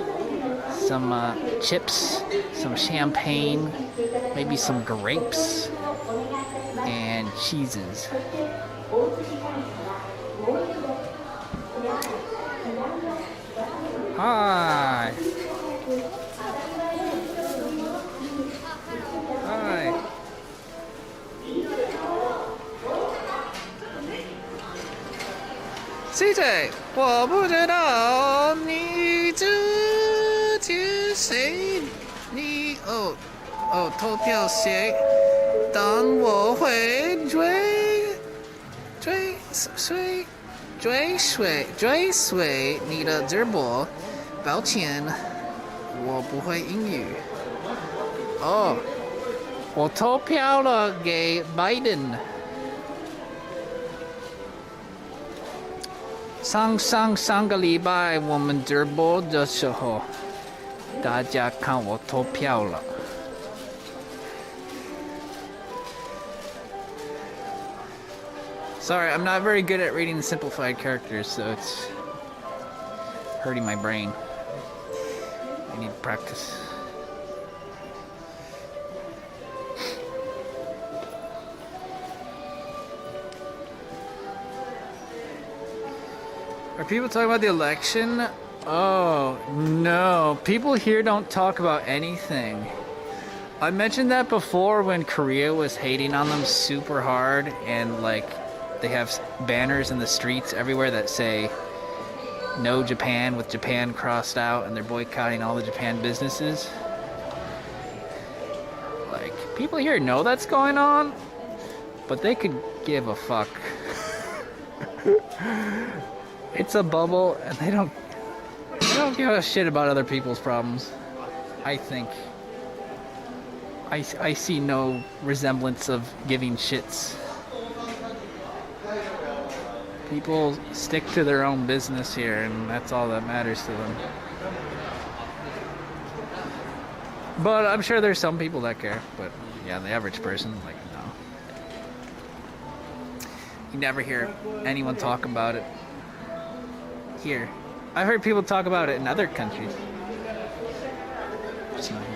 Some chips, some champagne, maybe some grapes, and cheeses. Hi. Hi. CJ， 我不知道你支持谁，你投票谁？但我会追随你的直播。抱歉，我不会英语。哦，我投票了给拜登。上个礼拜我们直播的时候，大家看我投票了。Sorry, I'm not very good at reading the simplified characters, so it's hurting my brain. I need practice. Are people talking about the election? Oh, no. People here don't talk about anything. I mentioned that before when Korea was hating on them super hard, and like they have banners in the streets everywhere that say no Japan with Japan crossed out, and they're boycotting all the Japan businesses. Like, people here know that's going on, but they could give a fuck. It's a bubble, and they don't give a shit about other people's problems. I think. I see no resemblance of giving shits. People stick to their own business here, and that's all that matters to them. But I'm sure there's some people that care. But yeah, the average person, like, no. You never hear anyone talk about it here. I've heard people talk about it in other countries. Just not here.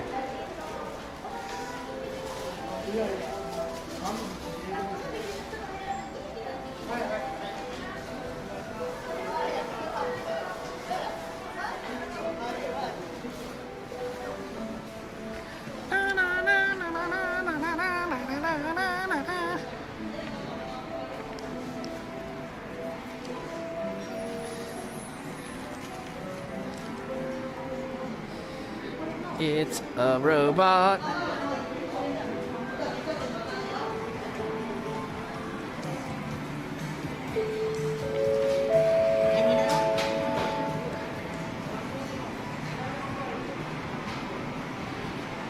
It's a robot.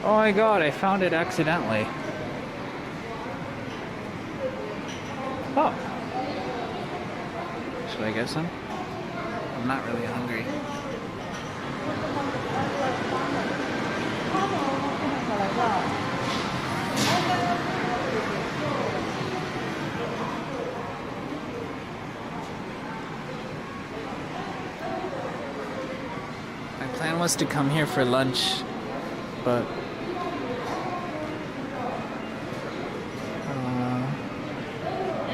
Oh my god, I found it accidentally. Oh. Should I get some? I'm not really hungry. My plan was to come here for lunch, but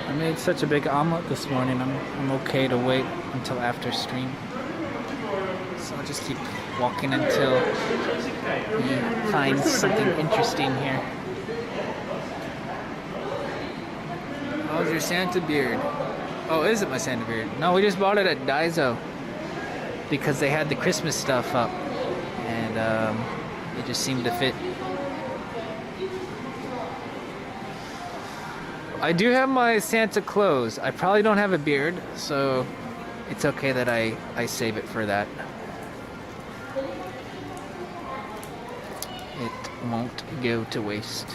I made such a big omelet this morning. I'm okay to wait until after stream. So I'll just keep walking until we find something interesting here. How's your Santa beard? Oh, is it my Santa beard? No, we just bought it at Daiso because they had the Christmas stuff up, and it just seemed to fit. I do have my Santa clothes. I probably don't have a beard, so it's okay that I save it for that. It won't go to waste.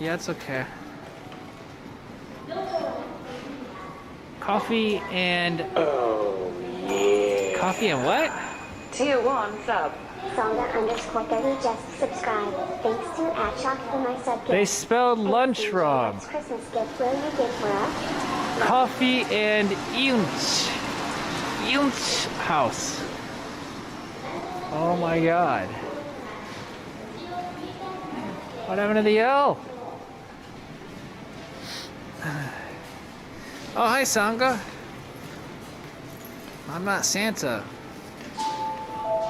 Yeah, it's okay. Coffee and... Oh, yeah. Coffee and what? Tier 1 sub. Songa_30 just subscribe. Thanks to @shop for my sub gift. They spelled lunch wrong. Next Christmas gift will you give for us? Coffee and Inch. Inch House. Oh my god. What happened to the L? Oh, hi, Sangha. I'm not Santa.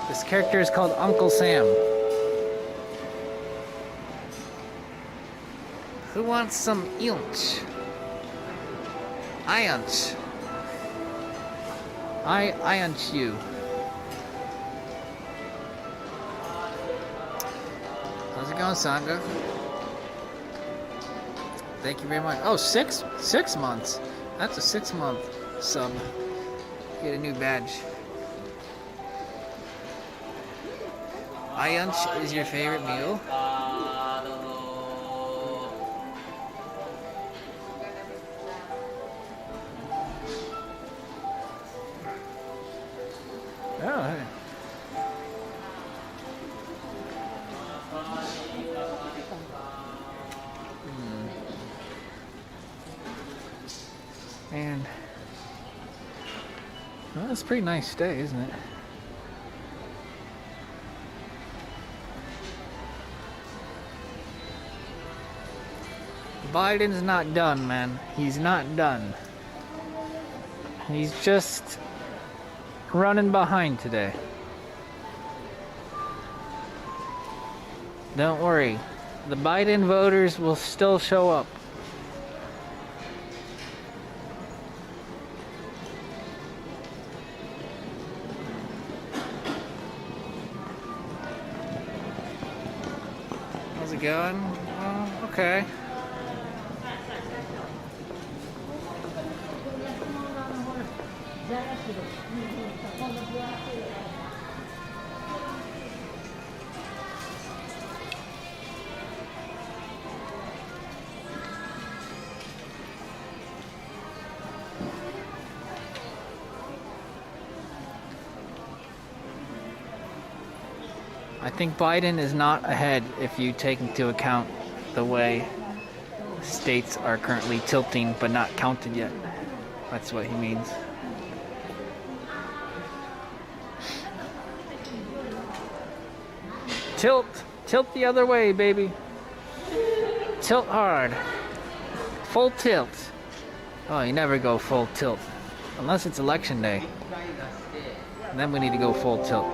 This character is called Uncle Sam. Who wants some Inch? Iunch. Iunch you. How's it going, Sangha? Thank you very much. Oh, 6 months. That's a 6-month sub. Get a new badge. Iunch is your favorite meal? Oh, hey. And well, it's a pretty nice day, isn't it? Biden's not done, man. He's not done. He's just running behind today. Don't worry. The Biden voters will still show up. How's it going? Oh, okay. I think Biden is not ahead if you take into account the way states are currently tilting but not counted yet. That's what he means. Tilt the other way, baby. Tilt hard. Full tilt. Oh, you never go full tilt. Unless it's election day. And then we need to go full tilt.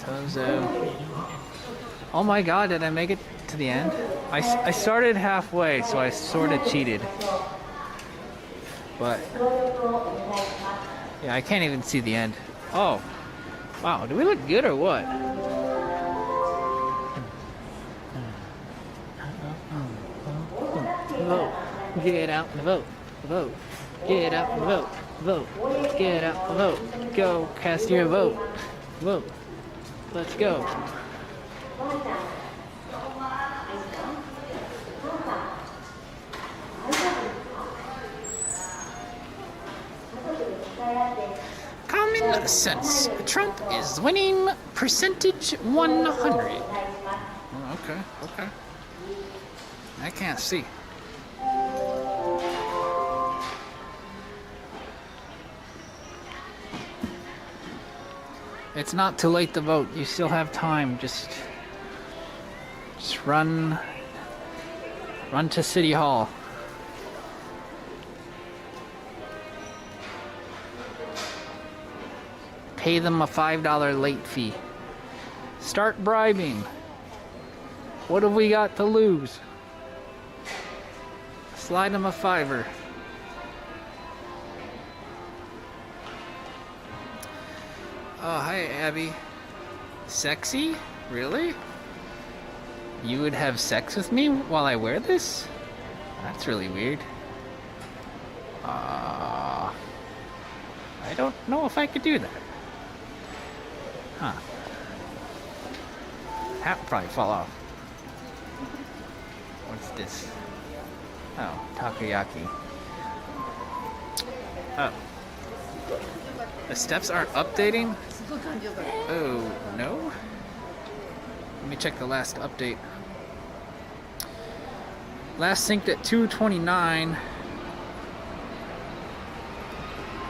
Tozo. Oh my god, did I make it to the end? I started halfway, so I sort of cheated. But yeah, I can't even see the end. Oh. Wow, do we look good or what? Vote. Get out and vote. Vote. Get out and vote. Vote. Get out and vote. Go cast your vote. Vote. Let's go. Common sense. Trump is winning percentage 100. Oh, okay. I can't see. It's not too late to vote. You still have time. Just run to City Hall. Pay them a $5 late fee. Start bribing. What have we got to lose? Slide them a $5. Oh, hi, Abby. Sexy? Really? You would have sex with me while I wear this? That's really weird. I don't know if I could do that. Huh. Hat would probably fall off. What's this? Oh, takoyaki. Oh. The steps aren't updating? Oh, no? Let me check the last update. Last synced at 2:29.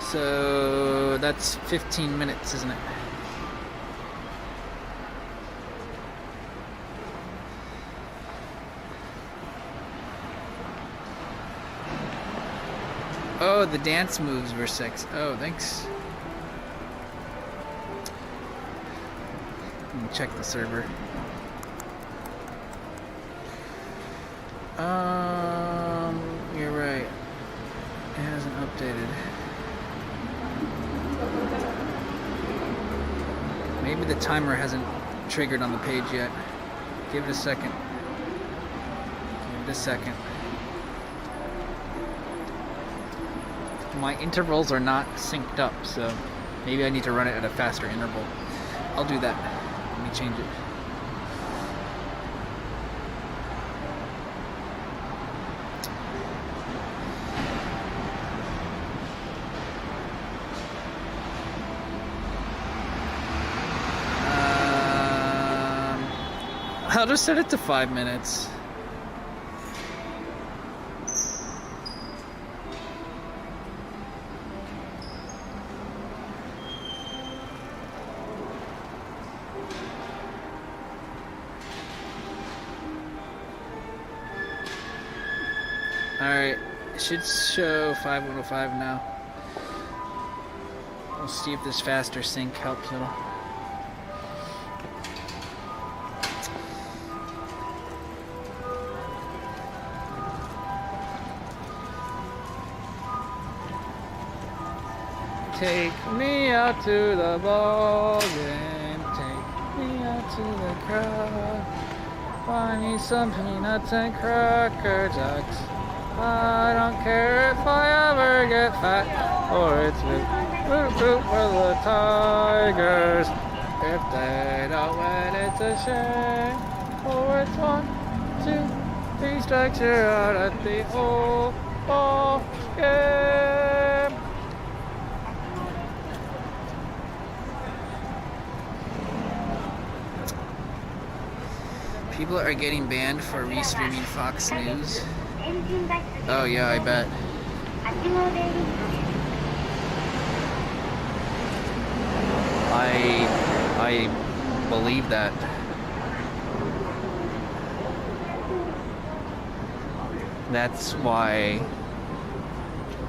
So that's 15 minutes, isn't it? Oh, the dance moves were sexy. Oh, thanks. Let me check the server. You're right. It hasn't updated. Maybe the timer hasn't triggered on the page yet. Give it a second. Give it a second. My intervals are not synced up, so maybe I need to run it at a faster interval. I'll do that. Let me change it. I'll just set it to 5 minutes. Alright, it should show 5105 now. We'll see if this faster sync helps at all. Take me out to the ball game, take me out to the crowd. Buy me some peanuts and cracker jacks. I don't care if I ever get fat, or it's root for the Tigers. If they don't win, it's a shame. Or it's 1, 2, 3 strikes, you're out at the old ball game. People are getting banned for restreaming Fox News. Oh yeah, I bet. I believe that. That's why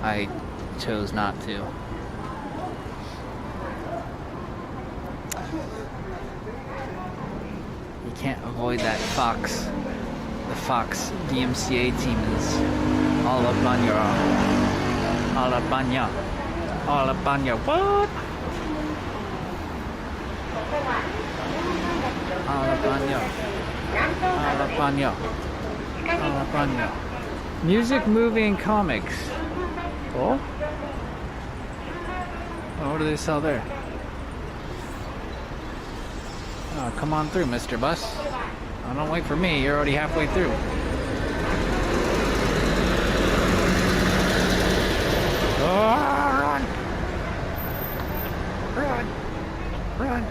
I chose not to. You can't avoid that Fox. The Fox DMCA team is all up on your, all up on ya, all up on your what? All up on ya, all up on ya, all up on ya. Music, movie, and comics. Oh? What do they sell there? Oh, come on through, Mr. Bus. Oh, don't wait for me. You're already halfway through. Oh, run! Run! Run!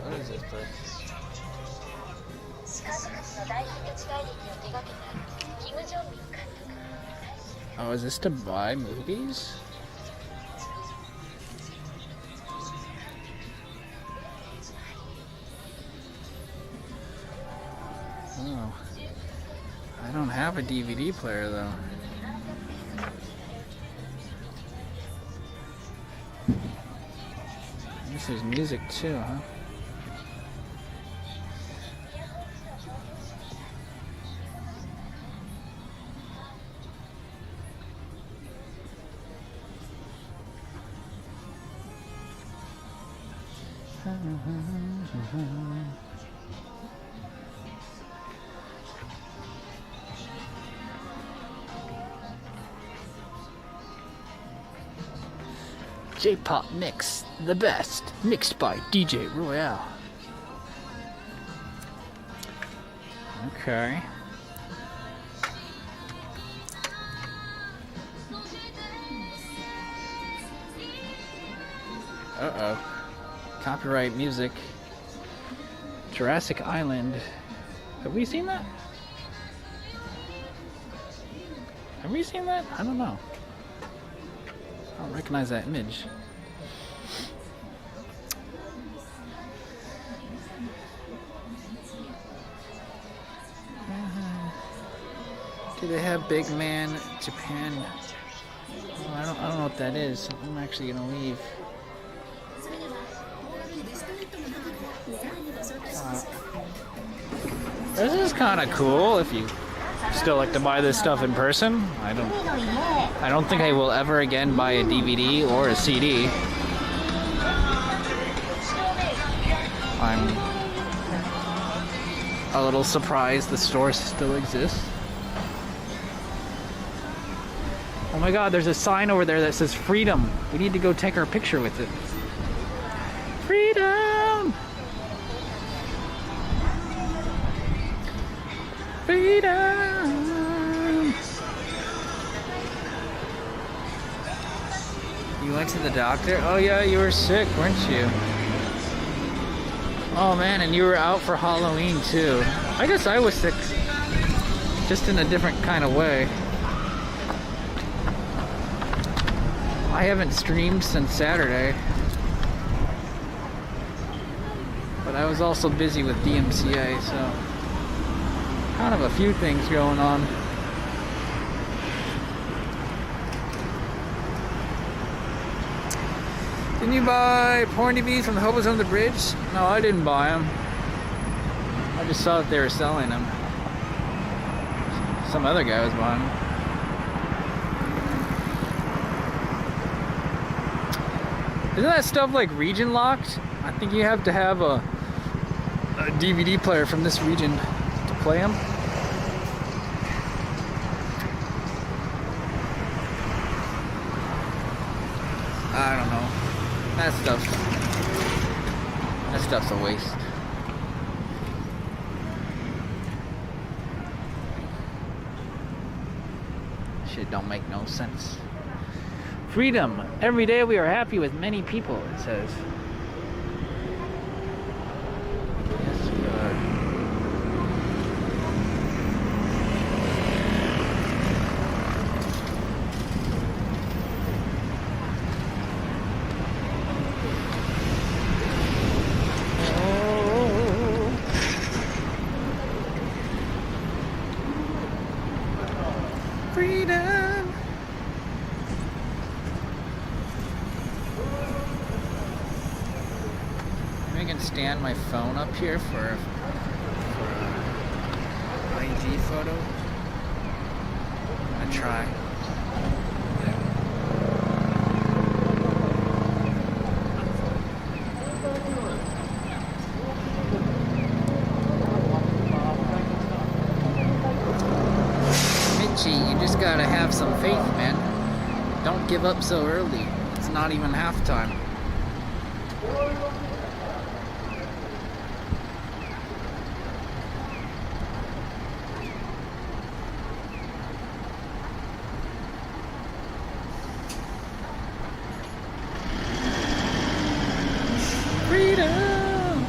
What is this place? Oh, is this to buy movies? I don't have a DVD player though. I guess there's music too, huh? J-Pop Mix, the best, mixed by DJ Royale. Okay. Uh-oh. Copyright music. Jurassic Island. Have we seen that? Have we seen that? I don't know. I don't recognize that image. Do they have Big Man Japan? Oh, I don't know what that is. I'm actually gonna leave. This is kind of cool if you still like to buy this stuff in person. I don't think I will ever again buy a DVD or a CD. I'm a little surprised the store still exists. Oh my god, there's a sign over there that says freedom. We need to go take our picture with it. Freedom! Freedom! You went to the doctor? Oh yeah, you were sick, weren't you? Oh man, and you were out for Halloween too. I guess I was sick, just in a different kind of way. I haven't streamed since Saturday. But I was also busy with DMCA, so kind of a few things going on. Didn't you buy porn DVDs from the Hobos on the Bridge? No, I didn't buy them. I just saw that they were selling them. Some other guy was buying them. Isn't that stuff like region locked? I think you have to have a DVD player from this region to play them. I don't know. That stuff's a waste. Shit don't make no sense. Freedom. Every day we are happy with many people, it says. Yes, we are. Freedom. Maybe I can stand my phone up here for an IG photo. I'm gonna try. You just gotta have some faith, man. Don't give up so early. It's not even halftime. Freedom!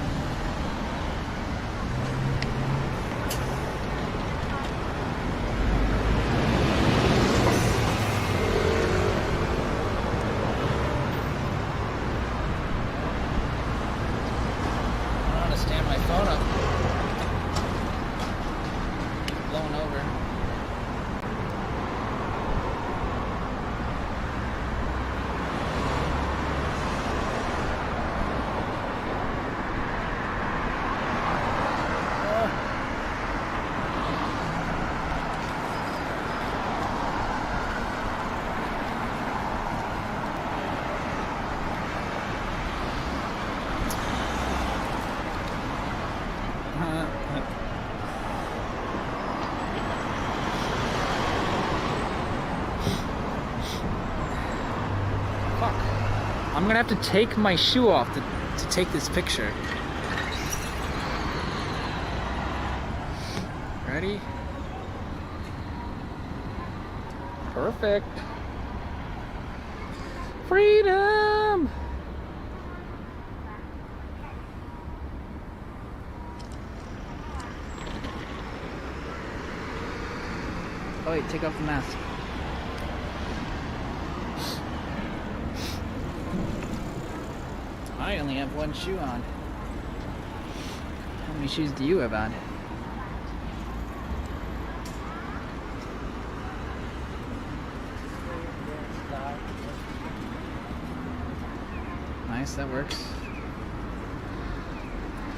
I'm gonna have to take my shoe off to take this picture. Ready? Perfect. Freedom! Oh wait, take off the mask. I only have one shoe on. How many shoes do you have on? Nice, that works.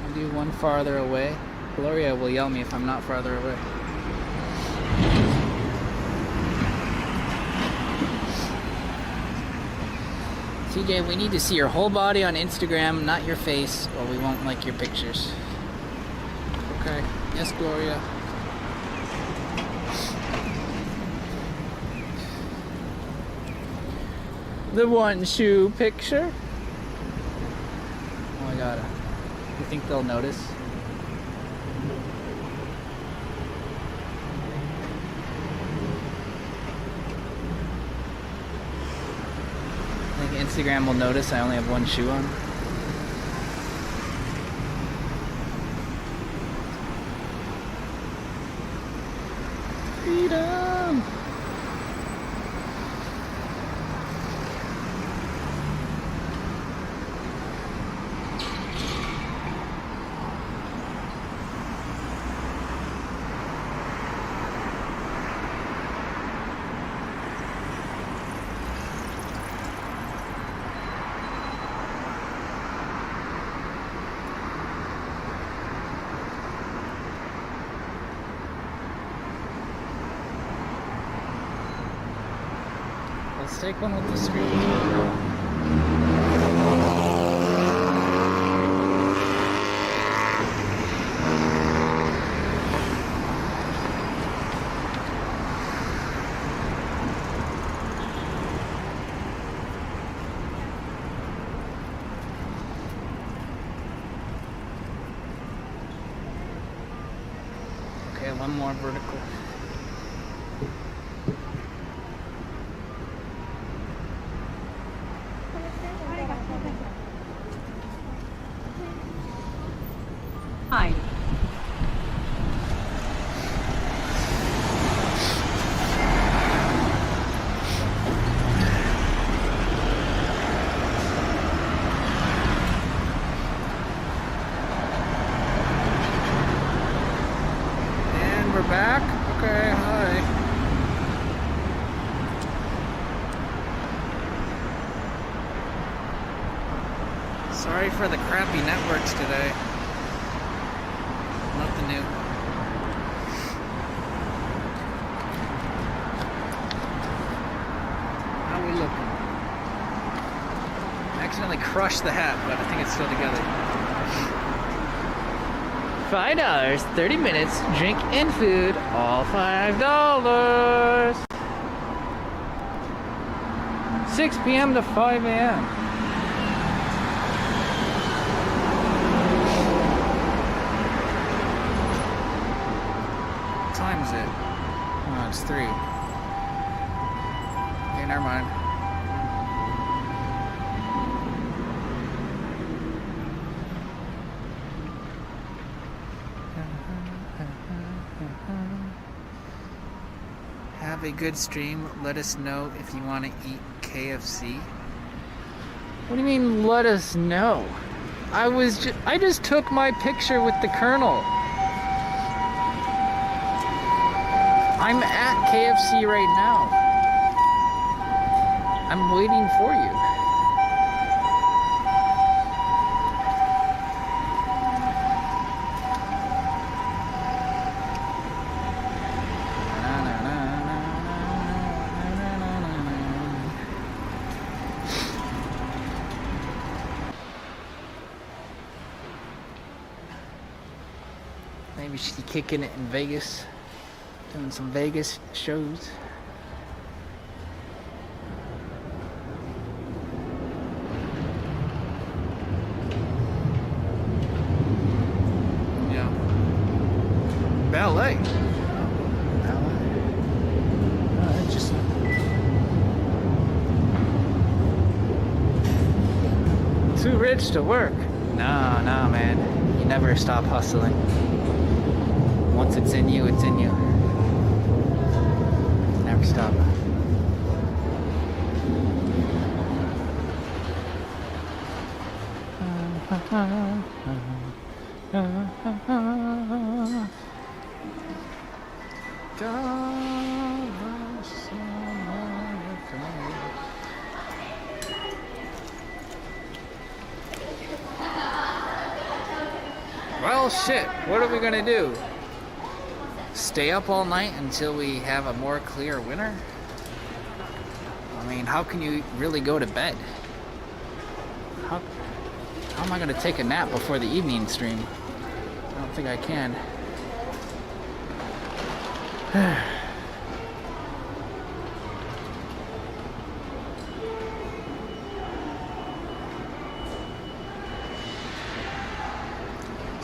I'll do one farther away. Gloria will yell me if I'm not farther away. TJ, we need to see your whole body on Instagram, not your face, or we won't like your pictures. Okay. Yes, Gloria. The one shoe picture. Oh my god. You think they'll notice? I think Instagram will notice I only have one shoe on. Freedom! Let's take one with the screen. Okay, one more vertical. Hi. And we're back. Okay, hi. Sorry for the crappy networks today. Nothing new. How are we looking? I accidentally crushed the hat, but I think it's still together. $5, 30 minutes, drink and food, all $5. 6 p.m. to 5 a.m. What time is it? Oh, it's 3. Okay, never mind. Have a good stream. Let us know if you want to eat KFC. What do you mean, let us know? I just took my picture with the Colonel. I'm at KFC right now. I'm waiting for you. Maybe she's kicking it in Vegas, doing some Vegas shows. itch to work. No, man. You never stop hustling. Once it's in you, it's in you. Never stop. Well, shit, what are we gonna do? Stay up all night until we have a more clear winter? I mean, how can you really go to bed? How am I gonna take a nap before the evening stream? I don't think I can.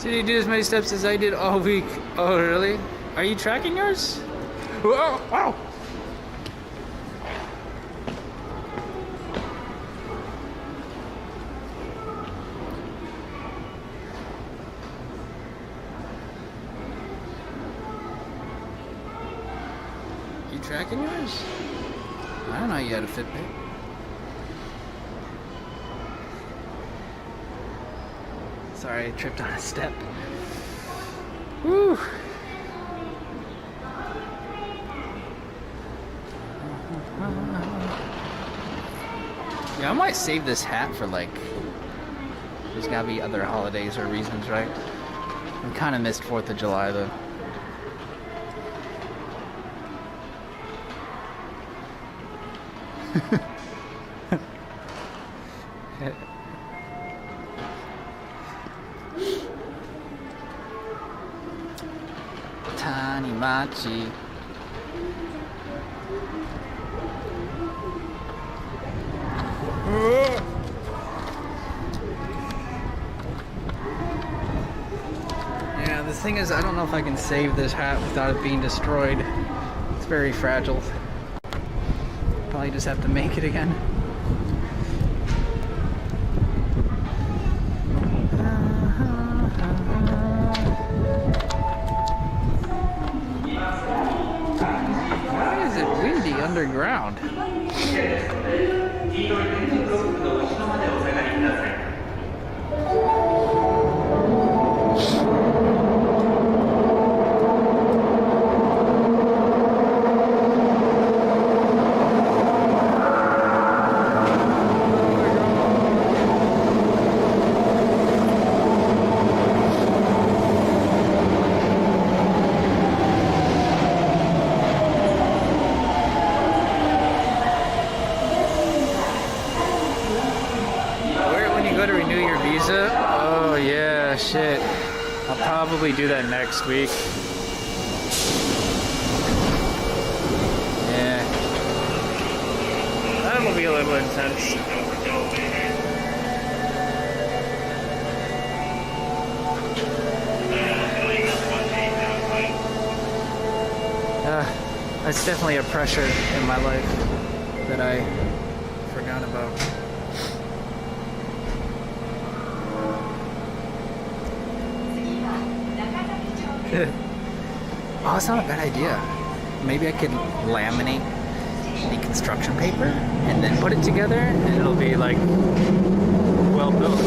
Did you do as many steps as I did all week? Oh, really? Are you tracking yours? Whoa! Wow! You tracking yours? I don't know you had a Fitbit. Sorry, I tripped on a step. Woo! Yeah, I might save this hat for like... There's gotta be other holidays or reasons, right? I kind of missed 4th of July though. Tani Machi. Yeah, the thing is, I don't know if I can save this hat without it being destroyed. It's very fragile. Probably just have to make it again. Why is it windy underground? Oh yeah, shit. I'll probably do that next week. Yeah. That'll be a little intense. That's definitely a pressure in my life that I forgot about. Oh, it's not a bad idea. Maybe I could laminate the construction paper and then put it together and it'll be like well built.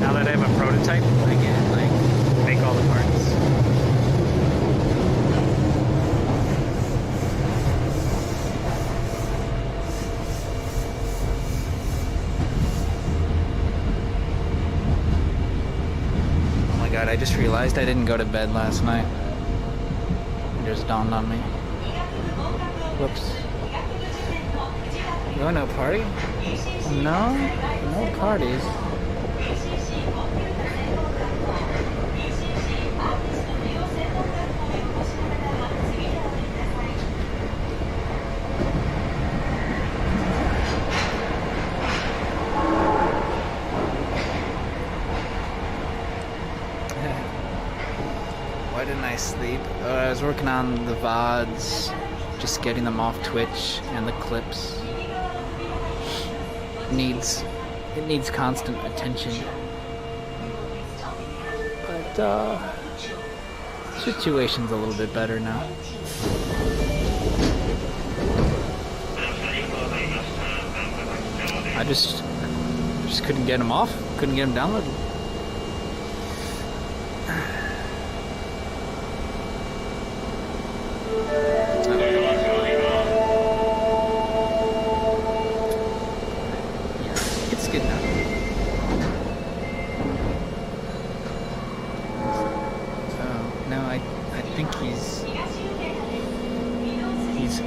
Now that I have a prototype, I can like make all the parts. I just realized I didn't go to bed last night. It just dawned on me. Whoops. You want no party? No? No parties. Why didn't I sleep? I was working on the VODs just getting them off Twitch and the clips needs constant attention. But situation's a little bit better now. I just couldn't get them off, couldn't get them downloaded. It's good now. So now I think he's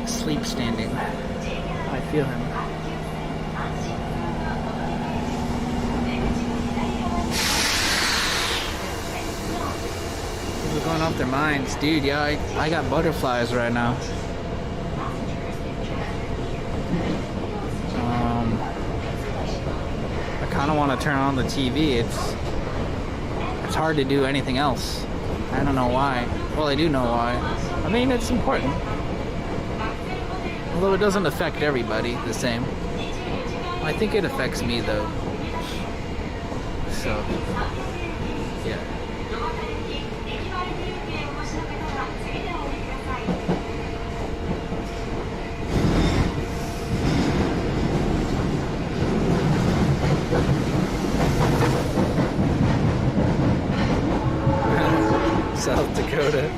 sleep standing. I feel him. People are going off their minds, dude. Yeah, I got butterflies right now. I kind of want to turn on the TV. It's hard to do anything else. I don't know why. Well, I do know why. I mean, it's important. Although it doesn't affect everybody the same. I think it affects me though. So, yeah. South Dakota.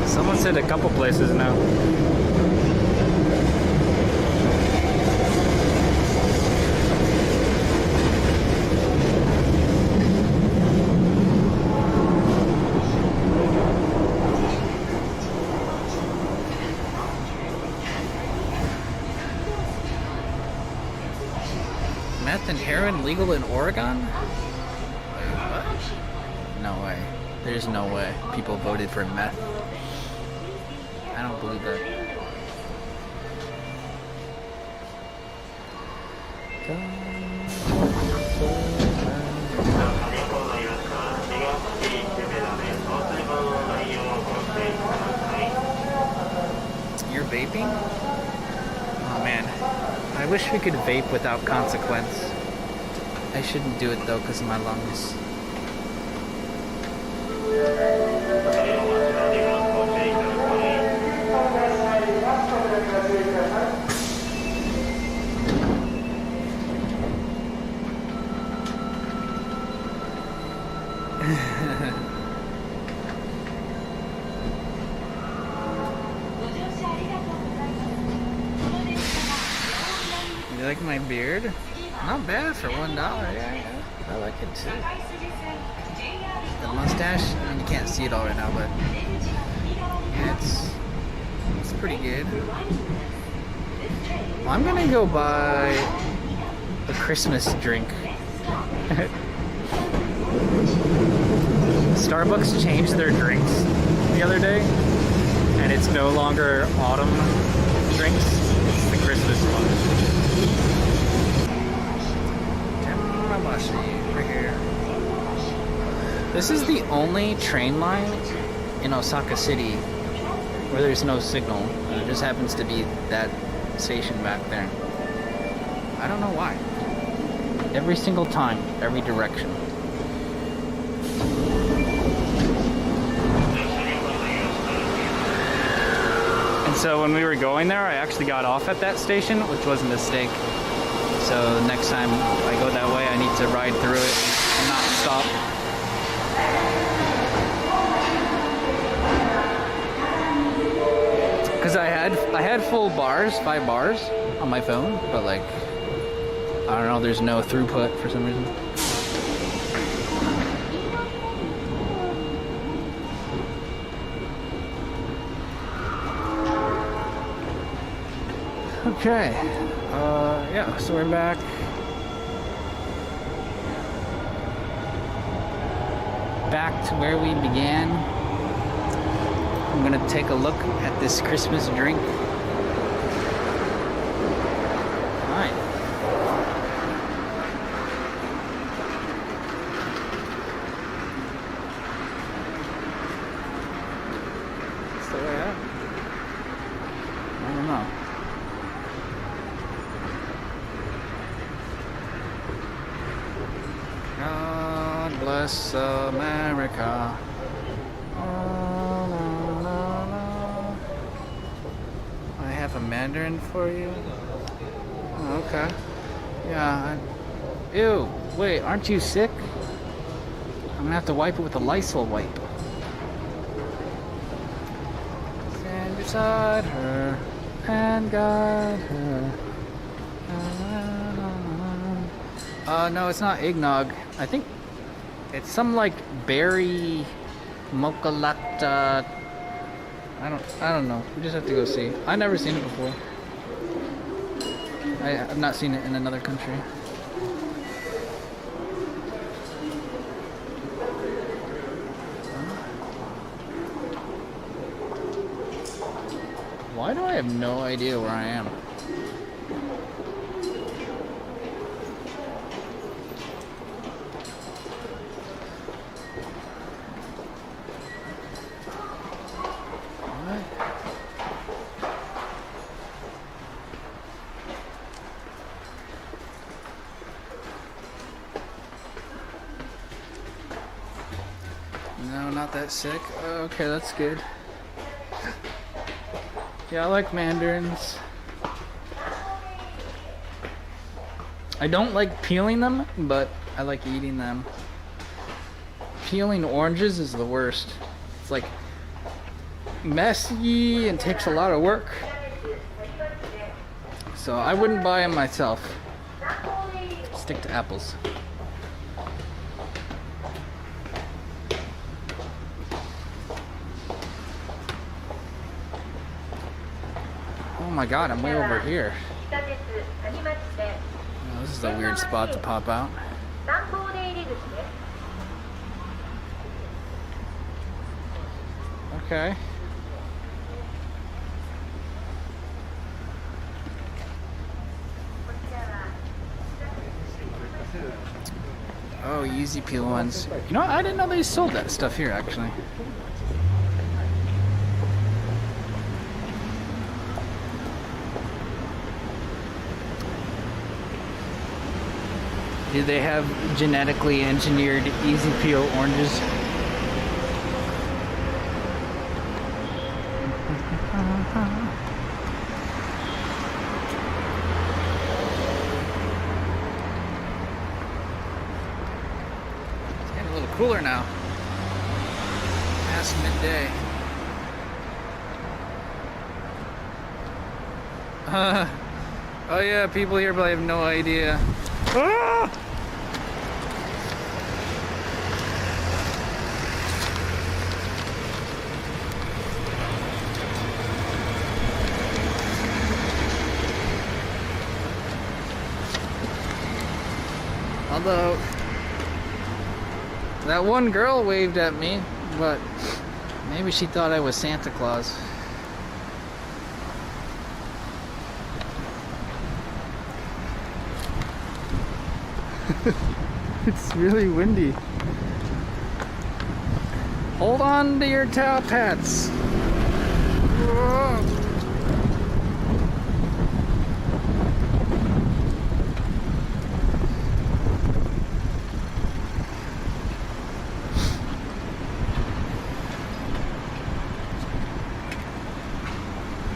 Someone said a couple places now. Meth and heroin legal in Oregon? What? No way. There's no way people voted for meth. I don't believe that. You're vaping? Oh man. I wish we could vape without consequence. I shouldn't do it though because of my lungs. You like my beard? Not bad for $1. Yeah, I like it too. The mustache, I mean, you can't see it all right now, but yeah, it's pretty good. Well, I'm gonna go buy a Christmas drink. Starbucks changed their drinks the other day, and it's no longer autumn drinks, it's the Christmas one. Right here. This is the only train line in Osaka City where there's no signal. It just happens to be that station back there. I don't know why. Every single time, every direction. And so when we were going there, I actually got off at that station, which was a mistake. So next time I go that way, I need to ride through it and not stop. Because I had full bars, 5 bars on my phone, but like, I don't know, there's no throughput for some reason. Okay. Yeah, so we're back. Back to where we began. I'm gonna take a look at this Christmas drink. Alright. God bless America. I have a Mandarin for you. Oh, okay. Yeah. Ew. Wait, aren't you sick? I'm gonna have to wipe it with a Lysol wipe. Stand beside her and guide her. No, it's not eggnog. I think it's some like berry mocha latte. I don't know. We just have to go see. I've never seen it before. I've not seen it in another country. Why do I have no idea where I am? No, not that sick. Okay, that's good. Yeah, I like mandarins. I don't like peeling them, but I like eating them. Peeling oranges is the worst. It's like messy and takes a lot of work. So I wouldn't buy them myself. Stick to apples. Oh my god, I'm way over here. Oh, this is a weird spot to pop out. Okay. Oh, easy peel ones. You know, I didn't know they sold that stuff here, actually. Do they have genetically engineered easy peel oranges? It's getting a little cooler now. Past midday. Oh yeah, people here probably have no idea. Ah! Although that one girl waved at me, but maybe she thought I was Santa Claus. It's really windy. Hold on to your top hats. Whoa.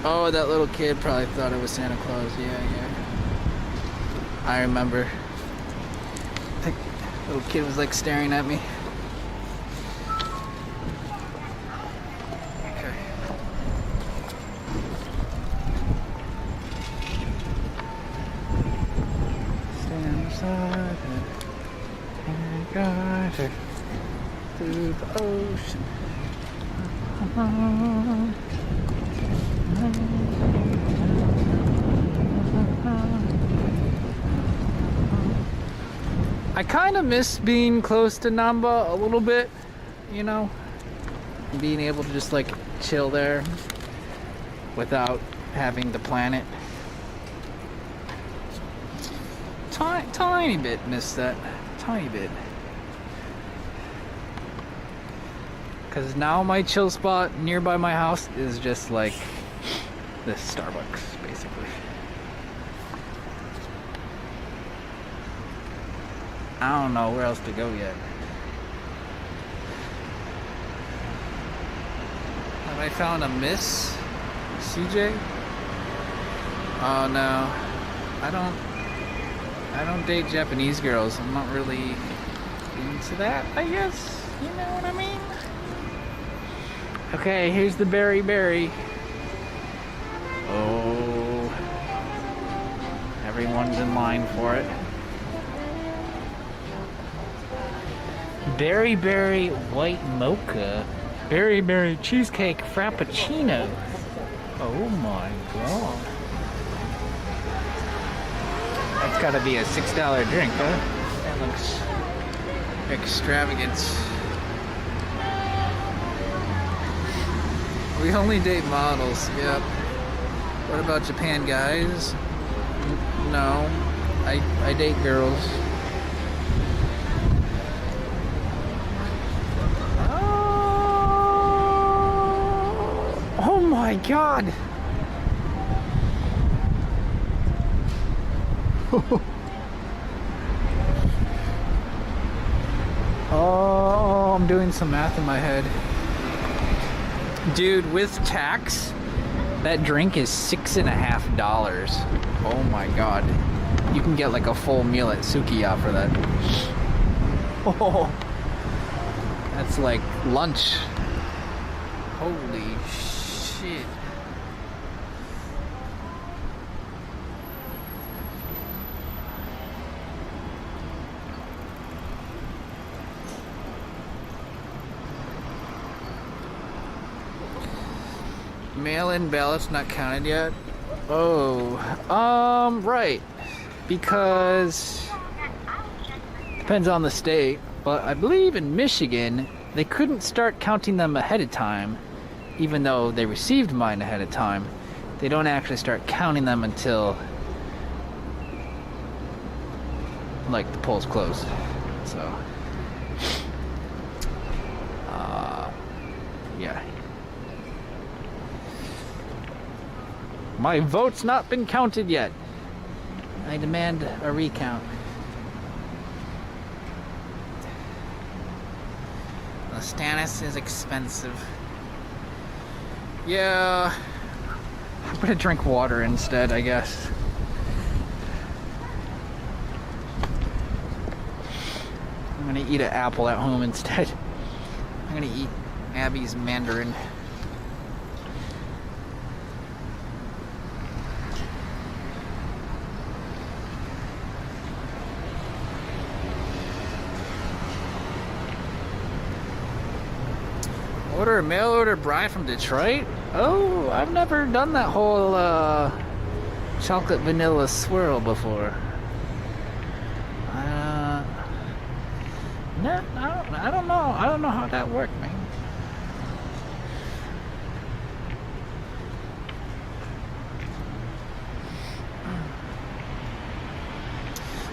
Oh, that little kid probably thought it was Santa Claus. Yeah. I remember. The little kid was like staring at me. Okay. Stand beside her and guide her through the ocean. I kind of miss being close to Namba a little bit, you know, being able to just like chill there without having to plan it. Tiny bit miss that, tiny bit. Because now my chill spot nearby my house is just like this Starbucks, basically. I don't know where else to go yet. Have I found a miss, CJ? Oh no, I don't date Japanese girls. I'm not really into that, I guess. You know what I mean? Okay, here's the berry. Oh, everyone's in line for it. Berry white mocha, berry cheesecake frappuccino. Oh my god. That's gotta be a $6 drink, huh? That looks extravagant. We only date models, yep. What about Japan guys? No, I date girls. Oh my god! Oh, I'm doing some math in my head. Dude, with tax, that drink is $6.50. Oh my god. You can get like a full meal at Sukiya for that. Oh, that's like lunch. Holy shit. Mail-in ballots not counted yet? Oh, right. Because depends on the state, but I believe in Michigan they couldn't start counting them ahead of time, even though they received mine ahead of time. They don't actually start counting them until like the polls close. So, yeah. My vote's not been counted yet. I demand a recount. The Stannis is expensive. Yeah. I'm gonna drink water instead, I guess. I'm gonna eat an apple at home instead. I'm gonna eat Abby's mandarin. Order a mail order bride from Detroit? Oh, I've never done that whole chocolate vanilla swirl before. No, I don't know. I don't know how that worked, man.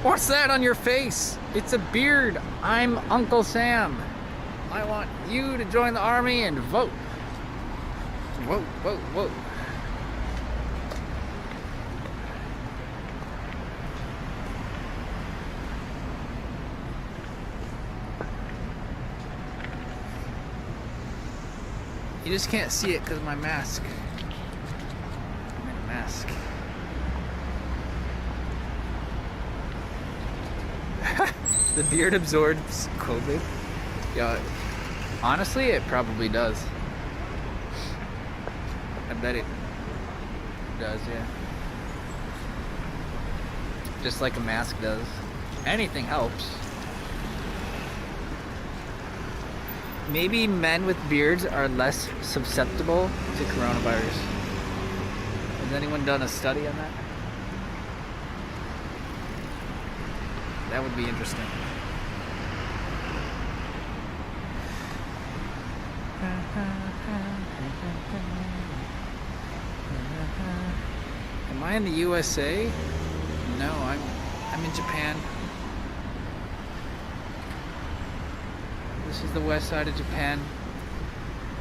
What's that on your face? It's a beard. I'm Uncle Sam. I want you to join the army and vote. Vote, vote, vote. You just can't see it because of my mask. I'm in a mask. The beard absorbs COVID. Yeah, honestly, it probably does. I bet it does, yeah. Just like a mask does. Anything helps. Maybe men with beards are less susceptible to coronavirus. Has anyone done a study on that? That would be interesting. Am I in the USA? No, I'm in Japan. This is the west side of Japan.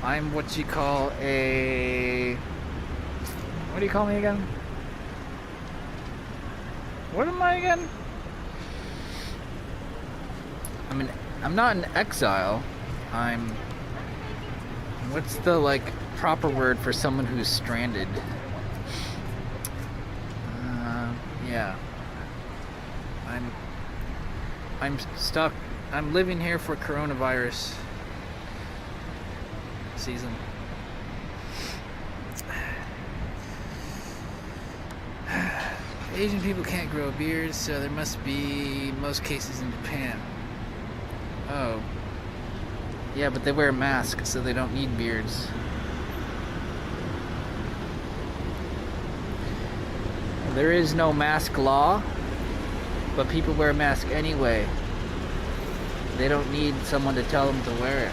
I'm what you call a... What do you call me again? What am I again? I'm not in exile. What's the like proper word for someone who's stranded? Yeah. I'm stuck. I'm living here for coronavirus season. Asian people can't grow beards, so there must be most cases in Japan. Oh. Yeah, but they wear masks, so they don't need beards. There is no mask law, but people wear a mask anyway. They don't need someone to tell them to wear it.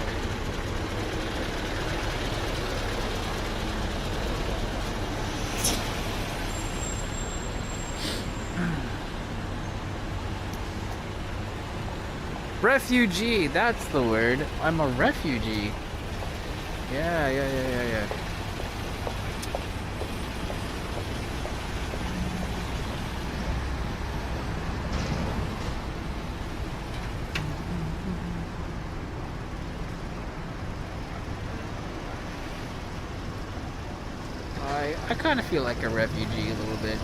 Refugee, that's the word. I'm a refugee. Yeah. I kind of feel like a refugee a little bit.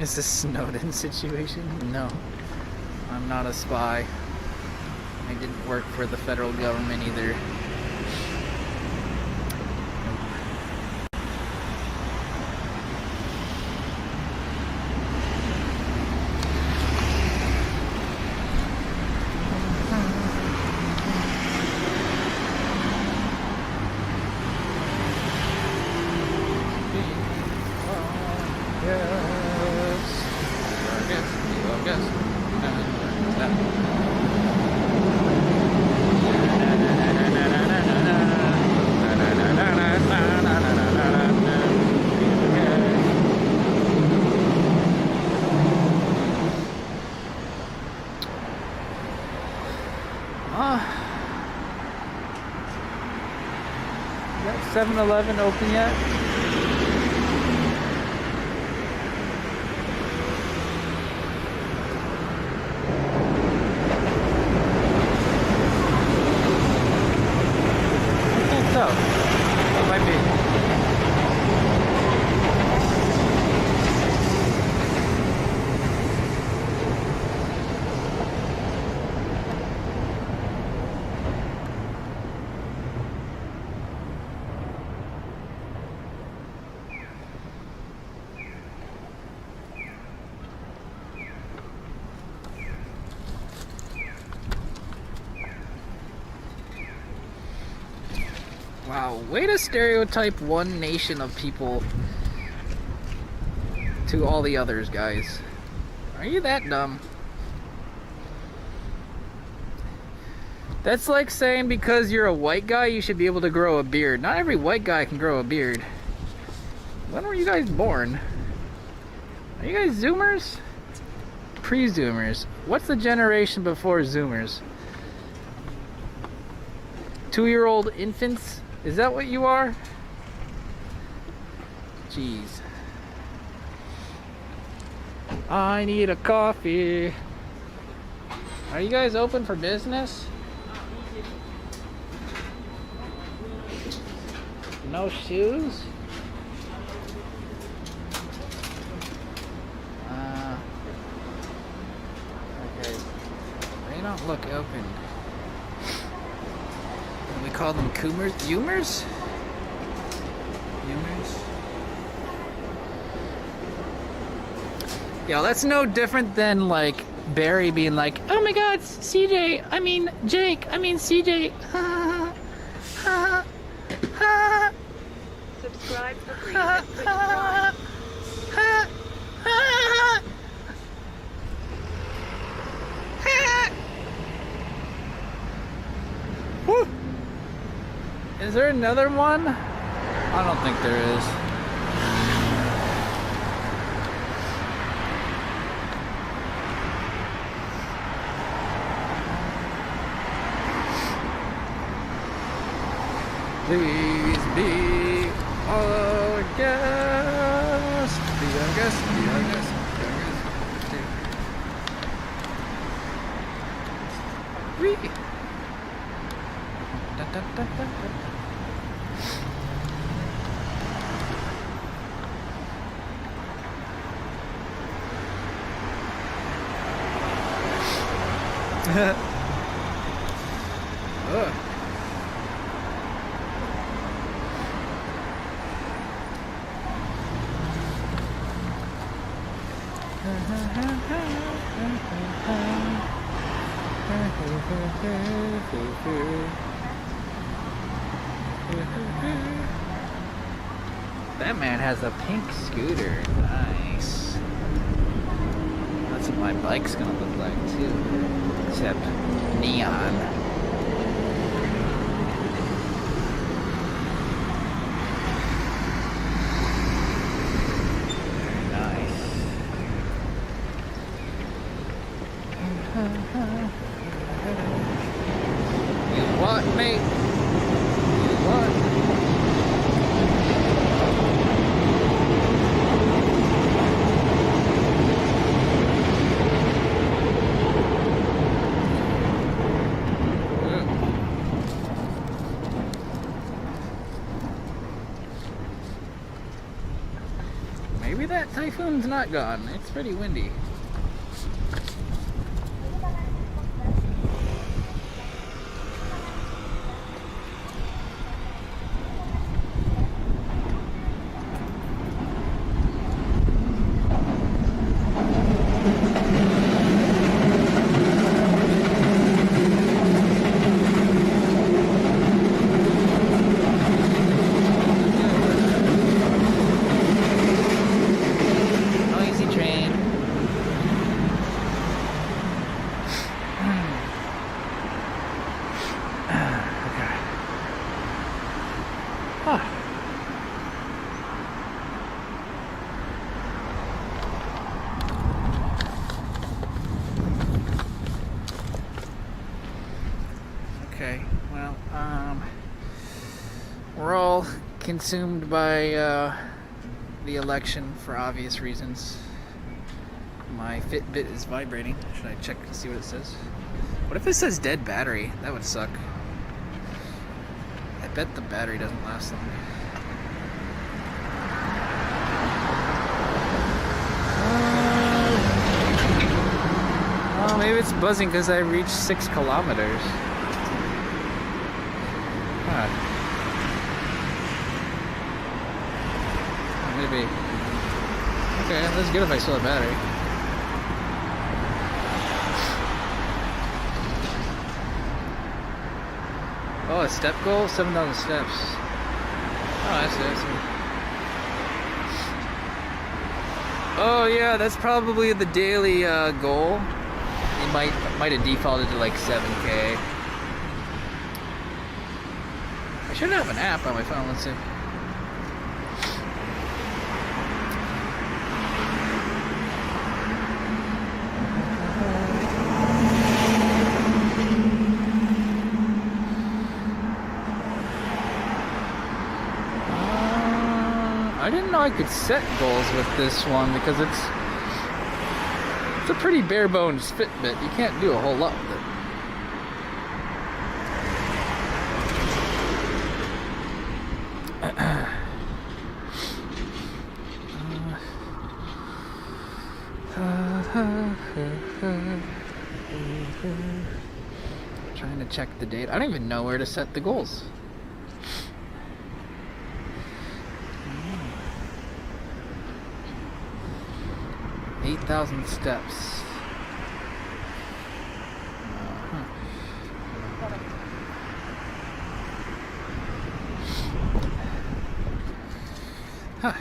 Is this Snowden situation? No. I'm not a spy. I didn't work for the federal government either. Is that 7-Eleven open yet? I think so. It might be. Wow, way to stereotype one nation of people to all the others, guys. Are you that dumb? That's like saying because you're a white guy, you should be able to grow a beard. Not every white guy can grow a beard. When were you guys born? Are you guys Zoomers? Pre-Zoomers. What's the generation before Zoomers? 2-year-old infants? Is that what you are? Jeez. I need a coffee. Are you guys open for business? No shoes? Okay. They don't look open. We call them Coomers? Yoomers? Yoomers? Yo, that's no different than like Barry being like, oh my god, CJ, I mean Jake, I mean CJ. Subscribe for free at Twitch Prime. Woo! Is there another one? I don't think there is. Please be our guest. Be our guest. Be our guest. Be our guest. Wee. Da, da, da, da, da. Ugh. That man has a pink scooter. Nice. That's what my bike's gonna look like too. Except neon. Very nice. You want me? You want me? Maybe that typhoon's not gone. It's pretty windy. Noisy train. Okay. Huh. Okay, well, we're all consumed by the election for obvious reasons. My Fitbit is vibrating. Should I check to see what it says? What if it says dead battery? That would suck. I bet the battery doesn't last long. Oh, maybe it's buzzing because I reached 6 kilometers. Huh. Maybe. Okay, that's good if I still have battery. Oh, a step goal? 7,000 steps. Oh, I see, I see. Oh yeah, that's probably the daily goal. It might have defaulted to like 7K. I should have an app on my phone, let's see. I didn't know I could set goals with this one because it's a pretty bare bones Fitbit. You can't do a whole lot with it. Trying to check the date. I don't even know where to set the goals. 8,000 steps. Huh.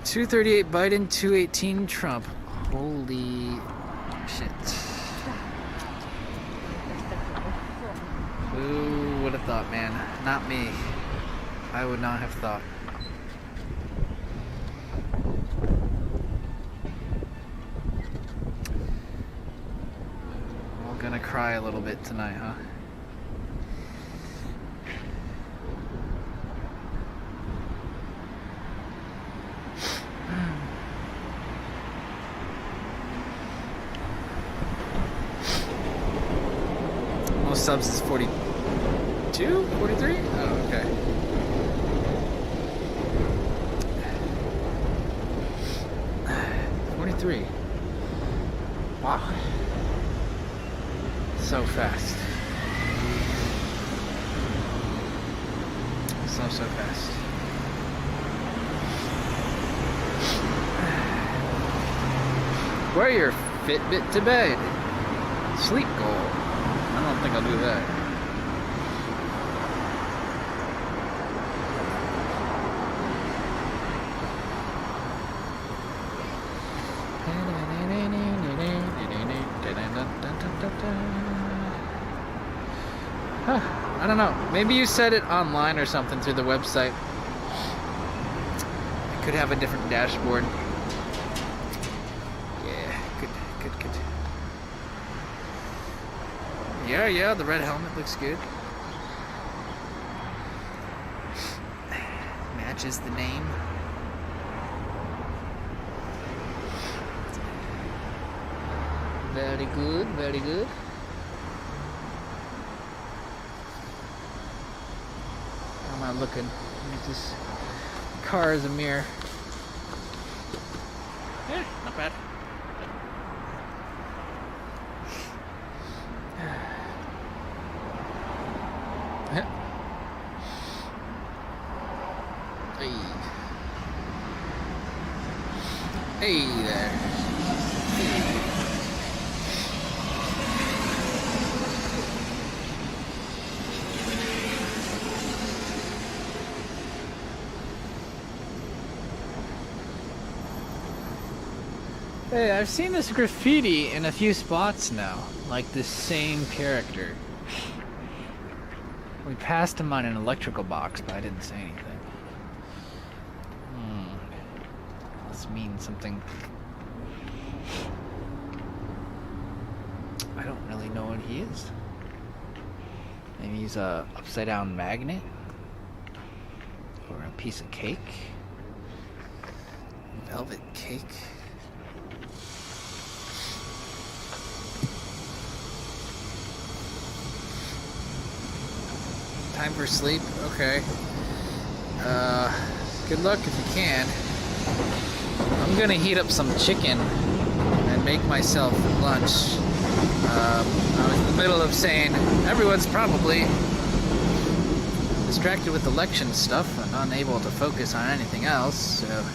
238 Biden, 218 Trump. Holy shit. Who would have thought, man? Not me. I would not have thought. Gonna cry a little bit tonight, huh? subs is 42? 43? Oh, okay. $43. Wow. So fast. So fast. Wear your Fitbit to bed. Sleep goal. I don't think I'll do that. I don't know. Maybe you set it online or something through the website. It could have a different dashboard. Yeah, the red helmet looks good. Matches the name. Very good, very good. How am I looking? Use this car as a mirror. Yeah, not bad. Hey there. Hey, I've seen this graffiti in a few spots now, like this same character. We passed him on an electrical box, but I didn't say anything. Must mean something. I don't really know what he is. Maybe he's a upside down magnet? Or a piece of cake? Velvet cake? Time for sleep? Okay. Good luck if you can. I'm gonna heat up some chicken and make myself lunch. I was in the middle of saying everyone's probably distracted with election stuff and unable to focus on anything else, so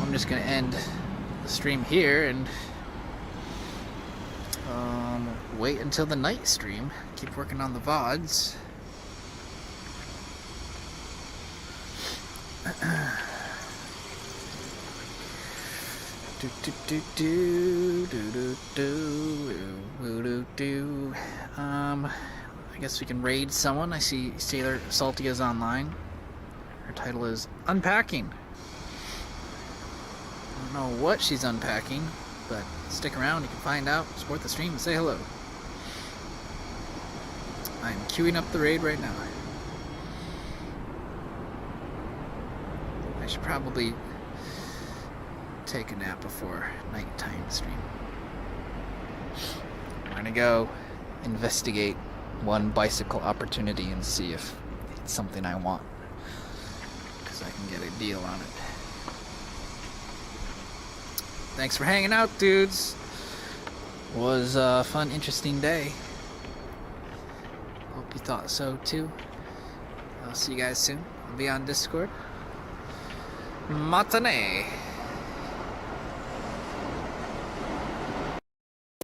I'm just gonna end the stream here and wait until the night stream. Keep working on the VODs. I guess we can raid someone. I see Sailor Salty is online. Her title is Unpacking. I don't know what she's unpacking, but stick around, you can find out, support the stream, and say hello. I'm queuing up the raid right now. I should probably take a nap before nighttime stream. I'm gonna go investigate one bicycle opportunity and see if it's something I want, because I can get a deal on it. Thanks for hanging out, dudes. Was a fun, interesting day. Hope you thought so too. I'll see you guys soon. I'll be on Discord. Matane.